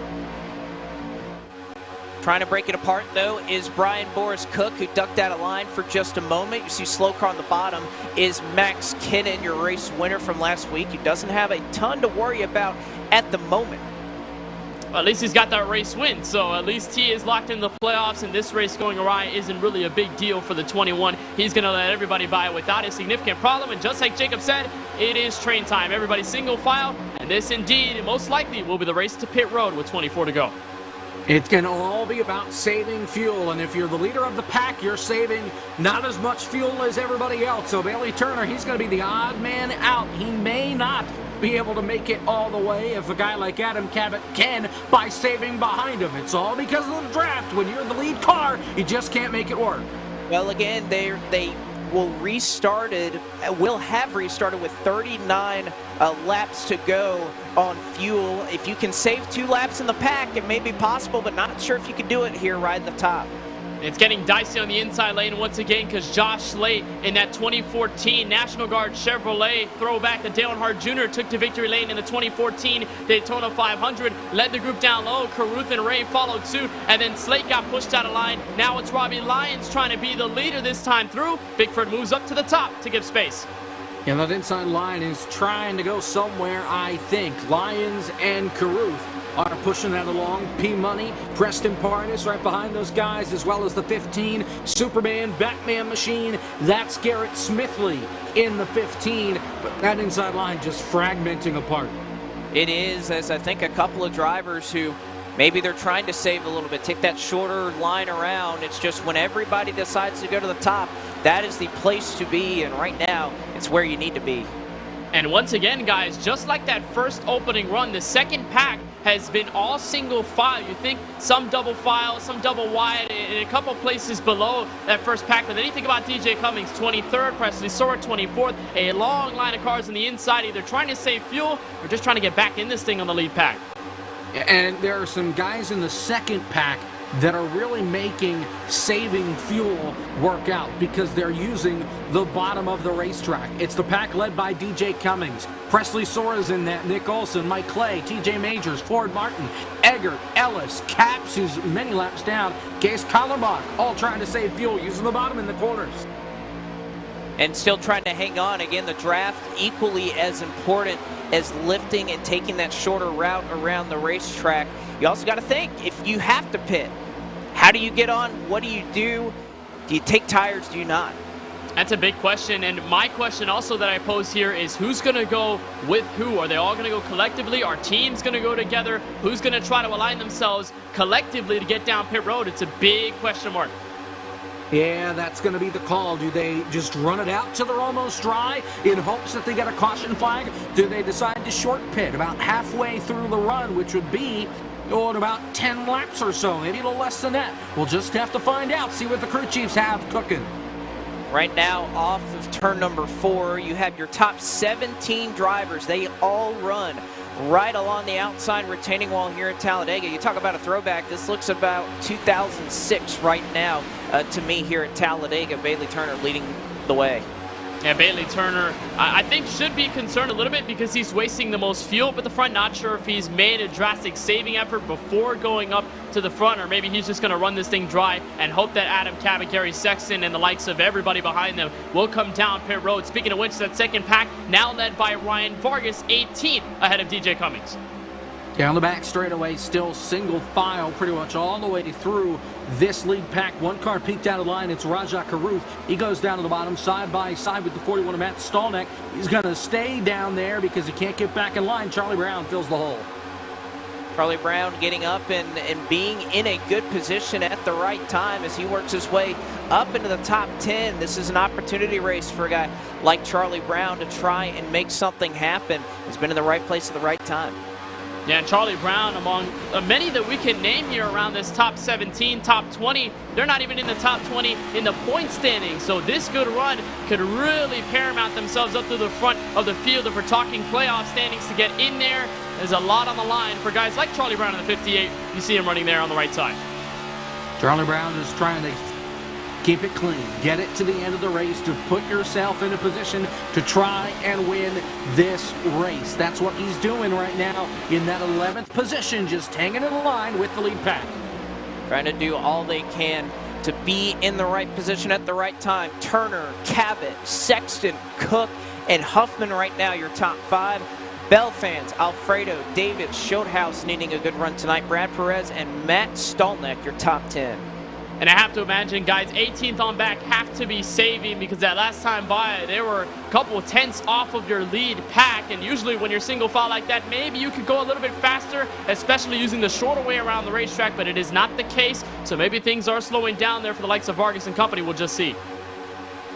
[SPEAKER 1] Trying to break it apart, though, is Brian Boris Cook, who ducked out of line for just a moment. You see slow car on the bottom is Max Kennan, your race winner from last week. He doesn't have a ton to worry about at the moment.
[SPEAKER 2] Well, at least he's got that race win, so at least he is locked in the playoffs, and this race going awry isn't really a big deal for the 21. He's going to let everybody by it without a significant problem, and just like Jacob said, it is train time. Everybody single file, and this indeed, most likely, will be the race to pit road with 24 to go.
[SPEAKER 3] It's going to all be about saving fuel, and if you're the leader of the pack, you're saving not as much fuel as everybody else. So Bailey Turner, he's going to be the odd man out. He may not be able to make it all the way if a guy like Adam Cabot can by saving behind him. It's all because of the draft. When you're the lead car, you just can't make it work.
[SPEAKER 1] Well, again, they will have restarted with 39 laps to go on fuel. If you can save 2 laps in the pack, it may be possible, but not sure if you can do it here right at the top.
[SPEAKER 2] It's getting dicey on the inside lane once again because Josh Slate in that 2014 National Guard Chevrolet throwback that Dale Earnhardt Jr. took to victory lane in the 2014 Daytona 500, led the group down low. Carruth and Ray followed suit, and then Slate got pushed out of line. Now it's Robbie Lyons trying to be the leader this time through. Bickford moves up to the top to give space.
[SPEAKER 3] And that inside line is trying to go somewhere, I think. Lyons and Carruth are pushing that along. P-Money, Preston Parnas right behind those guys, as well as the 15. Superman, Batman Machine, that's Garrett Smithley in the 15. But that inside line just fragmenting apart.
[SPEAKER 1] It is, as I think a couple of drivers who maybe they're trying to save a little bit, take that shorter line around. It's just when everybody decides to go to the top, that is the place to be, and right now, it's where you need to be.
[SPEAKER 2] And once again, guys, just like that first opening run, the second pack has been all single file. You think some double file, some double wide, in a couple places below that first pack. But then you think about DJ Cummings, 23rd, Presley Sora, 24th, a long line of cars on the inside, either trying to save fuel or just trying to get back in this thing on the lead pack.
[SPEAKER 3] And there are some guys in the second pack that are really making saving fuel work out because they're using the bottom of the racetrack. It's the pack led by DJ Cummings. Presley Sora's in that, Nick Olson, Mike Clay, TJ Majors, Ford Martin, Eggert, Ellis, Caps, who's many laps down, Case Collerbach, all trying to save fuel, using the bottom in the corners.
[SPEAKER 1] And still trying to hang on. Again, the draft equally as important as lifting and taking that shorter route around the racetrack. You also got to think, if you have to pit, how do you get on? What do you do? Do you take tires? Do you not?
[SPEAKER 2] That's a big question, and my question also that I pose here is who's going to go with who? Are they all going to go collectively? Are teams going to go together? Who's going to try to align themselves collectively to get down pit road? It's a big question mark.
[SPEAKER 3] Yeah, that's going to be the call. Do they just run it out till they're almost dry in hopes that they get a caution flag? Do they decide to short pit about halfway through the run, which would be in about 10 laps or so, maybe a little less than that. We'll just have to find out, see what the crew chiefs have cooking.
[SPEAKER 1] Right now, off of turn number 4, you have your top 17 drivers. They all run right along the outside retaining wall here at Talladega. You talk about a throwback. This looks about 2006 right now to me here at Talladega. Bailey Turner leading the way.
[SPEAKER 2] Yeah, Bailey Turner, I think, should be concerned a little bit because he's wasting the most fuel up at the front. Not sure if he's made a drastic saving effort before going up to the front, or maybe he's just going to run this thing dry and hope that Adam Cabot, Gary Sexton, and the likes of everybody behind them will come down pit road. Speaking of which, that second pack now led by Ryan Vargas, 18th ahead of DJ Cummings.
[SPEAKER 3] Down the back straightaway, still single file pretty much all the way through this lead pack. One car peeked out of line. It's Rajah Caruth. He goes down to the bottom side by side with the 41 of Matt Stallneck. He's going to stay down there because he can't get back in line. Charlie Brown fills the hole.
[SPEAKER 1] Charlie Brown getting up and being in a good position at the right time as he works his way up into the top 10. This is an opportunity race for a guy like Charlie Brown to try and make something happen. He's been in the right place at the right time.
[SPEAKER 2] Yeah, and Charlie Brown, among many that we can name here around this top 17, top 20, they're not even in the top 20 in the point standing. So this good run could really paramount themselves up to the front of the field if we're talking playoff standings to get in there. There's a lot on the line for guys like Charlie Brown in the 58. You see him running there on the right side.
[SPEAKER 3] Charlie Brown is trying to keep it clean, get it to the end of the race to put yourself in a position to try and win this race. That's what he's doing right now in that 11th position, just hanging in line with the lead pack.
[SPEAKER 1] Trying to do all they can to be in the right position at the right time. Turner, Cabot, Sexton, Cook, and Huffman right now your top 5. Bell fans, Alfredo, David, Schothaus needing a good run tonight. Brad Perez and Matt Stallneck your top 10.
[SPEAKER 2] And I have to imagine guys 18th on back have to be saving because that last time by, they were a couple of tenths off of your lead pack. And usually when you're single file like that, maybe you could go a little bit faster, especially using the shorter way around the racetrack, but it is not the case. So maybe things are slowing down there for the likes of Vargas and company. We'll just see.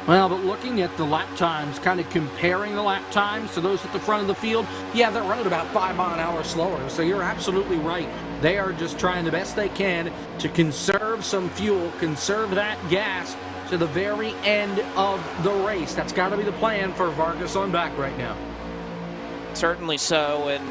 [SPEAKER 3] Well, but looking at the lap times, kind of comparing the lap times to those at the front of the field, yeah, they're running about 5 miles an hour slower. So you're absolutely right. They are just trying the best they can to conserve some fuel, conserve that gas to the very end of the race. That's got to be the plan for Vargas on back right now.
[SPEAKER 1] Certainly so, and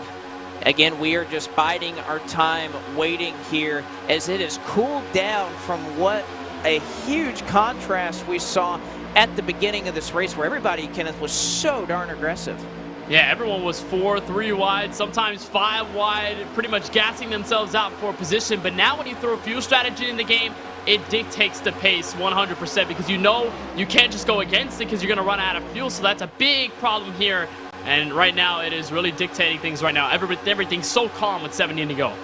[SPEAKER 1] again, we are just biding our time waiting here as it has cooled down from what a huge contrast we saw at the beginning of this race where everybody, Kenneth, was so darn aggressive.
[SPEAKER 2] Yeah, everyone was 4, 3 wide, sometimes 5 wide, pretty much gassing themselves out for position. But now when you throw fuel strategy in the game, it dictates the pace 100% because you know you can't just go against it because you're going to run out of fuel. So that's a big problem here. And right now it is really dictating things right now. Everything's so calm with 17 to go.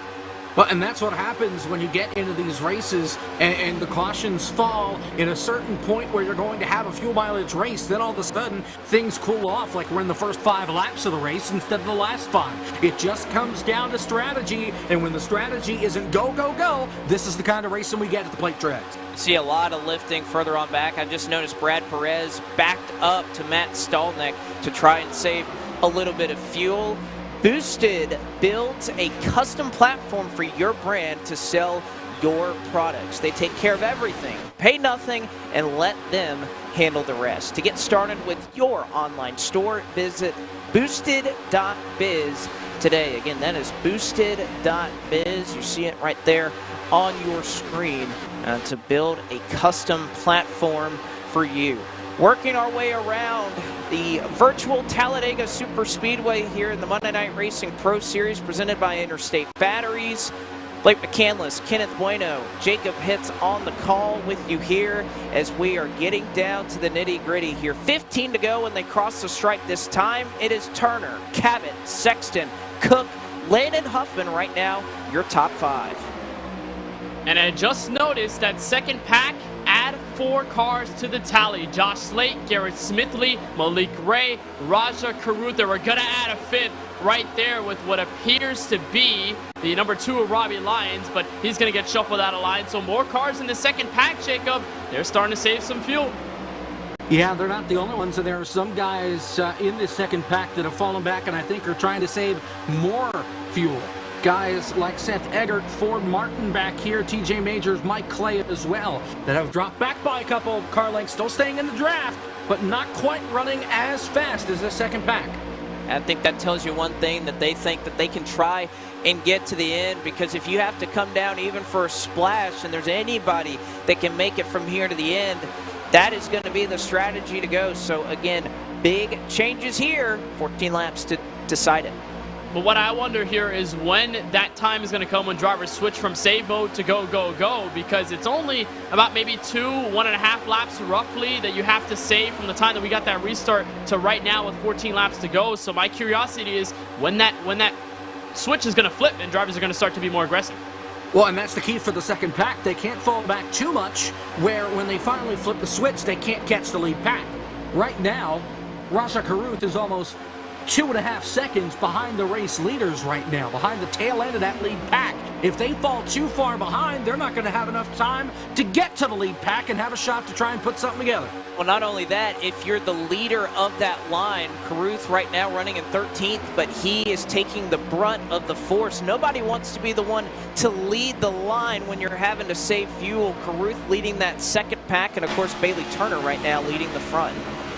[SPEAKER 3] Well, and that's what happens when you get into these races and the cautions fall in a certain point where you're going to have a fuel mileage race. Then all of a sudden, things cool off like we're in the first 5 laps of the race instead of the last 5. It just comes down to strategy, and when the strategy isn't go, go, go, this is the kind of racing we get at the plate tracks.
[SPEAKER 1] See a lot of lifting further on back. I just noticed Brad Perez backed up to Matt Stallneck to try and save a little bit of fuel. Boosted builds a custom platform for your brand to sell your products. They take care of everything. Pay nothing and let them handle the rest. To get started with your online store, visit BOOSTED.BIZ today. Again, that is BOOSTED.BIZ. You see it right there on your screen to build a custom platform for you. Working our way around the virtual Talladega Super Speedway here in the Monday Night Racing Pro Series presented by Interstate Batteries. Blake McCandless, Kenneth Bueno, Jacob Hitz on the call with you here as we are getting down to the nitty-gritty here. 15 to go when they cross the stripe this time. It is Turner, Cabot, Sexton, Cook, Landon Huffman right now, your top 5.
[SPEAKER 2] And I just noticed that second pack, add 4 cars to the tally. Josh Slate, Garrett Smithley, Malik Ray, Rajah Caruth. They were going to add a 5th right there with what appears to be the number 2 of Robbie Lyons, but he's going to get shuffled out of line. So more cars in the second pack, Jacob. They're starting to save some fuel.
[SPEAKER 3] Yeah, they're not the only ones, and there are some guys in this second pack that have fallen back and I think are trying to save more fuel. guys like Seth Eggert, Ford Martin back here, TJ Majors, Mike Clay as well, that have dropped back by a couple car lengths, still staying in the draft, but not quite running as fast as the second pack.
[SPEAKER 1] I think that tells you one thing, that they think that they can try and get to the end, because if you have to come down even for a splash and there's anybody that can make it from here to the end, that is going to be the strategy to go. So again, big changes here, 14 laps to decide it.
[SPEAKER 2] But what I wonder here is when that time is going to come when drivers switch from save mode to go, go, go, because it's only about maybe 1.5 laps roughly that you have to save from the time that we got that restart to right now with 14 laps to go. So my curiosity is when that switch is going to flip and drivers are going to start to be more aggressive.
[SPEAKER 3] Well, and that's the key for the second pack. They can't fall back too much, where when they finally flip the switch, they can't catch the lead pack. Right now, Raja Caruth is almost 2.5 seconds behind the race leaders right now, behind the tail end of that lead pack. If they fall too far behind, they're not going to have enough time to get to the lead pack and have a shot to try and put something together.
[SPEAKER 1] Well, not only that, if you're the leader of that line, Caruth right now running in 13th, but he is taking the brunt of the force. Nobody wants to be the one to lead the line when you're having to save fuel. Caruth leading that second pack, and of course Bailey Turner right now leading the front.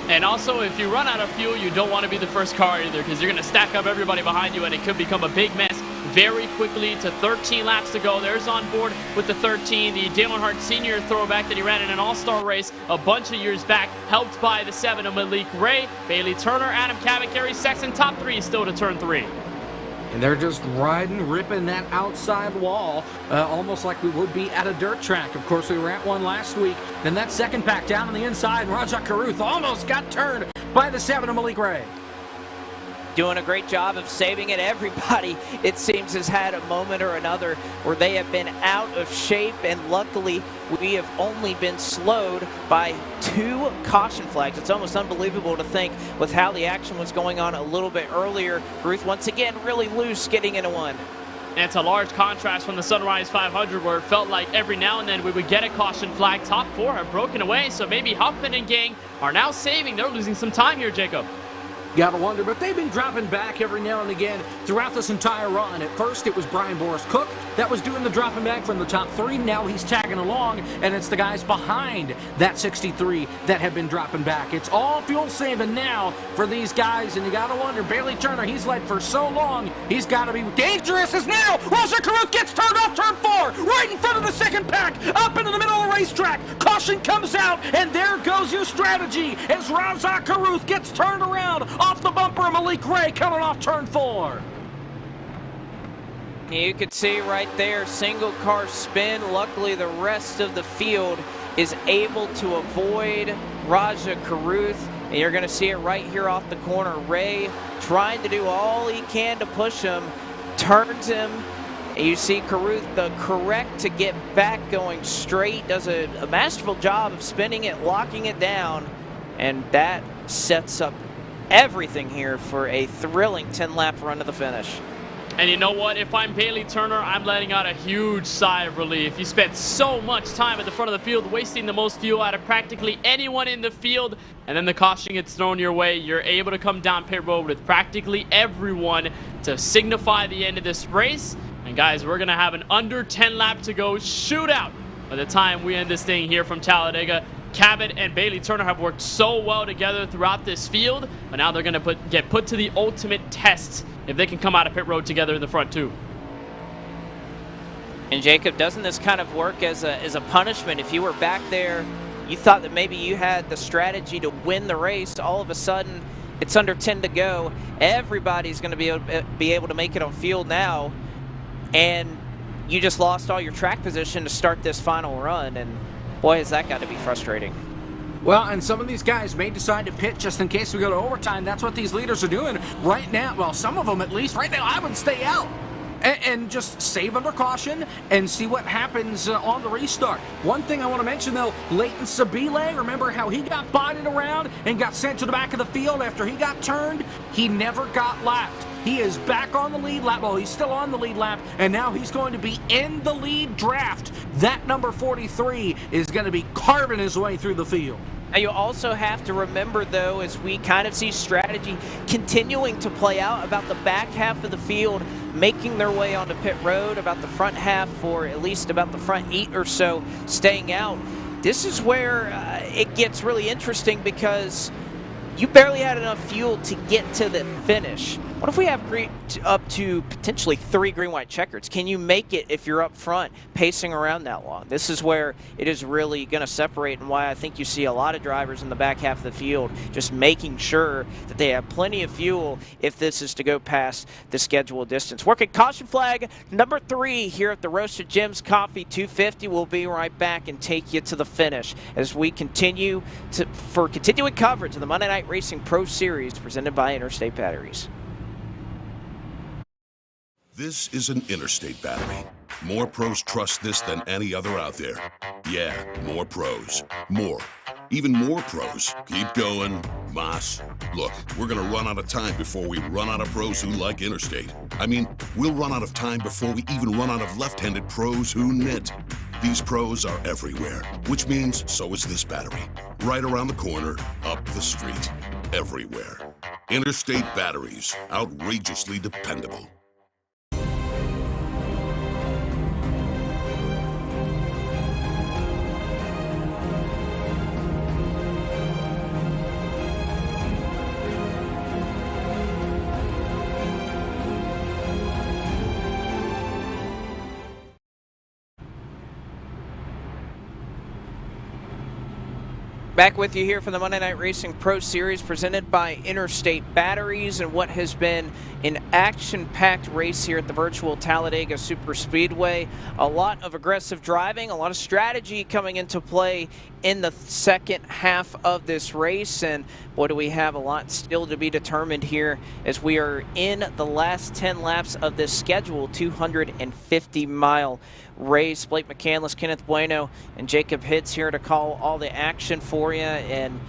[SPEAKER 2] And also, if you run out of fuel, you don't want to be the first car either, because you're going to stack up everybody behind you and it could become a big mess very quickly. To 13 laps to go. There's on board with the 13, the Dale Earnhardt Sr. throwback that he ran in an all-star race a bunch of years back, helped by the 7 of Malik Ray, Bailey Turner, Adam Cavitt, Gary Sexton, top 3 still to turn 3.
[SPEAKER 3] And they're just riding, ripping that outside wall, almost like we would be at a dirt track. Of course, we were at one last week. Then that second pack down on the inside, and Raja Caruth almost got turned by the 7 of Malik Ray.
[SPEAKER 1] Doing a great job of saving it. Everybody, it seems, has had a moment or another where they have been out of shape, and luckily we have only been slowed by 2 caution flags. It's almost unbelievable to think with how the action was going on a little bit earlier. Ruth once again really loose getting into one.
[SPEAKER 2] And it's a large contrast from the Sunrise 500, where it felt like every now and then we would get a caution flag. Top 4 have broken away, so maybe Huffman and gang are now saving. They're losing some time here, Jacob.
[SPEAKER 3] Gotta wonder, but they've been dropping back every now and again throughout this entire run. At first, it was Brian Boris Cook that was doing the dropping back from the top 3. Now he's tagging along, and it's the guys behind that 63 that have been dropping back. It's all fuel saving now for these guys, and you gotta wonder, Bailey Turner, he's led for so long, he's gotta be dangerous as now. Raja Caruth gets turned off turn 4, right in front of the second pack, up into the middle of the racetrack. Caution comes out, and there goes your strategy as Raja Caruth gets turned around off the bumper of Malik Ray coming off turn 4.
[SPEAKER 1] You could see right there, single car spin. Luckily, the rest of the field is able to avoid Raja Caruth. And you're going to see it right here off the corner. Ray trying to do all he can to push him, turns him. And you see Caruth the correct to get back going straight. Does a masterful job of spinning it, locking it down. And that sets up everything here for a thrilling 10-lap run to the finish.
[SPEAKER 2] And you know what? If I'm Bailey Turner, I'm letting out a huge sigh of relief. You spent so much time at the front of the field, wasting the most fuel out of practically anyone in the field, and then the caution gets thrown your way. You're able to come down pit road with practically everyone to signify the end of this race. And guys, we're going to have an under 10-lap to go shootout by the time we end this thing here from Talladega. Cabot and Bailey Turner have worked so well together throughout this field, but now they're going to get put to the ultimate test if they can come out of pit road together in the front too.
[SPEAKER 1] And Jacob, doesn't this kind of work as a punishment? If you were back there, you thought that maybe you had the strategy to win the race, all of a sudden it's under 10 to go. Everybody's going to be able to make it on field now, and you just lost all your track position to start this final run, and boy, has that got to be frustrating.
[SPEAKER 3] Well, and some of these guys may decide to pit just in case we go to overtime. That's what these leaders are doing right now. Well, some of them at least. Right now, I would stay out and just save under caution and see what happens on the restart. One thing I want to mention, though, Leighton Sabile, remember how he got bodied around and got sent to the back of the field after he got turned? He never got lapped. He is back on the lead lap. Well, he's still on the lead lap, and now he's going to be in the lead draft. That number 43 is going to be carving his way through the field.
[SPEAKER 1] Now, you also have to remember, though, as we kind of see strategy continuing to play out about the back half of the field, making their way onto pit road, about the front half, or at least about the front 8 or so staying out. This is where it gets really interesting because you barely had enough fuel to get to the finish. What if we have up to potentially 3 green-white checkers? Can you make it if you're up front pacing around that long? This is where it is really going to separate, and why I think you see a lot of drivers in the back half of the field just making sure that they have plenty of fuel if this is to go past the scheduled distance. Working caution flag number 3 here at the Roasted Gems Coffee 250. We'll be right back and take you to the finish as we continue for continuing coverage of the Monday Night Racing Pro Series presented by Interstate Batteries.
[SPEAKER 9] This is an Interstate battery. More pros trust this than any other out there. Yeah, more pros. More. Even more pros. Keep going. Moss. Look, we're gonna run out of time before we run out of pros who like Interstate. I mean, we'll run out of time before we even run out of left-handed pros who knit. These pros are everywhere, which means so is this battery. Right around the corner, up the street, everywhere. Interstate batteries, outrageously dependable.
[SPEAKER 1] Back with you here for the Monday Night Racing Pro Series presented by Interstate Batteries, and what has been an action-packed race here at the virtual Talladega Super Speedway. A lot of aggressive driving, a lot of strategy coming into play in the second half of this race, and boy, do we have a lot still to be determined here as we are in the last 10 laps of this scheduled 250-mile race. Blake McCandless, Kenneth Bueno, and Jacob Hitz here to call all the action for you. And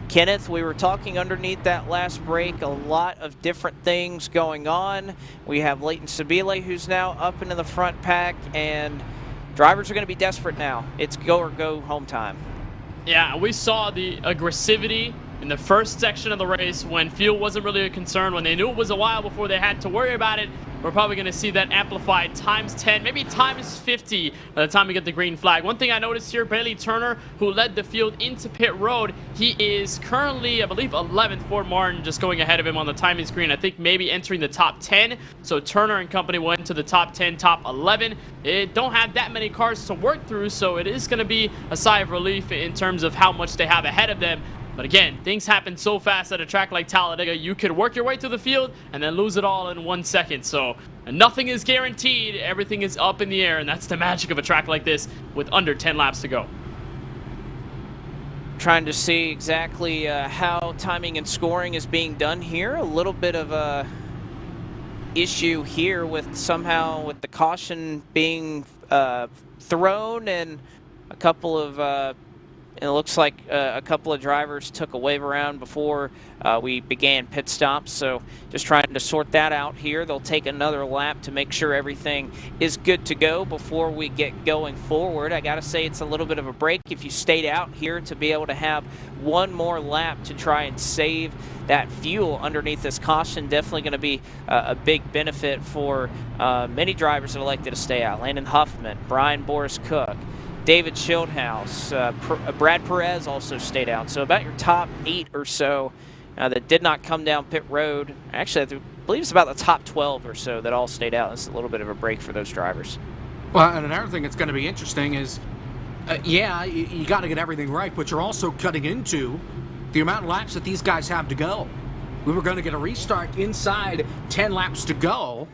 [SPEAKER 1] Kenneth, we were talking underneath that last break, a lot of different things going on. We have Leighton Sabile, who's now up into the front pack, and drivers are going to be desperate now. It's go or go home time.
[SPEAKER 2] Yeah, we saw the aggressivity in the first section of the race when fuel wasn't really a concern, when they knew it was a while before they had to worry about it. We're probably going to see that amplified times 10, maybe times 50 by the time we get the green flag. One thing I noticed here, Bailey Turner, who led the field into pit road, he is currently, I believe, 11th. Ford Martin just going ahead of him on the timing screen. I think maybe entering the top 10. So Turner and company went to the top 10, top 11. It don't have that many cars to work through, so it is going to be a sigh of relief in terms of how much they have ahead of them. But again, things happen so fast at a track like Talladega. You could work your way through the field and then lose it all in 1 second. So nothing is guaranteed. Everything is up in the air, and that's the magic of a track like this with under 10 laps to go.
[SPEAKER 1] Trying to see exactly how timing and scoring is being done here. A little bit of a issue here with somehow with the caution being thrown, and a couple of it looks like a couple of drivers took a wave around before we began pit stops, so just trying to sort that out here. They'll take another lap to make sure everything is good to go before we get going forward. I gotta say, it's a little bit of a break if you stayed out here to be able to have one more lap to try and save that fuel underneath this caution. Definitely going to be a big benefit for many drivers that elected to stay out. Landon Huffman, Brian Boris Cook, David Schildhaus, Brad Perez also stayed out. So about your top 8 or so that did not come down pit road. Actually, I believe it's about the top 12 or so that all stayed out. It's a little bit of a break for those drivers.
[SPEAKER 3] Well, and another thing that's going to be interesting is, yeah, you got to get everything right, but you're also cutting into the amount of laps that these guys have to go. We were going to get a restart inside 10 laps to go.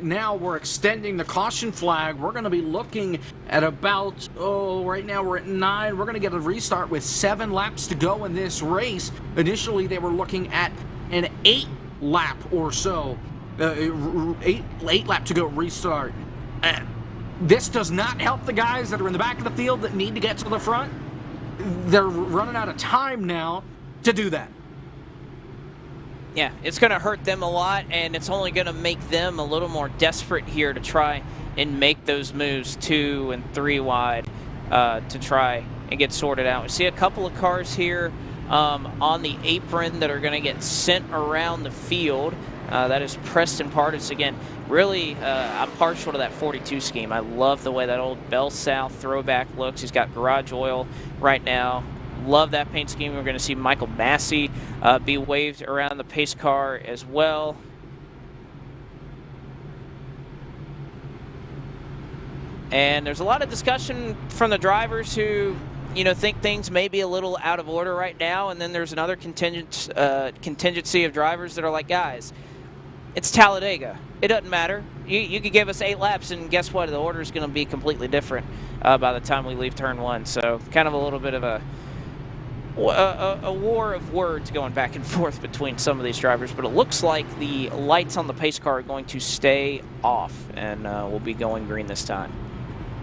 [SPEAKER 3] Now we're extending the caution flag. We're going to be looking at about, right now we're at 9. We're going to get a restart with 7 laps to go in this race. Initially, they were looking at an 8 lap or so, 8 lap to go restart. This does not help the guys that are in the back of the field that need to get to the front. They're running out of time now to do that.
[SPEAKER 1] Yeah, it's going to hurt them a lot, and it's only going to make them a little more desperate here to try and make those moves 2 and 3 wide to try and get sorted out. We see a couple of cars here on the apron that are going to get sent around the field. That is Preston Pardis again. Really, I'm partial to that 42 scheme. I love the way that old Bell South throwback looks. He's got garage oil right now. Love that paint scheme. We're going to see Michael Massey be waved around the pace car as well. And there's a lot of discussion from the drivers who, think things may be a little out of order right now. And then there's another contingency of drivers that are like, guys, it's Talladega. It doesn't matter. You could give us 8 laps, and guess what? The order is going to be completely different by the time we leave turn 1. So kind of a little bit of a war of words going back and forth between some of these drivers. But it looks like the lights on the pace car are going to stay off, and we'll be going green this time.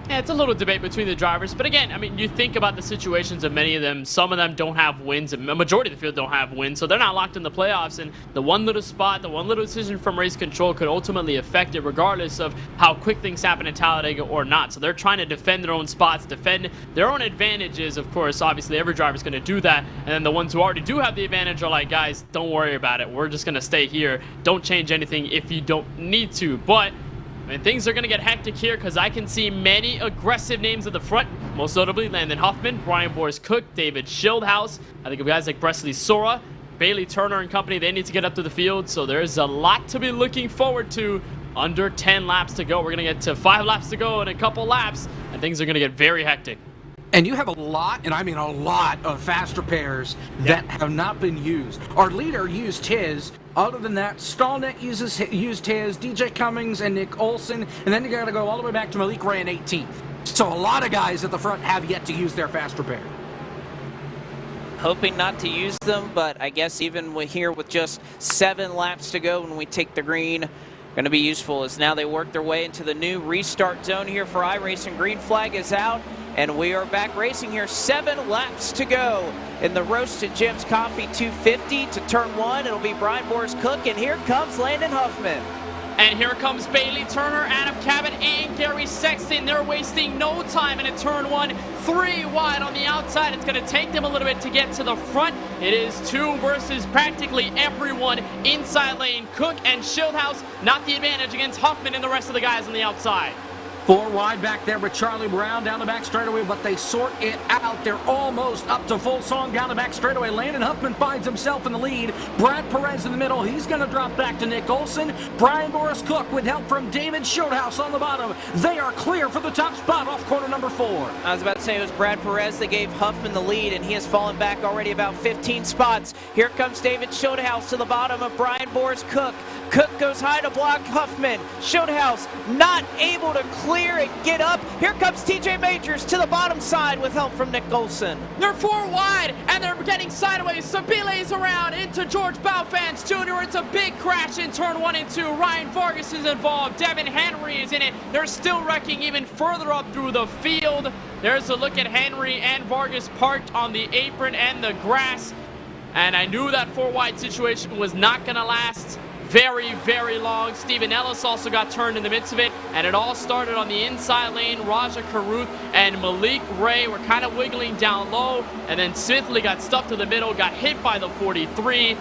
[SPEAKER 2] Yeah, it's a little debate between the drivers, but again, I mean, you think about the situations of many of them. Some of them don't have wins, and a majority of the field don't have wins, so they're not locked in the playoffs, and the one little spot, the one little decision from race control could ultimately affect it regardless of how quick things happen in Talladega or not. So they're trying to defend their own spots, defend their own advantages. Of course, obviously, every driver's going to do that, and then the ones who already do have the advantage are like, guys, don't worry about it. We're just going to stay here. Don't change anything if you don't need to, but and things are going to get hectic here because I can see many aggressive names at the front, most notably Landon Huffman, Brian Boris Cook, David Schildhaus. I think of guys like Presley Sora, Bailey Turner and company. They need to get up to the field, so there's a lot to be looking forward to. Under 10 laps to go. We're going to get to 5 laps to go in a couple laps, and things are going to get very hectic.
[SPEAKER 3] And you have a lot, and I mean a lot, of faster pairs that have not been used. Our leader used his. Other than that, Stallnet used his, DJ Cummings and Nick Olson, and then you got to go all the way back to Malik Ray in 18th. So a lot of guys at the front have yet to use their faster pair.
[SPEAKER 1] Hoping not to use them, but I guess even here with just 7 laps to go when we take the green, going to be useful as now they work their way into the new restart zone here for iRacing. Green flag is out, and we are back racing here. 7 laps to go in the Roasted Gems Coffee 250 to turn 1. It'll be Brian Boris Cook, and here comes Landon Huffman.
[SPEAKER 2] And here comes Bailey Turner, Adam Cabot, and Gary Sexton. They're wasting no time in a turn 1. 3 wide on the outside. It's going to take them a little bit to get to the front. It is 2 versus practically everyone inside lane. Cook and Schildhaus, not the advantage against Huffman and the rest of the guys on the outside.
[SPEAKER 3] 4 wide back there with Charlie Brown down the back straightaway, but they sort it out. They're almost up to full song down the back straightaway. Landon Huffman finds himself in the lead. Brad Perez in the middle. He's going to drop back to Nick Olson. Brian Boris Cook with help from David Schildhaus on the bottom. They are clear for the top spot off corner number 4.
[SPEAKER 1] I was about to say it was Brad Perez that gave Huffman the lead, and he has fallen back already about 15 spots. Here comes David Schildhaus to the bottom of Brian Boris Cook. Cook goes high to block Huffman. Schildhaus not able to clear and get up. Here comes TJ Majors to the bottom side with help from Nick Olson.
[SPEAKER 2] They're 4 wide, and they're getting sideways. Sabile's around into George Balfans Jr. It's a big crash in turn 1 and 2. Ryan Vargas is involved. Devin Henry is in it. They're still wrecking even further up through the field. There's a look at Henry and Vargas parked on the apron and the grass. And I knew that 4 wide situation was not going to last very, very long. Stephen Ellis also got turned in the midst of it, and it all started on the inside lane. Raja Karuth and Malik Ray were kind of wiggling down low, and then Smithley got stuffed to the middle, got hit by the 43,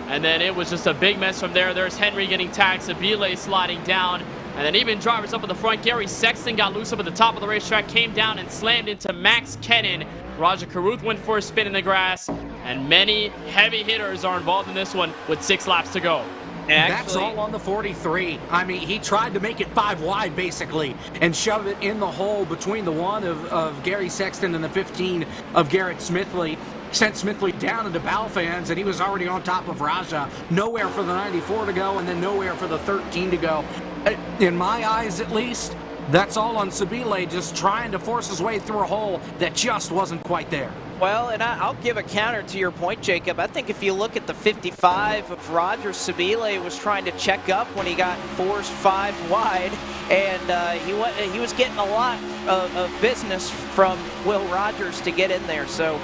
[SPEAKER 2] and then it was just a big mess from there. There's Henry getting tagged, Sabile sliding down, and then even drivers up at the front. Gary Sexton got loose up at the top of the racetrack, came down and slammed into Max Kennan. Raja Karuth went for a spin in the grass, and many heavy hitters are involved in this one with 6 laps to go.
[SPEAKER 3] That's all on the 43. I mean, he tried to make it 5 wide, basically, and shove it in the hole between the 1 of Gary Sexton and the 15 of Garrett Smithley. Sent Smithley down into Balfans, and he was already on top of Raja. Nowhere for the 94 to go, and then nowhere for the 13 to go. In my eyes, at least, that's all on Sabile, just trying to force his way through a hole that just wasn't quite there.
[SPEAKER 1] Well, and I'll give a counter to your point, Jacob. I think if you look at the 55 of Roger Sabile was trying to check up when he got forced 5 wide, and he was getting a lot of business from Will Rogers to get in there. So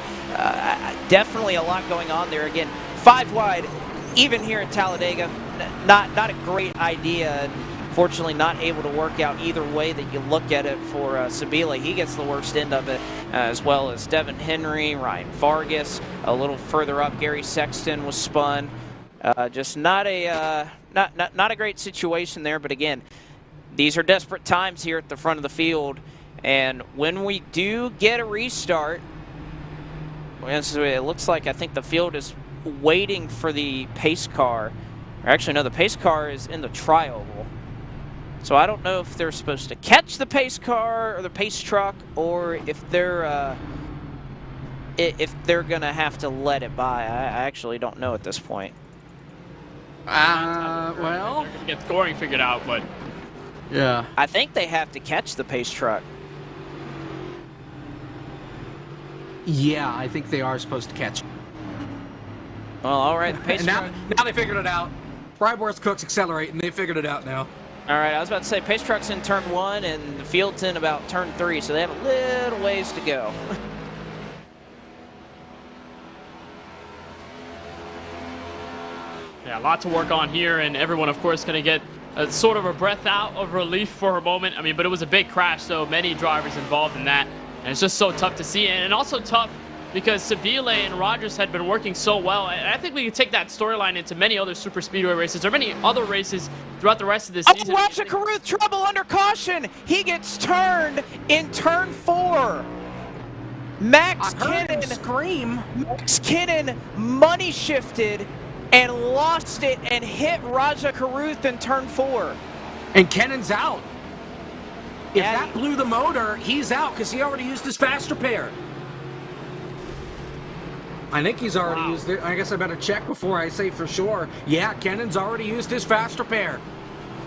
[SPEAKER 1] definitely a lot going on there. Again, 5 wide, even here in Talladega, not a great idea. Fortunately, not able to work out either way that you look at it for Sabile. He gets the worst end of it, as well as Devin Henry, Ryan Vargas. A little further up, Gary Sexton was spun. Just not a not a great situation there, but again, these are desperate times here at the front of the field, and when we do get a restart, it looks like I think the field is waiting for the pace car. Or actually, no, the pace car is in the tri-oval. So I don't know if they're supposed to catch the pace car or the pace truck, or if they're gonna have to let it by. I actually don't know at this point.
[SPEAKER 3] Well,
[SPEAKER 2] they're gonna get scoring figured out, but
[SPEAKER 3] yeah,
[SPEAKER 1] I think they have to catch the pace truck.
[SPEAKER 3] Yeah, I think they are supposed to catch it.
[SPEAKER 1] Well, all right, the pace truck.
[SPEAKER 3] Now they figured it out. Brybor's Cooks accelerate, and they figured it out now.
[SPEAKER 1] All right, I was about to say pace truck's in turn 1 and the field's in about turn 3, so they have a little ways to go.
[SPEAKER 2] yeah, a lot to work on here, and everyone, of course, going to get a sort of a breath out of relief for a moment. I mean, but it was a big crash, so many drivers involved in that, and it's just so tough to see, and also tough because Seville and Rogers had been working so well. And I think we could take that storyline into many other super speedway races or many other races throughout the rest of the season.
[SPEAKER 1] Oh, Raja Caruth, trouble under caution. He gets turned in turn 4. Max Kennan
[SPEAKER 3] scream.
[SPEAKER 1] Max Kennan money shifted and lost it and hit Raja Caruth in turn 4.
[SPEAKER 3] And Kennan's out. If
[SPEAKER 1] Yeah,
[SPEAKER 3] that blew the motor, he's out because he already used his fast repair. I think he's already used it. I guess I better check before I say for sure. Yeah, Kennan's already used his fast repair.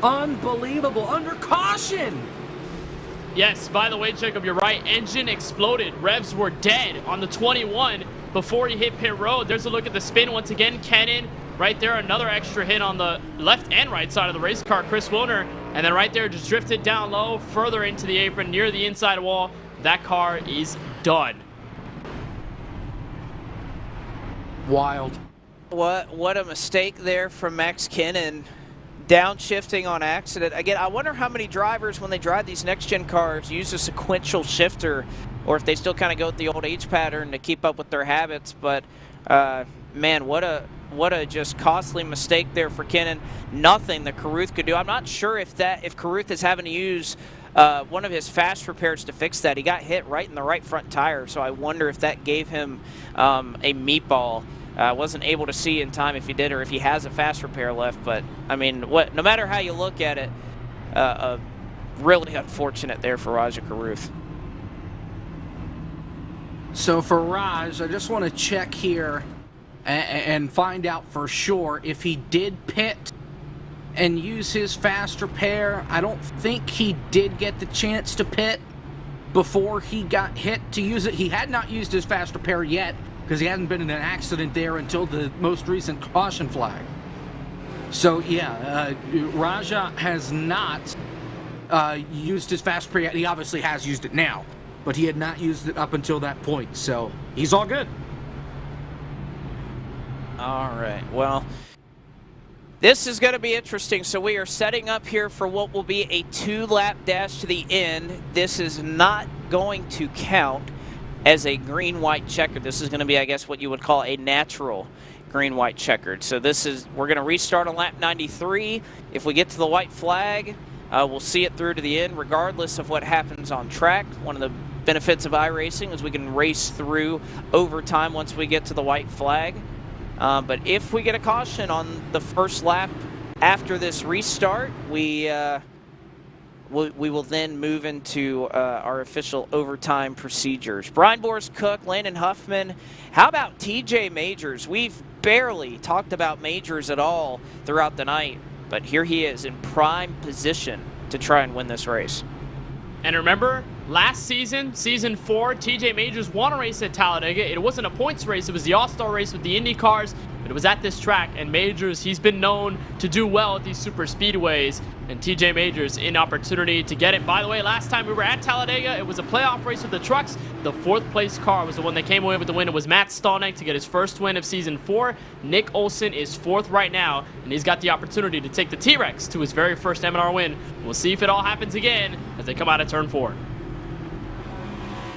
[SPEAKER 3] Unbelievable. Under caution.
[SPEAKER 2] Yes, by the way, Jacob, you're right. Engine exploded. Revs were dead on the 21 before he hit pit road. There's a look at the spin once again. Kennan right there, another extra hit on the left and right side of the race car, Chris Wilner. And then right there, just drifted down low, further into the apron, near the inside wall. That car is done.
[SPEAKER 3] Wild.
[SPEAKER 1] What a mistake there from Max Kennan. Downshifting on accident. Again, I wonder how many drivers, when they drive these next-gen cars, use a sequential shifter, or if they still kind of go with the old H pattern to keep up with their habits. But, man, what a just costly mistake there for Kennan. Nothing that Caruth could do. I'm not sure if Caruth is having to use one of his fast repairs to fix that. He got hit right in the right front tire, so I wonder if that gave him a meatball. Wasn't able to see in time if he did or if he has a fast repair left. But, I mean, no matter how you look at it, really unfortunate there for Raja Caruth.
[SPEAKER 3] So for Raj, I just want to check here and find out for sure if he did pit and use his fast repair. I don't think he did get the chance to pit before he got hit to use it. He had not used his fast repair yet because he hadn't been in an accident there until the most recent caution flag. So yeah, Raja has not used his fast repair yet. He obviously has used it now, but he had not used it up until that point, so he's all good.
[SPEAKER 1] All right, well, this is going to be interesting. So we are setting up here for what will be a 2-lap dash to the end. This is not going to count as a green-white checkered. This is going to be, I guess, what you would call a natural green-white checkered. So we're going to restart on lap 93. If we get to the white flag, we'll see it through to the end, regardless of what happens on track. One of the benefits of iRacing is we can race through overtime once we get to the white flag. But if we get a caution on the first lap after this restart, we will then move into our official overtime procedures. Brian Boris Cook, Landon Huffman. How about TJ Majors? We've barely talked about Majors at all throughout the night, but here he is in prime position to try and win this race.
[SPEAKER 2] And remember, last season, Season 4, TJ Majors won a race at Talladega. It wasn't a points race. It was the All-Star race with the Indy cars, but it was at this track. And Majors, he's been known to do well at these super speedways. And TJ Majors in opportunity to get it. By the way, last time we were at Talladega, it was a playoff race with the trucks. The 4th place car was the one that came away with the win. It was Matt Stallneck to get his first win of Season 4. Nick Olsen is 4th right now, and he's got the opportunity to take the T-Rex to his very first M&R win. We'll see if it all happens again as they come out of turn 4.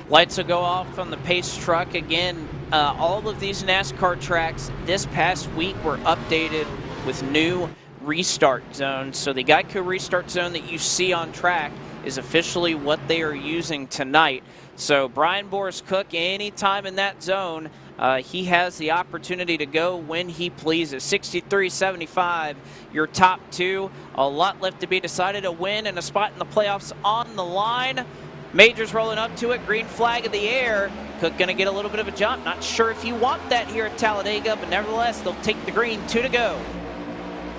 [SPEAKER 1] Lights will go off on the pace truck. Again, all of these NASCAR tracks this past week were updated with new restart zone. So the Geico restart zone that you see on track is officially what they are using tonight. So Brian Boris Cook, anytime in that zone, he has the opportunity to go when he pleases. 63-75, your top two. A lot left to be decided. A win and a spot in the playoffs on the line. Majors rolling up to it. Green flag in the air. Cook going to get a little bit of a jump. Not sure if you want that here at Talladega, but nevertheless, they'll take the green. 2 to go.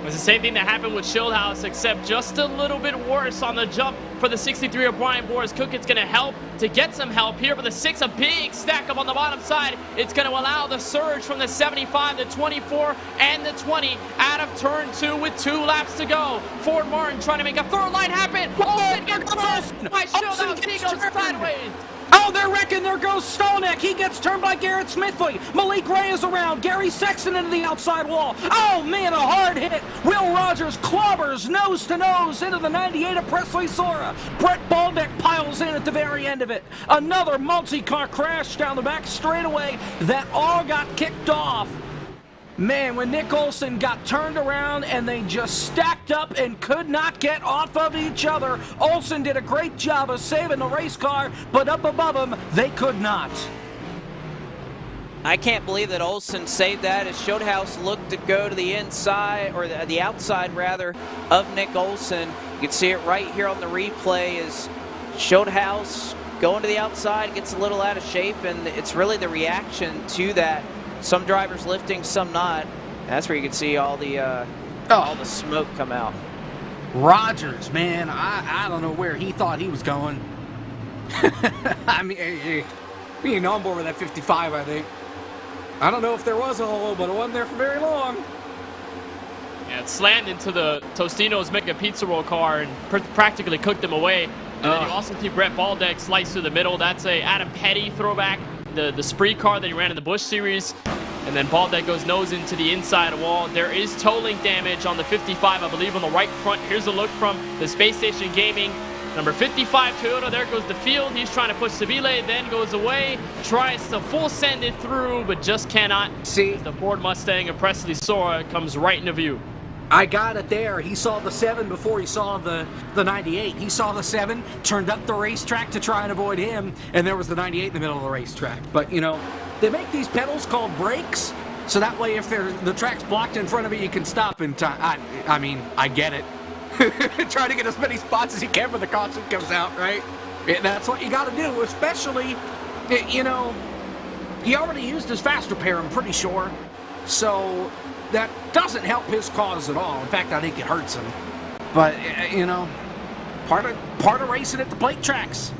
[SPEAKER 2] It was the same thing that happened with Schildhaus, except just a little bit worse on the jump for the 63 of Brian Boris Cook. It's going to help to get some help here, but the 6, a big stack up on the bottom side. It's going to allow the surge from the 75, the 24, and the 20 out of turn 2 with 2 laps to go. Ford Martin trying to make a third line happen. Olsen gets turned by Schildhaus. He goes sideways.
[SPEAKER 3] Oh, they're wrecking. There goes Stolnick. He gets turned by Garrett Smithley. Malik Ray is around. Gary Sexton into the outside wall. Oh, man, a hard hit. Will Rogers clobbers nose to nose into the 98 of Presley Sora. Brett Baldeck piles in at the very end of it. Another multi-car crash down the back straightaway. That all got kicked off. Man, when Nick Olsen got turned around and they just stacked up and could not get off of each other, Olsen did a great job of saving the race car, but up above him, they could not.
[SPEAKER 1] I can't believe that Olsen saved that as Schildhaus looked to go to the inside, or the outside rather, of Nick Olsen. You can see it right here on the replay as Schildhaus going to the outside, gets a little out of shape, and it's really the reaction to that. Some drivers lifting, some not. That's where you can see all the smoke come out.
[SPEAKER 3] Rogers, man, I don't know where he thought he was going. I mean, he ain't on board with that 55, I think. I don't know if there was a hole, but it wasn't there for very long.
[SPEAKER 2] Yeah, it slammed into the Tostino's Mega Pizza Roll car and practically cooked them away. And then you also see Brett Baldeck slice through the middle. That's a Adam Petty throwback. The Spree car that he ran in the Busch Series. And then Baldeck goes nose into the inside wall. There is toe link damage on the 55, I believe, on the right front. Here's a look from the Space Station Gaming. Number 55 Toyota, there goes the field. He's trying to push Sabile, then goes away. Tries to full send it through, but just cannot.
[SPEAKER 3] See?
[SPEAKER 2] The Ford Mustang of Presley Sora comes right into view.
[SPEAKER 3] I got it there. He saw the 7 before he saw the 98. He saw the 7, turned up the racetrack to try and avoid him, and there was the 98 in the middle of the racetrack. But, you know, they make these pedals called brakes, so that way if the track's blocked in front of you, you can stop in time. I mean, I get it. Try to get as many spots as you can when the caution comes out, right? That's what you got to do, especially, you know, he already used his fast repair, I'm pretty sure. So that doesn't help his cause at all. In fact, I think it hurts him. But, you know, part of racing at the plate tracks.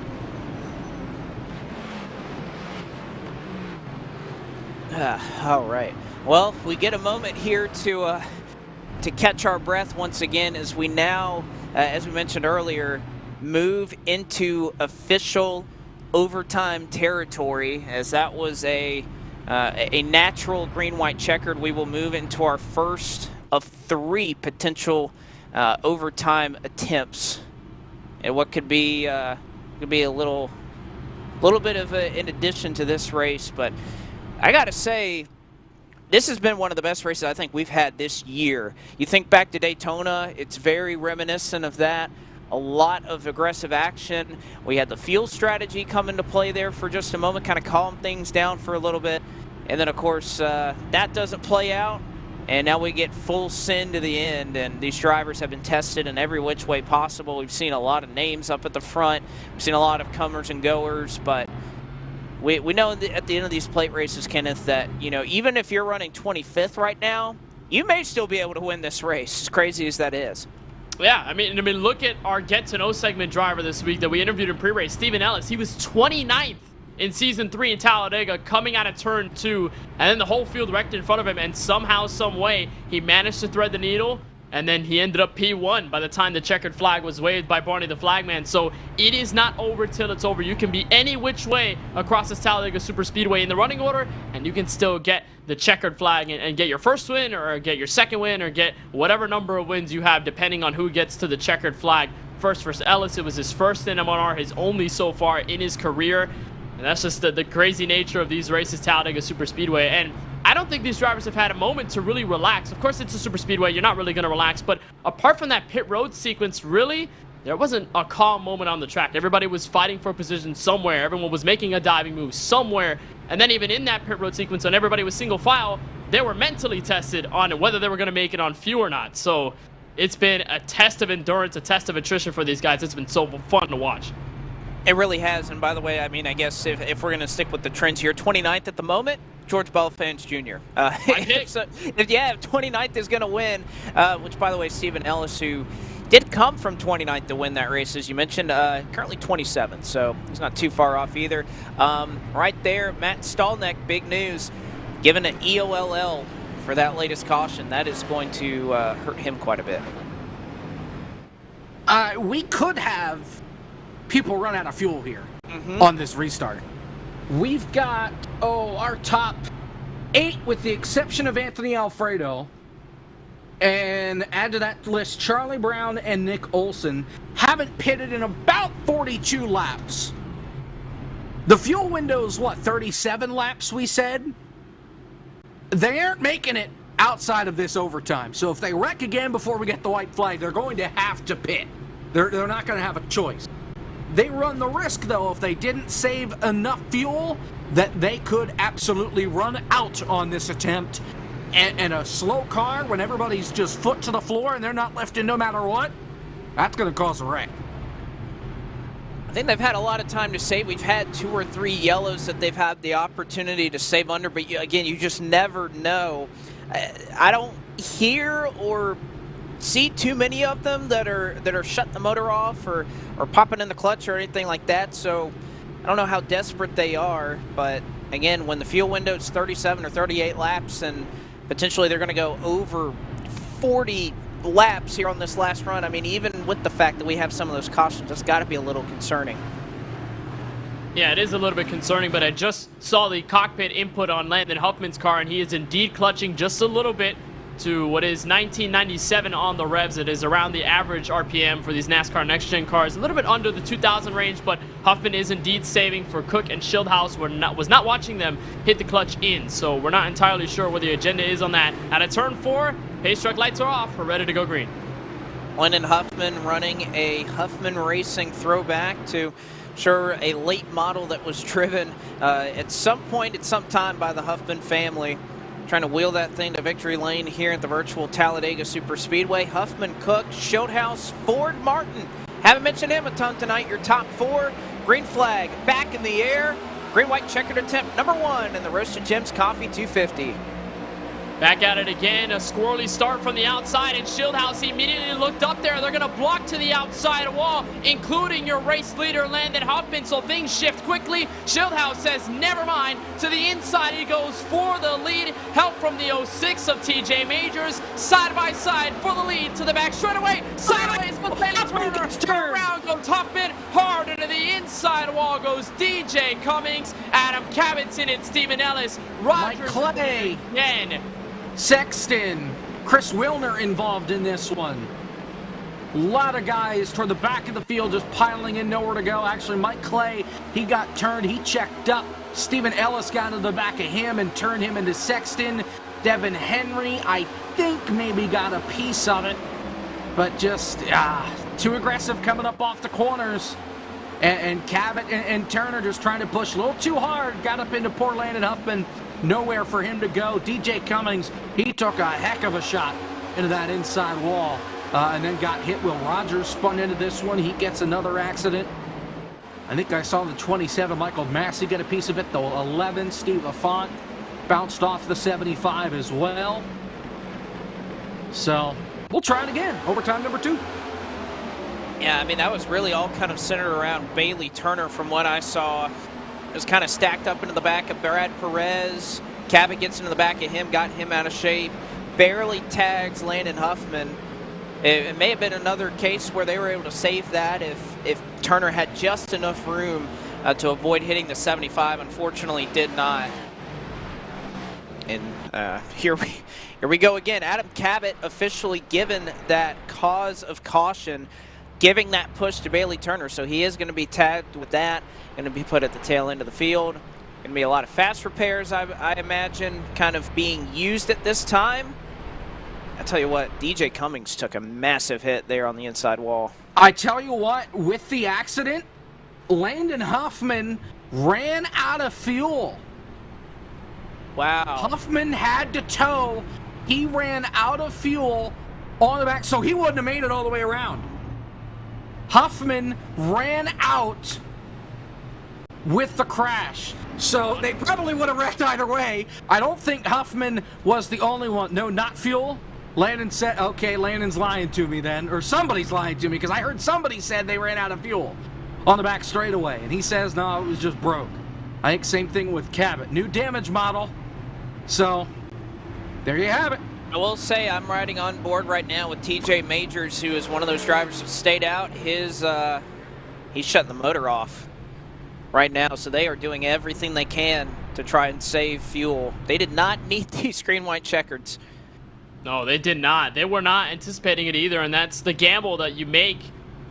[SPEAKER 1] All right. Well, we get a moment here to catch our breath once again as we now, as we mentioned earlier, move into official overtime territory, as that was a natural green-white checkered. We will move into our first of 3 potential overtime attempts, and what could be a little bit of an addition to this race. But I gotta say, this has been one of the best races I think we've had this year. You think back to Daytona, it's very reminiscent of that. A lot of aggressive action. We had the fuel strategy come into play there for just a moment, kind of calm things down for a little bit. And then, of course, that doesn't play out. And now we get full send to the end. And these drivers have been tested in every which way possible. We've seen a lot of names up at the front. We've seen a lot of comers and goers. But we know at the end of these plate races, Kenneth, that, you know, even if you're running 25th right now, you may still be able to win this race, as crazy as that is.
[SPEAKER 2] Yeah, I mean, look at our get-to-know segment driver this week that we interviewed in pre-race, Stephen Ellis. He was 29th in Season 3 in Talladega, coming out of Turn 2, and then the whole field wrecked in front of him, and somehow, some way, he managed to thread the needle, and then he ended up P1 by the time the checkered flag was waved by Barney the Flagman. So it is not over till it's over. You can be any which way across this Talladega Superspeedway in the running order, and you can still get the checkered flag and get your first win, or get your second win, or get whatever number of wins you have, depending on who gets to the checkered flag first. Versus Ellis, it was his first in MNR, his only so far in his career. And that's just the crazy nature of these races, Talladega Superspeedway. And I don't think these drivers have had a moment to really relax. Of course, it's a super speedway. You're not really going to relax. But apart from that pit road sequence, really, there wasn't a calm moment on the track. Everybody was fighting for position somewhere. Everyone was making a diving move somewhere. And then even in that pit road sequence, when everybody was single file, they were mentally tested on whether they were going to make it on fuel or not. So it's been a test of endurance, a test of attrition for these guys. It's been so fun to watch.
[SPEAKER 1] It really has. And by the way, I mean, I guess if we're going to stick with the trends here, 29th at the moment, George Belfans Jr. So, if 29th is going to win, which, by the way, Stephen Ellis, who did come from 29th to win that race, as you mentioned, currently 27th, so he's not too far off either. Right there, Matt Stallneck, big news, given an EOLL for that latest caution. That is going to hurt him quite a bit.
[SPEAKER 3] We could have people run out of fuel here on this restart. We've got, our top 8, with the exception of Anthony Alfredo. And add to that list, Charlie Brown and Nick Olson haven't pitted in about 42 laps. The fuel window's, 37 laps, we said? They aren't making it outside of this overtime. So if they wreck again before we get the white flag, they're going to have to pit. They're not going to have a choice. They run the risk, though, if they didn't save enough fuel, that they could absolutely run out on this attempt. And a slow car, when everybody's just foot to the floor and they're not lifting no matter what, that's going to cause a wreck.
[SPEAKER 1] I think they've had a lot of time to save. We've had 2 or 3 yellows that they've had the opportunity to save under, but again, you just never know. I don't hear or see too many of them that are shutting the motor off or popping in the clutch or anything like that, so I don't know how desperate they are, but again, when the fuel window is 37 or 38 laps and potentially they're going to go over 40 laps here on this last run, I mean, even with the fact that we have some of those cautions, that's got to be a little concerning.
[SPEAKER 2] Yeah, it is a little bit concerning, but I just saw the cockpit input on Landon Huffman's car, and he is indeed clutching just a little bit to what is 1997 on the revs. It is around the average RPM for these NASCAR next-gen cars, a little bit under the 2000 range, but Huffman is indeed saving for Cook and Schildhaus. Was not watching them hit the clutch in, so we're not entirely sure what the agenda is on that. At a turn 4, pace truck lights are off. We're ready to go green.
[SPEAKER 1] Landon Huffman running a Huffman Racing throwback to sure a late model that was driven at some point at some time by the Huffman family, trying to wheel that thing to victory lane here at the virtual Talladega Super Speedway. Huffman, Cook, Schildhaus, Ford, Martin. Haven't mentioned him a ton tonight. Your top 4. Green flag back in the air. Green-white checkered attempt number 1 in the Roasted Gems Coffee 250.
[SPEAKER 2] Back at it again, a squirrely start from the outside, and Schildhaus immediately looked up there. They're going to block to the outside wall, including your race leader, Landon Huffman, so things shift quickly. Schildhaus says, never mind. To the inside he goes for the lead. Help from the 06 of TJ Majors. Side by side for the lead to the back straightaway. Sideways goes Bailey Turner. Around goes Huffman. Hard into the inside wall goes DJ Cummings. Adam Cabot's in it. Stephen Ellis. Rogers.
[SPEAKER 3] Mike Clay.
[SPEAKER 2] Again.
[SPEAKER 3] Sexton, Chris Wilner involved in this one. A lot of guys toward the back of the field just piling in, nowhere to go. Actually, Mike Clay, he got turned, he checked up. Stephen Ellis got into the back of him and turned him into Sexton. Devin Henry, I think maybe got a piece of it, but just too aggressive coming up off the corners. And Cabot and Turner just trying to push a little too hard. Got up into poor Landon Huffman. Nowhere for him to go. DJ Cummings, he took a heck of a shot into that inside wall and then got hit. Will Rogers spun into this one. He gets another accident. I think I saw the 27, Michael Massey, get a piece of it. The 11, Steve Affont, bounced off the 75 as well. So we'll try it again. Overtime number 2.
[SPEAKER 1] Yeah, I mean, that was really all kind of centered around Bailey Turner from what I saw. It was kind of stacked up into the back of Brad Perez. Cabot gets into the back of him, got him out of shape. Barely tags Landon Huffman. It may have been another case where they were able to save that if Turner had just enough room to avoid hitting the 75. Unfortunately, did not. And here we go again. Adam Cabot officially given that cause of caution, giving that push to Bailey Turner. So he is going to be tagged with that, going to be put at the tail end of the field. Gonna be a lot of fast repairs, I imagine, kind of being used at this time. I tell you what, DJ Cummings took a massive hit there on the inside wall.
[SPEAKER 3] I tell you what, with the accident, Landon Huffman ran out of fuel.
[SPEAKER 1] Wow.
[SPEAKER 3] Huffman had to tow. He ran out of fuel on the back, so he wouldn't have made it all the way around. Huffman ran out with the crash. So they probably would have wrecked either way. I don't think Huffman was the only one. No, not fuel. Landon said, okay, Landon's lying to me then. Or somebody's lying to me, because I heard somebody said they ran out of fuel on the back straightaway. And he says, no, it was just broke. I think same thing with Cabot. New damage model. So, there you have it.
[SPEAKER 1] I will say I'm riding on board right now with TJ Majors, who is one of those drivers that stayed out. He's shutting the motor off right now, so they are doing everything they can to try and save fuel. They did not need these green-white checkers.
[SPEAKER 2] No, they did not. They were not anticipating it either, and that's the gamble that you make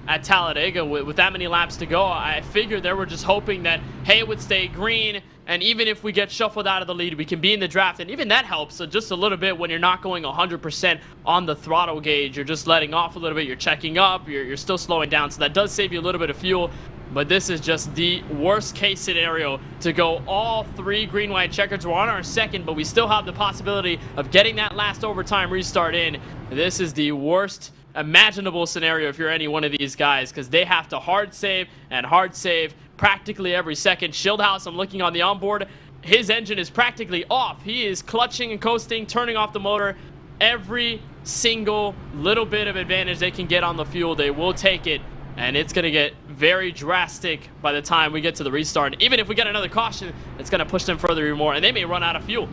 [SPEAKER 2] at Talladega with that many laps to go. I figured they were just hoping that, hey, it would stay green, and even if we get shuffled out of the lead, we can be in the draft, and even that helps just a little bit when you're not going 100% on the throttle gauge. You're just letting off a little bit, you're checking up, you're still slowing down, so that does save you a little bit of fuel. But this is just the worst case scenario to go all 3 green-white checkers. We're on our second, but we still have the possibility of getting that last overtime restart in. This is the worst imaginable scenario if you're any one of these guys, because they have to hard save and hard save practically every second. Shieldhouse, I'm looking on the onboard, his engine is practically off. He is clutching and coasting, turning off the motor. Every single little bit of advantage they can get on the fuel, they will take it. And it's going to get very drastic by the time we get to the restart. Even if we get another caution, it's going to push them further even more, and they may run out of fuel.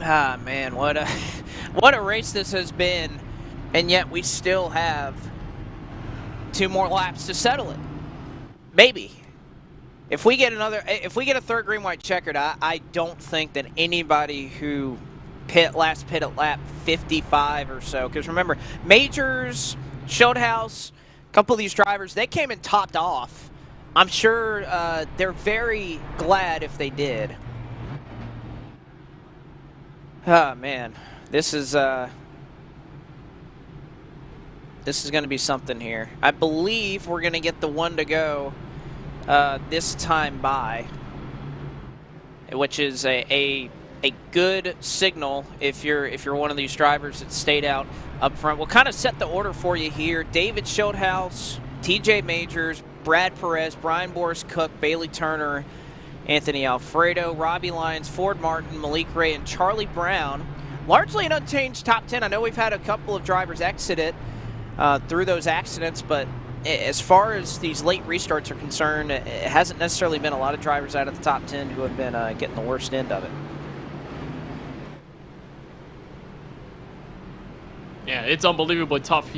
[SPEAKER 1] Ah, man, what a race this has been, and yet we still have 2 more laps to settle it. Maybe. If we get a third green-white checkered, I don't think that anybody who last pit at lap 55 or so, because remember, Majors, Shieldhouse, a couple of these drivers, they came in topped off. I'm sure they're very glad if they did. Oh man, this is going to be something here. I believe we're going to get the 1 to go this time by, which is a good signal if you're one of these drivers that stayed out up front. We'll kind of set the order for you here. David Shieldhouse, TJ Majors, Brad Perez, Brian Boris Cook, Bailey Turner, Anthony Alfredo, Robbie Lyons, Ford Martin, Malik Ray, and Charlie Brown. Largely an unchanged top 10. I know we've had a couple of drivers exit it through those accidents, but as far as these late restarts are concerned, it hasn't necessarily been a lot of drivers out of the top 10 who have been getting the worst end of it.
[SPEAKER 2] Yeah, it's unbelievably tough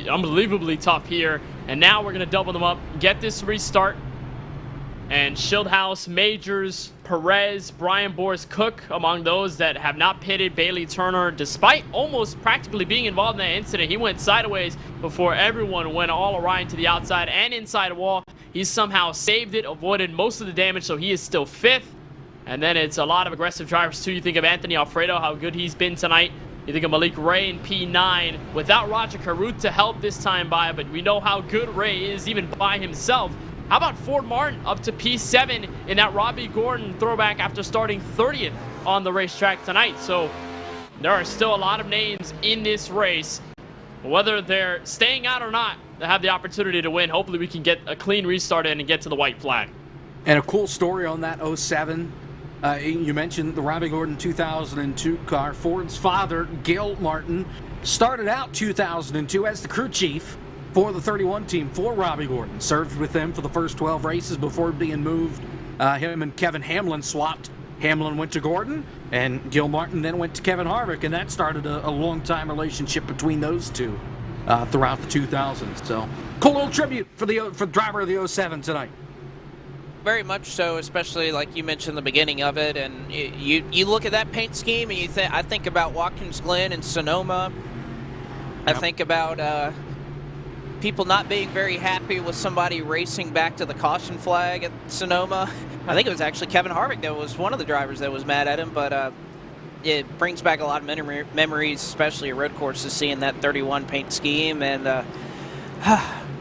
[SPEAKER 2] here. And now we're going to double them up, get this restart. And Shieldhouse, Majors, Perez, Brian Boris Cook, among those that have not pitted. Bailey Turner, despite almost practically being involved in that incident, he went sideways before everyone went all around to the outside and inside wall. He somehow saved it, avoided most of the damage, so he is still 5th. And then it's a lot of aggressive drivers too. You think of Anthony Alfredo, how good he's been tonight. You think of Malik Ray in P9 without Roger Carruth to help this time by, but we know how good Ray is even by himself. How about Ford Martin up to P7 in that Robbie Gordon throwback after starting 30th on the racetrack tonight? So there are still a lot of names in this race. Whether they're staying out or not, they have the opportunity to win. Hopefully we can get a clean restart in and get to the white flag.
[SPEAKER 3] And a cool story on that 07. You mentioned the Robbie Gordon 2002 car. Ford's father, Gil Martin, started out 2002 as the crew chief for the 31 team for Robbie Gordon. Served with them for the first 12 races before being moved. Him and Kevin Hamlin swapped. Hamlin went to Gordon, and Gil Martin then went to Kevin Harvick, and that started a long-time relationship between those two throughout the 2000s. So, cool little tribute for the driver of the 07 tonight.
[SPEAKER 1] Very much so, especially like you mentioned the beginning of it, and you look at that paint scheme, and I think about Watkins Glen and Sonoma. I think about people not being very happy with somebody racing back to the caution flag at Sonoma. I think it was actually Kevin Harvick that was one of the drivers that was mad at him, but it brings back a lot of memories, especially at road courses, seeing that 31 paint scheme. And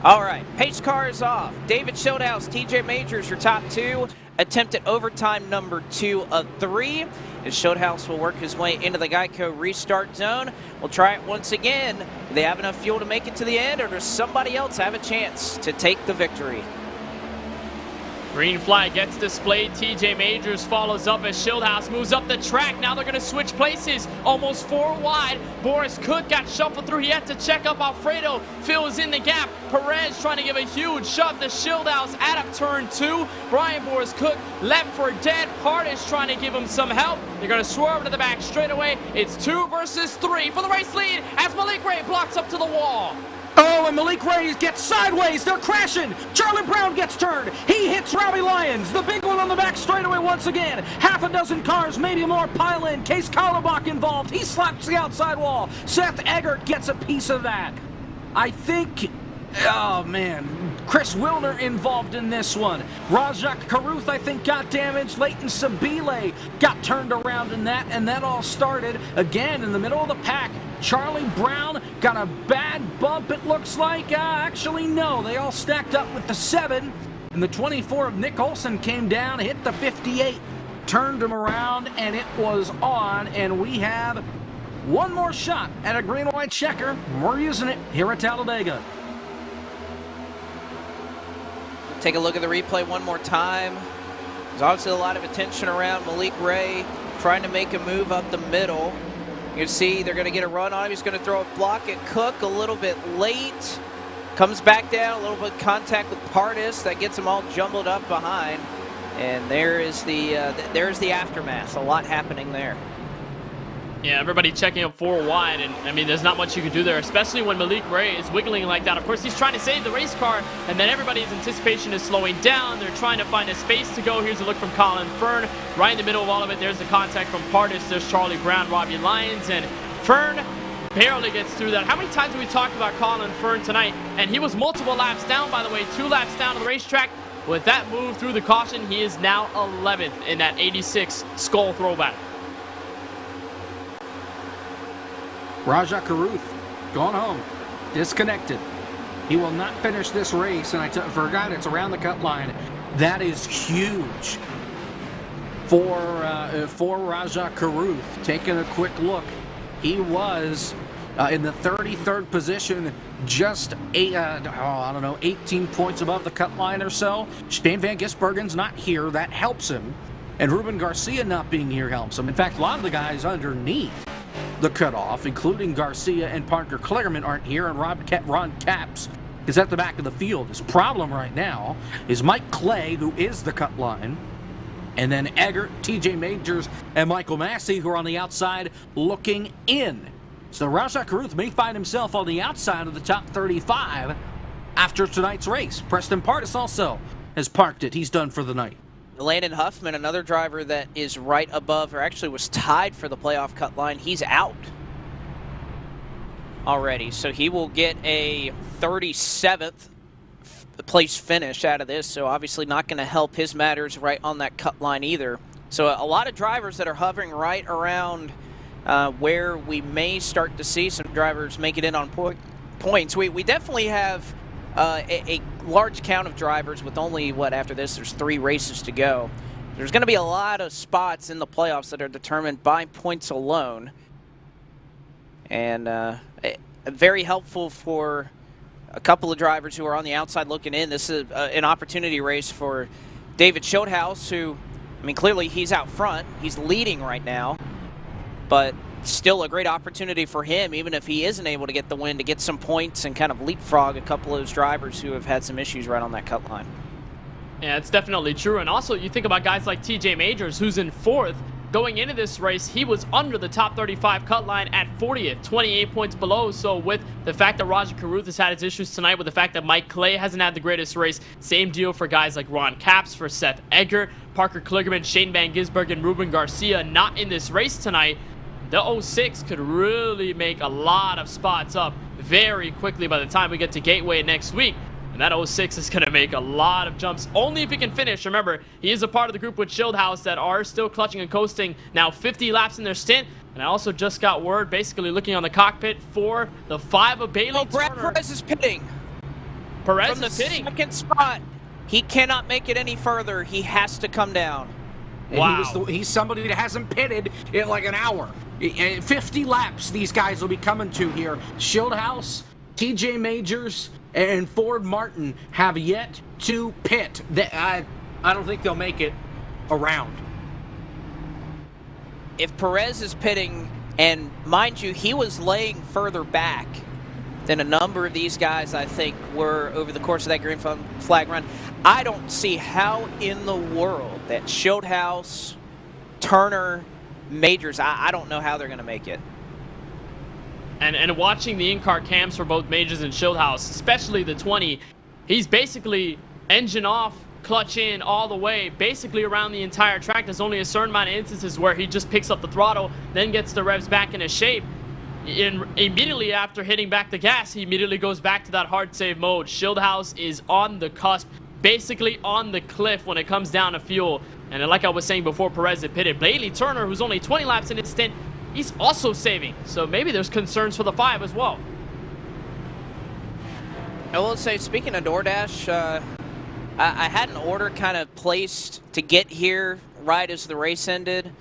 [SPEAKER 1] all right, pace car is off. David Schildhouse, TJ Majors, your top two. Attempt at overtime number 2 of 3. As Schildhouse will work his way into the Geico restart zone. We'll try it once again. Do they have enough fuel to make it to the end, or does somebody else have a chance to take the victory?
[SPEAKER 2] Green flag gets displayed. TJ Majors follows up as Schildhouse moves up the track. Now they're going to switch places. Almost 4 wide. Boris Cook got shuffled through. He had to check up Alfredo. Fills in the gap. Perez trying to give a huge shove to Schildhouse out of turn 2. Brian Boris Cook left for dead. Partis trying to give him some help. They're going to swerve to the back straightaway. It's 2 versus 3 for the race lead as Malik Ray blocks up to the wall.
[SPEAKER 3] Oh, and Malik Ray gets sideways. They're crashing. Charlie Brown gets turned. He hits Robbie Lyons. The big one on the back straightaway once again. Half a dozen cars, maybe more, pile in. Case Karlebach involved. He slaps the outside wall. Seth Eggert gets a piece of that. I think... Oh, man. Chris Wilner involved in this one. Rajak Karuth, I think, got damaged. Leighton Sabile got turned around in that, and that all started again in the middle of the pack. Charlie Brown got a bad bump, it looks like. Actually, no. They all stacked up with the 7, and the 24 of Nick Olson came down, hit the 58, turned him around, and it was on, and we have one more shot at a green-white checker. We're using it here at Talladega.
[SPEAKER 1] Take a look at the replay one more time. There's obviously a lot of attention around Malik Ray trying to make a move up the middle. You can see they're going to get a run on him. He's going to throw a block at Cook a little bit late. Comes back down, a little bit of contact with Partis. That gets him all jumbled up behind. And there's the aftermath. A lot happening there.
[SPEAKER 2] Yeah, everybody checking up 4 wide, and I mean, there's not much you can do there, especially when Malik Ray is wiggling like that. Of course, he's trying to save the race car, and then everybody's anticipation is slowing down. They're trying to find a space to go. Here's a look from Colin Fern. Right in the middle of all of it, there's the contact from Partis. There's Charlie Brown, Robbie Lyons, and Fern barely gets through that. How many times have we talked about Colin Fern tonight? And he was multiple laps down, by the way, 2 laps down on the racetrack. With that move through the caution, he is now 11th in that 86 Skull throwback.
[SPEAKER 3] Rajah Caruth gone home, disconnected. He will not finish this race, and I for a guy that's around the cut line, that is huge for Rajah Caruth. Taking a quick look, he was in the 33rd position, just 18 points above the cut line or so. Shane Van Gisbergen's not here, that helps him, and Ruben Garcia not being here helps him. In fact, a lot of the guys underneath the cutoff, including Garcia and Parker Kligerman, aren't here, and Ron Capps is at the back of the field. His problem right now is Mike Clay, who is the cut line, and then Eggert, TJ Majors, and Michael Massey, who are on the outside looking in. So Rajah Caruth may find himself on the outside of the top 35 after tonight's race. Preston Partis also has parked it. He's done for the night.
[SPEAKER 1] Landon Huffman, another driver that is right above, or actually was tied for the playoff cut line, he's out already. So he will get a 37th place finish out of this. So obviously not going to help his matters right on that cut line either. So a lot of drivers that are hovering right around where we may start to see some drivers make it in on points. We definitely have a large count of drivers with only, after this, there's 3 races to go. There's going to be a lot of spots in the playoffs that are determined by points alone. And very helpful for a couple of drivers who are on the outside looking in. This is an opportunity race for David Schildhouse, who, I mean, clearly he's out front. He's leading right now. But still a great opportunity for him, even if he isn't able to get the win, to get some points and kind of leapfrog a couple of those drivers who have had some issues right on that cut line.
[SPEAKER 2] Yeah, it's definitely true. And also, you think about guys like TJ Majors, who's in 4th. Going into this race, he was under the top 35 cut line at 40th, 28 points below. So with the fact that Rajah Caruth has had his issues tonight, with the fact that Mike Clay hasn't had the greatest race, same deal for guys like Ron Capps, for Seth Eggert, Parker Kligerman, Shane Van Gisbergen, Ruben Garcia not in this race tonight. the 06 could really make a lot of spots up very quickly by the time we get to Gateway next week. And that 06 is going to make a lot of jumps, only if he can finish. Remember, he is a part of the group with Shieldhouse that are still clutching and coasting, now 50 laps in their stint. And I also just got word, basically looking on the cockpit, for the 5 of Bailey Turner.
[SPEAKER 1] Brad Perez is pitting.
[SPEAKER 2] Perez
[SPEAKER 1] From the
[SPEAKER 2] is pitting.
[SPEAKER 1] second spot. He cannot make it any further. He has to come down.
[SPEAKER 3] And
[SPEAKER 2] Wow.
[SPEAKER 3] he's somebody that hasn't pitted in like an hour. 50 laps these guys will be coming to here. Shieldhouse, TJ Majors, and Ford Martin have yet to pit. I don't think they'll make it around.
[SPEAKER 1] If Perez is pitting, and mind you, he was laying further back than a number of these guys, I think, were over the course of that green flag run, I don't see how in the world that Shieldhouse, Turner, Majors, I don't know how they're going to make it.
[SPEAKER 2] And watching the in-car cams for both Majors and Shieldhouse, especially the 20, he's basically engine off, clutch in all the way, basically around the entire track. There's only a certain amount of instances where he just picks up the throttle, then gets the revs back into shape. Immediately after hitting back the gas, he immediately goes back to that hard save mode. Shieldhouse is on the cusp, basically on the cliff when it comes down to fuel. And like I was saying before Perez had pitted, Bailey Turner, who's only 20 laps in his stint, he's also saving. So maybe there's concerns for the 5 as well.
[SPEAKER 1] I will say, speaking of DoorDash, I had an order kind of placed to get here right as the race ended.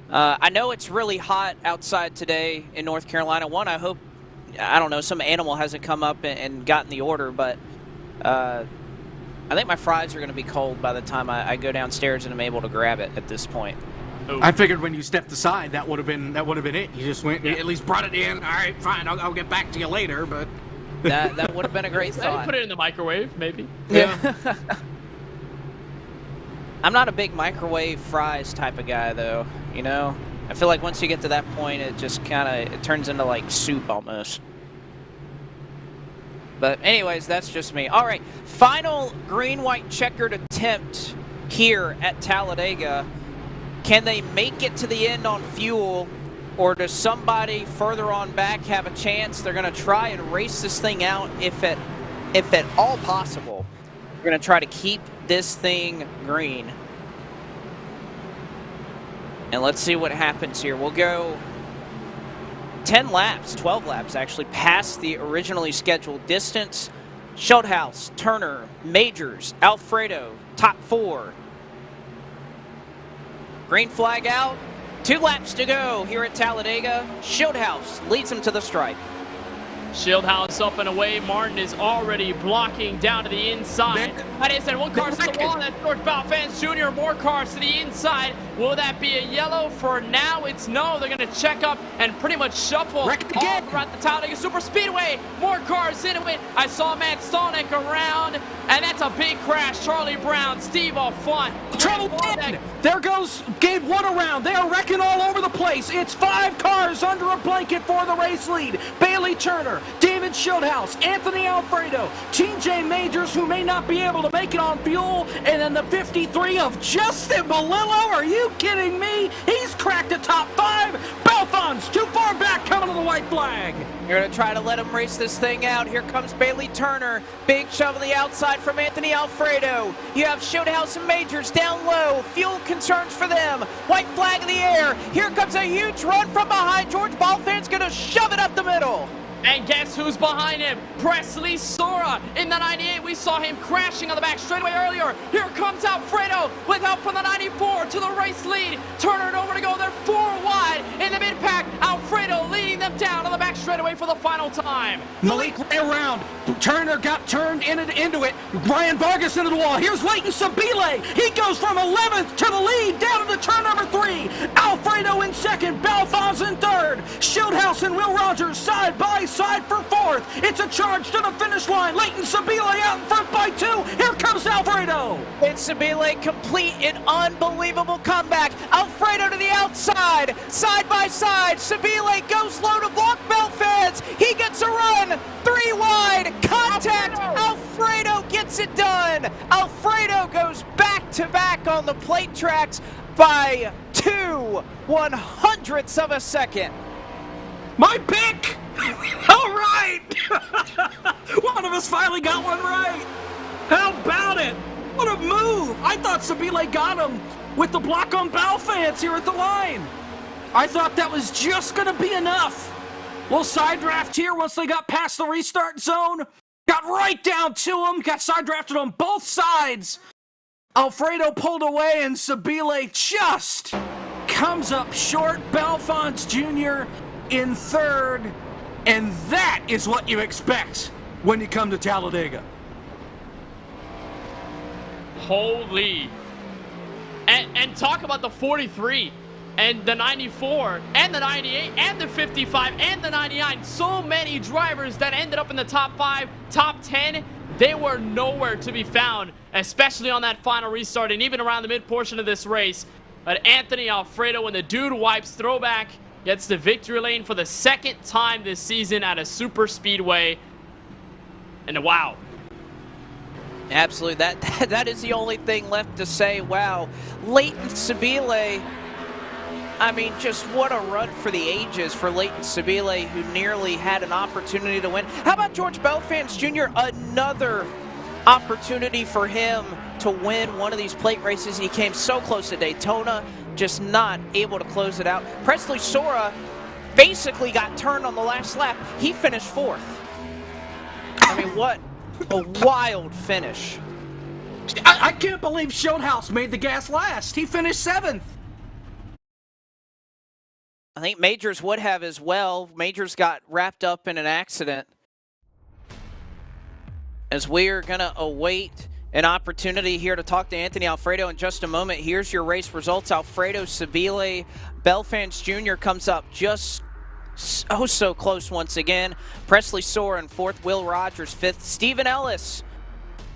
[SPEAKER 1] I know it's really hot outside today in North Carolina. One, I hope, I don't know, some animal hasn't come up and gotten the order, but I think my fries are going to be cold by the time I go downstairs and I'm able to grab it at this point.
[SPEAKER 3] I figured when you stepped aside, that would have been it. You just went, at least brought it in. All right, fine, I'll get back to you later, but
[SPEAKER 1] that would have been a great thought.
[SPEAKER 2] Put it in the microwave, maybe.
[SPEAKER 3] yeah.
[SPEAKER 1] I'm not a big microwave fries type of guy, though. You know, I feel like once you get to that point, it just it turns into like soup almost. But anyways, that's just me. All right, final green-white checkered attempt here at Talladega. Can they make it to the end on fuel, or does somebody further on back have a chance? They're going to try and race this thing out if at all possible. We're going to try to keep this thing green. And let's see what happens here. We'll go 10 laps, 12 laps actually, past the originally scheduled distance. Shieldhouse, Turner, Majors, Alfredo, top 4. Green flag out. 2 laps to go here at Talladega. Shieldhouse leads them to the stripe.
[SPEAKER 2] Shieldhouse up and away. Martin is already blocking down to the inside. That is, and 1 car's to the wall. That's George Balfans Jr. More cars to the inside. Will that be a yellow? For now, it's no. They're going to check up and pretty much shuffle all throughout the Talladega Super Speedway. More cars into it. I saw Matt Stolnick around, and that's a big crash. Charlie Brown, Steve Alfont.
[SPEAKER 3] Trouble in. There goes Gabe Wood around. They are wrecking all over the place. It's 5 cars under a blanket for the race lead. Bailey Turner, David Shieldhouse, Anthony Alfredo, TJ Majors, who may not be able to make it on fuel, and then the 53 of Justin Melillo. Are you kidding me? He's cracked the top 5. Belfon's too far back coming to the white flag.
[SPEAKER 1] You're going to try to let him race this thing out. Here comes Bailey Turner. Big shove on the outside from Anthony Alfredo. You have Shieldhouse and Majors down low. Fuel concerns for them. White flag in the air. Here comes a huge run from behind. George Balfan's going to shove it up the middle.
[SPEAKER 2] And guess who's behind him? Presley Sora in the 98. We saw him crashing on the back straightaway earlier. Here comes Alfredo with help from the 94 to the race lead. Turner over to go. They're 4 wide in the mid-pack. Alfredo leading them down on the back straightaway for the final time.
[SPEAKER 3] Malik way around. Turner got turned into it. Brian Vargas into the wall. Here's Leighton Sabile. He goes from 11th to the lead down to the turn number 3. Alfredo in 2nd. Balfons in 3rd. Shieldhouse and Will Rogers side by side for 4th. It's a charge to the finish line. Leighton Sabile out in front by 2. Here comes Alfredo.
[SPEAKER 1] It's Sabile complete an unbelievable comeback. Alfredo to the outside. Side by side. Sabile goes low to block Belfans. He gets a run. 3 wide. Contact. Alfredo gets it done. Alfredo goes back to back on the plate tracks by 2 100 hundredths of a second.
[SPEAKER 3] My pick! All right! One of us finally got one right. How about it? What a move! I thought Sabile got him with the block on Balfance here at the line. I thought that was just going to be enough. Little side draft here once they got past the restart zone. Got right down to him. Got side drafted on both sides. Alfredo pulled away and Sabile just comes up short. Balfance Jr. in third. And that is what you expect when you come to Talladega.
[SPEAKER 2] Holy. And talk about the 43 and the 94 and the 98 and the 55 and the 99. So many drivers that ended up in the top 5, top 10. They were nowhere to be found, especially on that final restart and even around the mid portion of this race. But Anthony Alfredo, when the dude wipes throwback, gets the victory lane for the second time this season at a super speedway. And wow.
[SPEAKER 1] Absolutely. That is the only thing left to say. Wow. Leighton Sabile, I mean, just what a run for the ages for Leighton Sabile, who nearly had an opportunity to win. How about George Belfance Jr.? Another opportunity for him to win one of these plate races. He came so close to Daytona, just not able to close it out. Presley Sora basically got turned on the last lap. He finished fourth. I mean, what a wild finish.
[SPEAKER 3] I can't believe Schildhaus made the gas last. He finished seventh.
[SPEAKER 1] I think Majors would have as well. Majors got wrapped up in an accident. As we are going to await an opportunity here to talk to Anthony Alfredo in just a moment. Here's your race results. Alfredo Sabile, Belfance Jr. comes up just so close once again. Presley Sora in fourth, Will Rogers fifth, Stephen Ellis.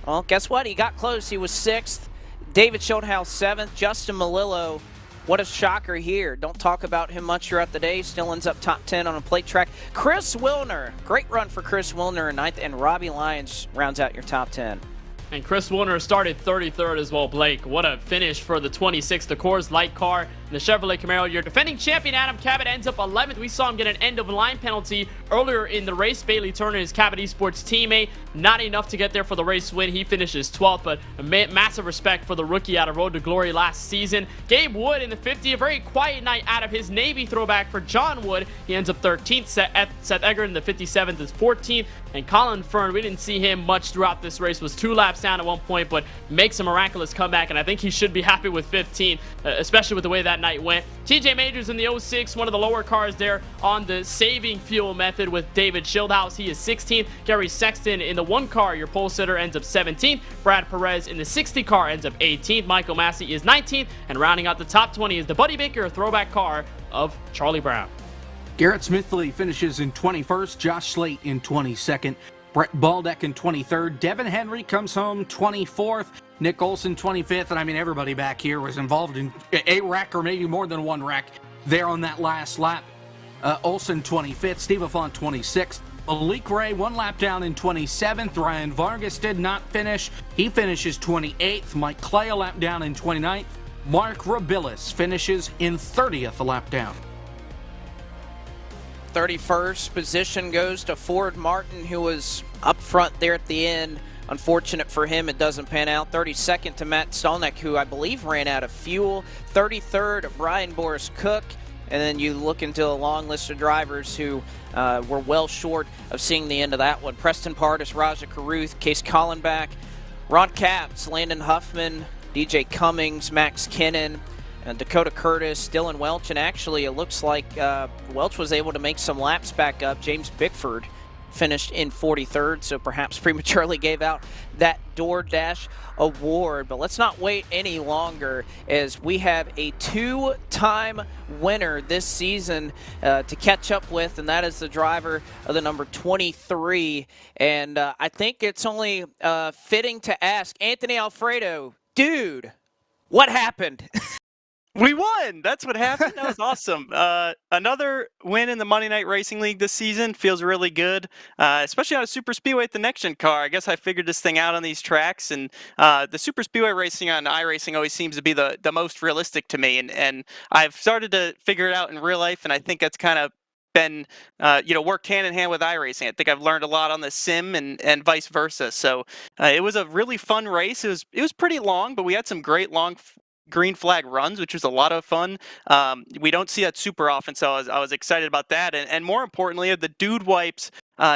[SPEAKER 1] Well, guess what? He got close. He was sixth. David Schildhaus seventh. Justin Melillo, what a shocker here. Don't talk about him much throughout the day. Still ends up top 10 on a plate track. Chris Wilner, great run for Chris Wilner in ninth, and Robbie Lyons rounds out your top 10.
[SPEAKER 2] And Chris Wilner started 33rd as well, Blake. What a finish for the 26th, the Coors Light car, and the Chevrolet Camaro. Your defending champion, Adam Cabot, ends up 11th. We saw him get an end-of-line penalty earlier in the race. Bailey Turner, his Cabot eSports teammate, not enough to get there for the race win. He finishes 12th, but a massive respect for the rookie out of Road to Glory last season. Gabe Wood in the 50, a very quiet night out of his Navy throwback for John Wood. He ends up 13th. Seth Eggert in the 57th is 14th. And Colin Fern, we didn't see him much throughout this race, was 2 laps down at one point, but makes a miraculous comeback, and I think he should be happy with 15, especially with the way that night went. TJ Majors in the 06, one of the lower cars there on the saving fuel method with David Schildhaus. He is 16th. Gary Sexton in the 1 car, your pole sitter, ends up 17th. Brad Perez in the 60 car ends up 18th. Michael Massey is 19th, and rounding out the top 20 is the Buddy Baker throwback car of Charlie Brown.
[SPEAKER 3] Garrett Smithley finishes in 21st, Josh Slate in 22nd, Brett Baldeck in 23rd, Devin Henry comes home 24th, Nick Olson 25th, and I mean everybody back here was involved in a wreck or maybe more than one wreck there on that last lap. Olson 25th, Steve Affont 26th, Malik Ray 1 lap down in 27th, Ryan Vargas did not finish, he finishes 28th, Mike Clay a lap down in 29th, Mark Rabilis finishes in 30th a lap down.
[SPEAKER 1] 31st position goes to Ford Martin, who was up front there at the end. Unfortunate for him, it doesn't pan out. 32nd to Matt Stolnick, who I believe ran out of fuel. 33rd, Brian Boris Cook. And then you look into a long list of drivers who were well short of seeing the end of that one. Preston Pardis, Raja Caruth, Case Collenbach, Ron Capps, Landon Huffman, DJ Cummings, Max Kennan, and Dakota Curtis, Dylan Welch, and actually it looks like Welch was able to make some laps back up. James Bickford finished in 43rd, so perhaps prematurely gave out that DoorDash award. But let's not wait any longer, as we have a 2-time winner this season to catch up with, and that is the driver of the number 23. And I think it's only fitting to ask Anthony Alfredo, dude, what happened?
[SPEAKER 10] We won. That's what happened. That was awesome. Another win in the Monday Night Racing League this season feels really good, especially on a super speedway with the next gen car. I guess I figured this thing out on these tracks, and the super speedway racing on iRacing always seems to be the most realistic to me. And I've started to figure it out in real life, and I think that's kind of been worked hand in hand with iRacing. I think I've learned a lot on the sim and vice versa. So it was a really fun race. It was pretty long, but we had some great long green flag runs, which was a lot of fun. We don't see that super often, so I was excited about that. And more importantly, the Dude Wipes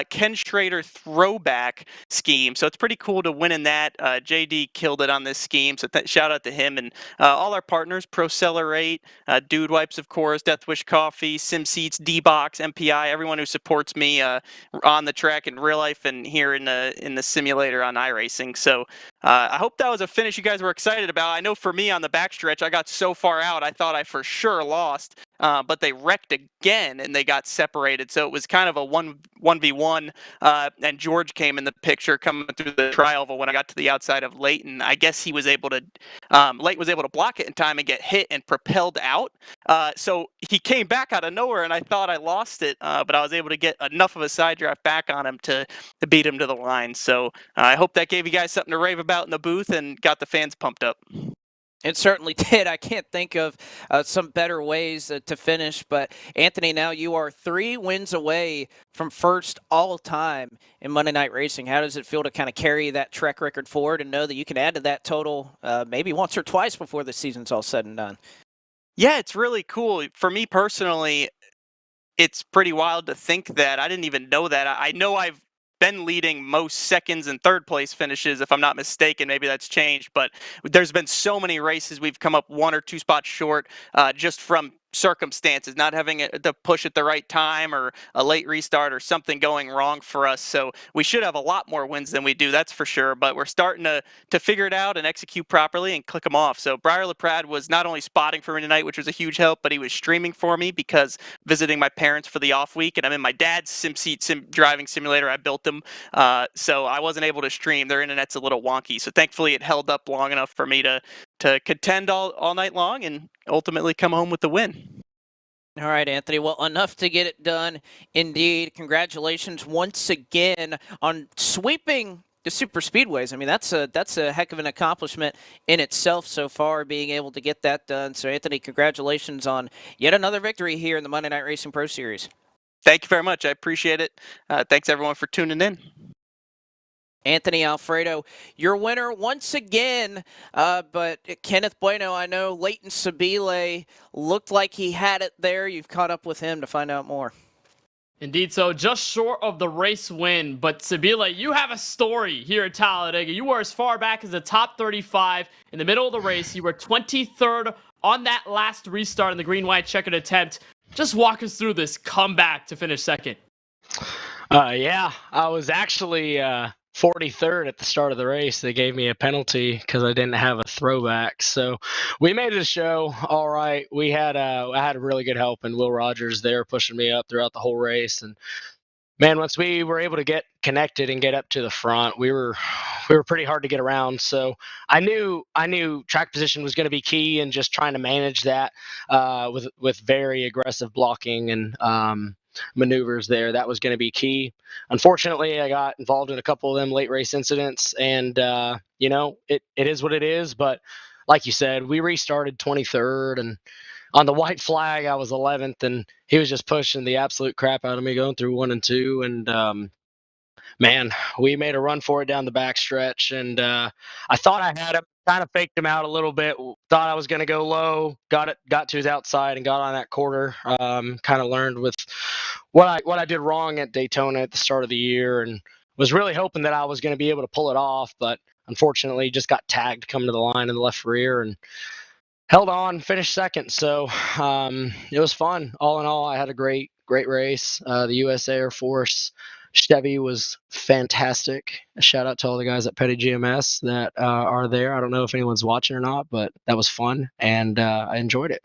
[SPEAKER 10] Ken Schrader throwback scheme. So it's pretty cool to win in that. JD killed it on this scheme, so shout out to him and all our partners: ProCellerate, Dude Wipes, of course, Death Wish Coffee, SimSeats, D-Box, MPI, everyone who supports me on the track in real life and here in the simulator on iRacing. So I hope that was a finish you guys were excited about. I know for me on the backstretch, I got so far out, I thought I for sure lost. But they wrecked again and they got separated. So it was kind of a 1v1. And George came in the picture coming through the tri-oval when I got to the outside of Leighton. I guess he was able to, Leighton was able to block it in time and get hit and propelled out. So he came back out of nowhere and I thought I lost it, but I was able to get enough of a side draft back on him to beat him to the line. So I hope that gave you guys something to rave about in the booth and got the fans pumped up.
[SPEAKER 1] It certainly did. I can't think of some better ways to finish. But, Anthony, now you are 3 wins away from first all time in Monday Night Racing. How does it feel to kind of carry that track record forward and know that you can add to that total maybe once or twice before the season's all said and done?
[SPEAKER 10] Yeah, it's really cool. For me personally, it's pretty wild to think that. I didn't even know that. I know I've been leading most seconds and third place finishes, if I'm not mistaken. Maybe that's changed, but there's been so many races we've come up 1 or 2 spots short just from circumstances, not having to push at the right time or a late restart or something going wrong for us. So we should have a lot more wins than we do, that's for sure. But we're starting to figure it out and execute properly and click them off. So Briar LaPrade was not only spotting for me tonight, which was a huge help, but he was streaming for me because visiting my parents for the off week, and I'm in my dad's SimSeat driving simulator. I built them, so I wasn't able to stream. Their internet's a little wonky, so thankfully it held up long enough for me to contend all night long and ultimately come home with the win.
[SPEAKER 1] All right, Anthony. Well, enough to get it done. Indeed. Congratulations once again on sweeping the super speedways. I mean, that's a heck of an accomplishment in itself so far, being able to get that done. So, Anthony, congratulations on yet another victory here in the Monday Night Racing Pro Series.
[SPEAKER 10] Thank you very much. I appreciate it. Thanks, everyone, for tuning in.
[SPEAKER 1] Anthony Alfredo, your winner once again, but Kenneth Bueno, I know Leighton Sabile looked like he had it there. You've caught up with him to find out more.
[SPEAKER 2] Indeed, so just short of the race win, but Sabile, you have a story here at Talladega. You were as far back as the top 35 in the middle of the race. You were 23rd on that last restart in the green-white checkered attempt. Just walk us through this comeback to finish second.
[SPEAKER 11] Yeah, I was actually 43rd at the start of the race. They gave me a penalty because I didn't have a throwback. So we made it a show. All right. I had a really good help, and Will Rogers there pushing me up throughout the whole race. And man, once we were able to get connected and get up to the front, we were pretty hard to get around. So I knew track position was going to be key, and just trying to manage that with very aggressive blocking and maneuvers there. That was going to be key. Unfortunately, I got involved in a couple of them late race incidents, and it is what it is. But like you said, we restarted 23rd, and on the white flag, I was 11th, and he was just pushing the absolute crap out of me going through 1 and 2. And man, we made a run for it down the backstretch, and I thought I had him. Kind of faked him out a little bit. Thought I was going to go low. Got to his outside and got on that quarter. Kind of learned with what I did wrong at Daytona at the start of the year, and was really hoping that I was going to be able to pull it off. But unfortunately, just got tagged coming to the line in the left rear and held on, finished second. So it was fun. All in all, I had a great race. The U.S. Air Force Chevy was fantastic. A shout out to all the guys at Petty GMS that are there. I don't know if anyone's watching or not, but that was fun, and I enjoyed it.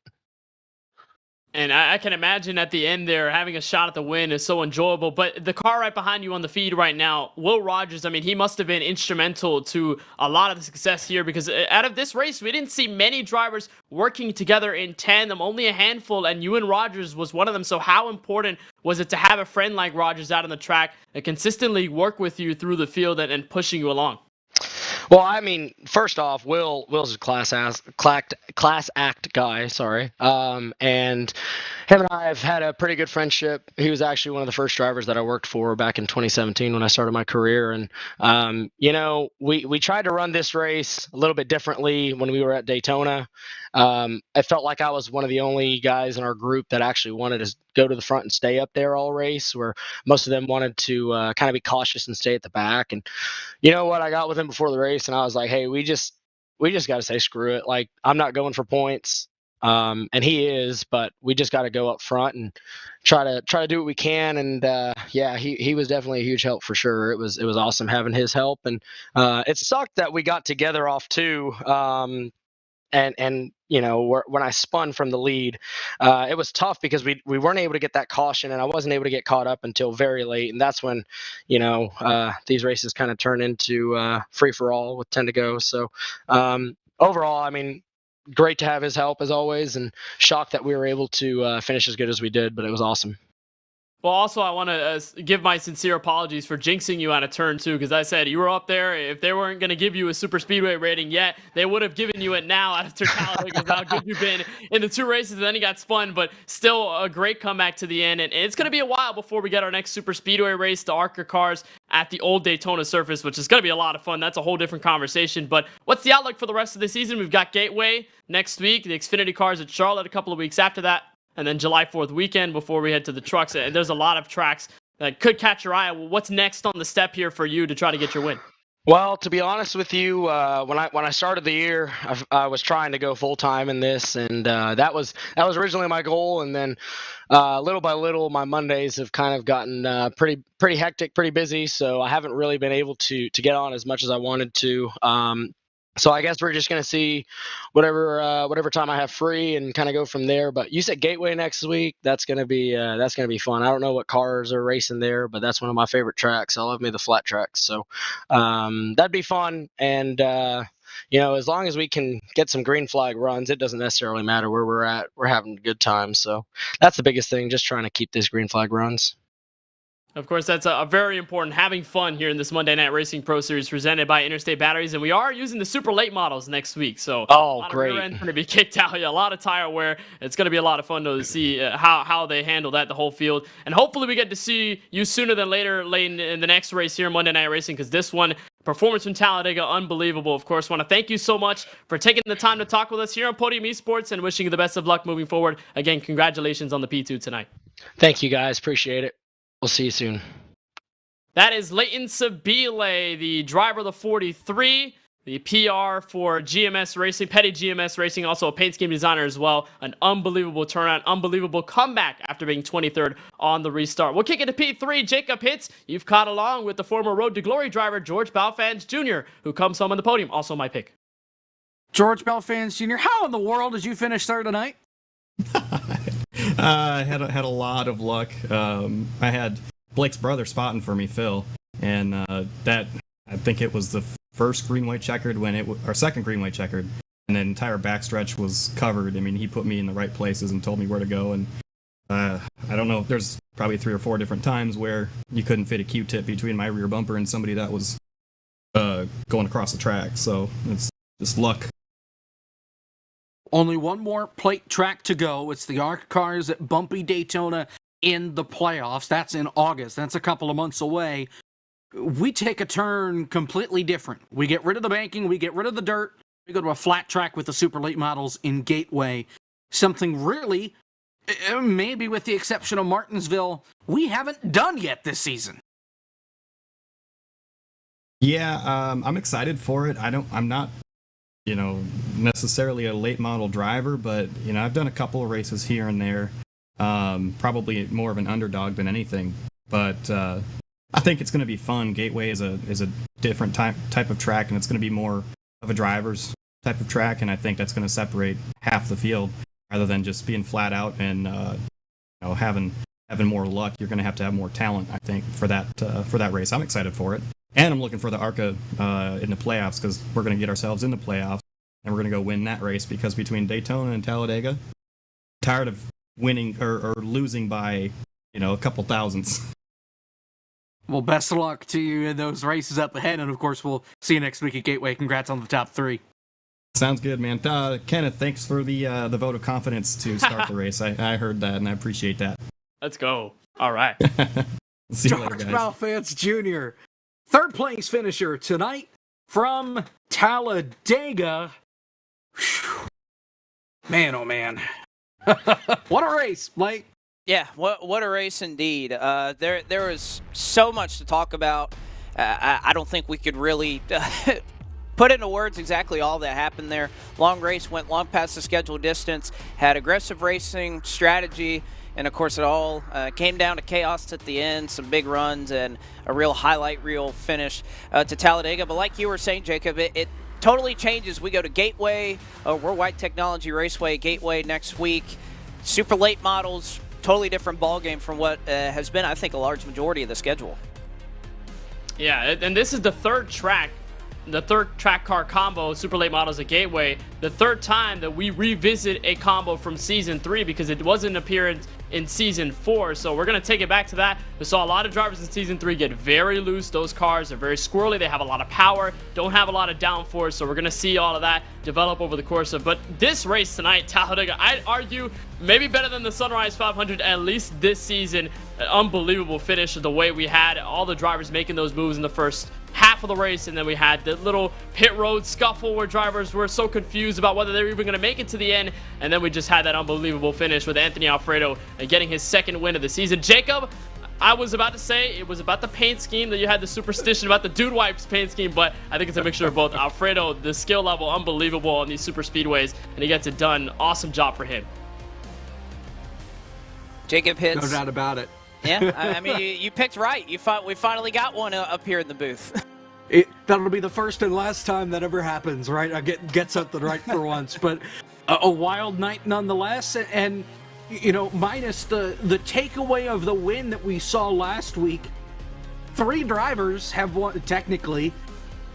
[SPEAKER 2] And I can imagine at the end there, having a shot at the win is so enjoyable. But the car right behind you on the feed right now, Will Rogers, I mean, he must have been instrumental to a lot of the success here, because out of this race, we didn't see many drivers working together in tandem, only a handful, and Ewan Rogers was one of them. So how important was it to have a friend like Rogers out on the track that consistently work with you through the field and pushing you along?
[SPEAKER 11] Well, I mean, first off, Will's a class act guy, sorry. And him and I have had a pretty good friendship. He was actually one of the first drivers that I worked for back in 2017 when I started my career. And we tried to run this race a little bit differently when we were at Daytona. I felt like I was one of the only guys in our group that actually wanted to go to the front and stay up there all race, where most of them wanted to kind of be cautious and stay at the back. And you know what? I got with him before the race, and I was like, hey, we just got to say screw it. Like, I'm not going for points, and he is, but we just got to go up front and try to do what we can. And yeah, he was definitely a huge help for sure. It was awesome having his help, and it sucked that we got together off too. And when I spun from the lead, it was tough because we weren't able to get that caution, and I wasn't able to get caught up until very late. And that's when, these races kind of turn into free for all with 10 to go. So overall, I mean, great to have his help as always, and shocked that we were able to finish as good as we did, but it was awesome.
[SPEAKER 2] Well, also, I want to give my sincere apologies for jinxing you out of turn 2, because I said you were up there. If they weren't going to give you a super speedway rating yet, they would have given you it now after Talladega, because how good you've been in the 2 races, and then you got spun, but still a great comeback to the end. And it's going to be a while before we get our next super speedway race, the ARCA cars at the old Daytona surface, which is going to be a lot of fun. That's a whole different conversation. But what's the outlook for the rest of the season? We've got Gateway next week, the Xfinity cars at Charlotte a couple of weeks after that, and then July 4th weekend before we head to the trucks. And there's a lot of tracks that could catch your eye. What's next on the step here for you to try to get your win?
[SPEAKER 11] Well, to be honest with you, when I started the year, I was trying to go full time in this, and that was originally my goal. And then little by little, my Mondays have kind of gotten pretty hectic, pretty busy. So I haven't really been able to get on as much as I wanted to. So I guess we're just gonna see whatever time I have free and kind of go from there. But you said Gateway next week. That's gonna be fun. I don't know what cars are racing there, but that's one of my favorite tracks. I love me the flat tracks. So that'd be fun. And as long as we can get some green flag runs, it doesn't necessarily matter where we're at. We're having a good time. So that's the biggest thing. Just trying to keep these green flag runs.
[SPEAKER 2] Of course, that's a very important, having fun here in this Monday Night Racing Pro Series presented by Interstate Batteries. And we are using the super late models next week. So a lot
[SPEAKER 11] great.
[SPEAKER 2] of rear end's going to be kicked out. Yeah, a lot of tire wear. It's going to be a lot of fun to see how they handle that, the whole field. And hopefully we get to see you sooner than later, late in the next race here, Monday Night Racing, because this one, performance from Talladega, unbelievable. Of course, want to thank you so much for taking the time to talk with us here on Podium Esports, and wishing you the best of luck moving forward. Again, congratulations on the P2 tonight.
[SPEAKER 11] Thank you, guys. Appreciate it. We'll see you soon.
[SPEAKER 2] That is Leighton Sabile, the driver of the 43, the PR for GMS Racing, Petty GMS Racing, also a paint scheme designer as well. An unbelievable turnout, unbelievable comeback after being 23rd on the restart. We'll kick it to P3. Jacob Hitz, you've caught along with the former Road to Glory driver, George Balfans Jr., who comes home on the podium. Also my pick.
[SPEAKER 3] George Balfans Jr., how in the world did you finish third tonight?
[SPEAKER 12] I had a lot of luck. I had Blake's brother spotting for me, Phil, and that, I think it was the first green white checkered or second green white checkered, and the entire backstretch was covered. I mean, he put me in the right places and told me where to go, and I don't know, there's probably 3 or 4 different times where you couldn't fit a Q-tip between my rear bumper and somebody that was going across the track, so it's just luck.
[SPEAKER 3] Only one more plate track to go. It's the ARC cars at Bumpy Daytona in the playoffs. That's in August. That's a couple of months away. We take a turn completely different. We get rid of the banking. We get rid of the dirt. We go to a flat track with the super late models in Gateway. Something really, maybe with the exception of Martinsville, we haven't done yet this season.
[SPEAKER 12] Yeah, I'm excited for it. I'm not, necessarily a late model driver, but, I've done a couple of races here and there. Probably more of an underdog than anything, but I think it's going to be fun. Gateway is a different type of track, and it's going to be more of a driver's type of track, and I think that's going to separate half the field. rather than just being flat out and having more luck. You're going to have more talent, I think, for that race. I'm excited for it, and I'm looking for the ARCA in the playoffs, because we're going to get ourselves in the playoffs, and we're going to go win that race, because between Daytona and Talladega, tired of winning or losing by a couple thousandths.
[SPEAKER 13] Well, best of luck to you in those races up ahead, and of course, we'll see you next week at Gateway. Congrats on the top 3.
[SPEAKER 12] Sounds good, man. Kenneth, thanks for the vote of confidence to start the race. I heard that, and I appreciate that.
[SPEAKER 2] Let's go. All right.
[SPEAKER 12] See you later, guys.
[SPEAKER 13] George Balfance Jr., third place finisher tonight from Talladega. Whew. Man, oh man. What a race, Blake.
[SPEAKER 1] Yeah, what a race indeed. There was so much to talk about. I don't think we could really put into words exactly all that happened there. Long race, went long past the scheduled distance, had aggressive racing strategy, and of course it all came down to chaos at the end, some big runs, and a real highlight reel finish to Talladega. But like you were saying, Jacob, it totally changes. We go to Gateway, Worldwide Technology Raceway, Gateway next week. Super late models, totally different ball game from what has been, I think, a large majority of the schedule.
[SPEAKER 2] Yeah, and this is the third track car combo, super late models at Gateway, the third time that we revisit a combo from season 3, because it wasn't an appearance in season 4. So we're going to take it back to that. We saw a lot of drivers in season 3 get very loose. Those cars are very squirrely. They have a lot of power, don't have a lot of downforce. So we're going to see all of that develop over the course of. But this race tonight, Talladega, I'd argue maybe better than the Sunrise 500, at least this season. An unbelievable finish of the way we had all the drivers making those moves in the first half of the race, and then we had the little pit road scuffle where drivers were so confused about whether they were even going to make it to the end, and then we just had that unbelievable finish with Anthony Alfredo getting his second win of the season. Jacob, I was about to say it was about the paint scheme, that you had the superstition about the Dude Wipes paint scheme, but I think it's a mixture of both. Alfredo, the skill level, unbelievable on these super speedways, and he gets it done. Awesome job for him.
[SPEAKER 1] Jacob hits.
[SPEAKER 13] No doubt about it.
[SPEAKER 1] Yeah, I mean, you picked right. We finally got one up here in the booth.
[SPEAKER 13] That'll be the first and last time that ever happens, right? I get something right for once, but a wild night nonetheless, and minus the takeaway of the win that we saw last week. 3 drivers have won. Technically,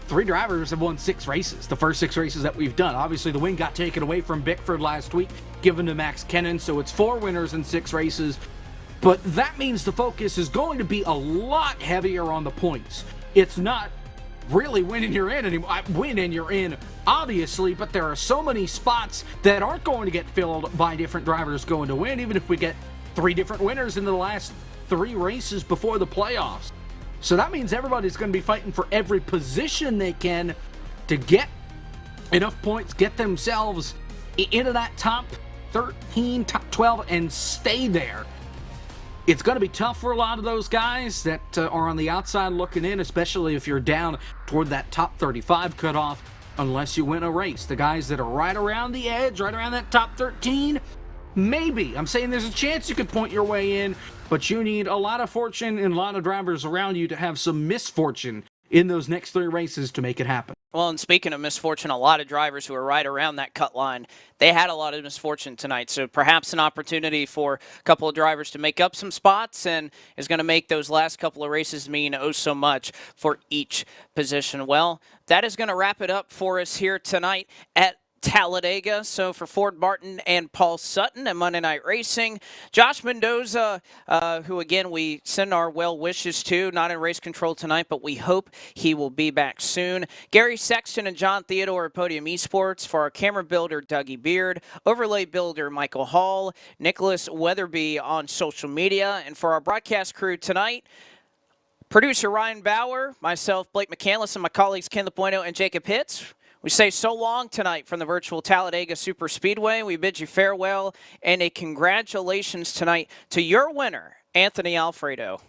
[SPEAKER 13] 3 drivers have won 6 races. The first 6 races that we've done. Obviously, the win got taken away from Bickford last week, given to Max Kennan, so it's 4 winners in 6 races. But that means the focus is going to be a lot heavier on the points. It's not really win and you're in anymore. Win and you're in, obviously, but there are so many spots that aren't going to get filled by different drivers going to win, even if we get 3 different winners in the last 3 races before the playoffs. So that means everybody's going to be fighting for every position they can to get enough points, get themselves into that top 13, top 12, and stay there. It's going to be tough for a lot of those guys that are on the outside looking in, especially if you're down toward that top 35 cutoff, unless you win a race. The guys that are right around the edge, right around that top 13, maybe. I'm saying there's a chance you could point your way in, but you need a lot of fortune and a lot of drivers around you to have some misfortune in those next 3 races to make it happen.
[SPEAKER 1] Well, and speaking of misfortune, a lot of drivers who are right around that cut line, they had a lot of misfortune tonight. So perhaps an opportunity for a couple of drivers to make up some spots, and is going to make those last couple of races mean oh so much for each position. Well, that is going to wrap it up for us here tonight at Talladega. So for Ford Martin and Paul Sutton and Monday Night Racing, Josh Mendoza, who again we send our well wishes to, not in race control tonight, but we hope he will be back soon. Gary Sexton and John Theodore at Podium eSports. For our camera builder, Dougie Beard, overlay builder, Michael Hall, Nicholas Weatherby on social media, and for our broadcast crew tonight, producer Ryan Bauer, myself, Blake McCandless, and my colleagues Kenneth Bueno and Jacob Hitz. We say so long tonight from the virtual Talladega Super Speedway. We bid you farewell and a congratulations tonight to your winner, Anthony Alfredo.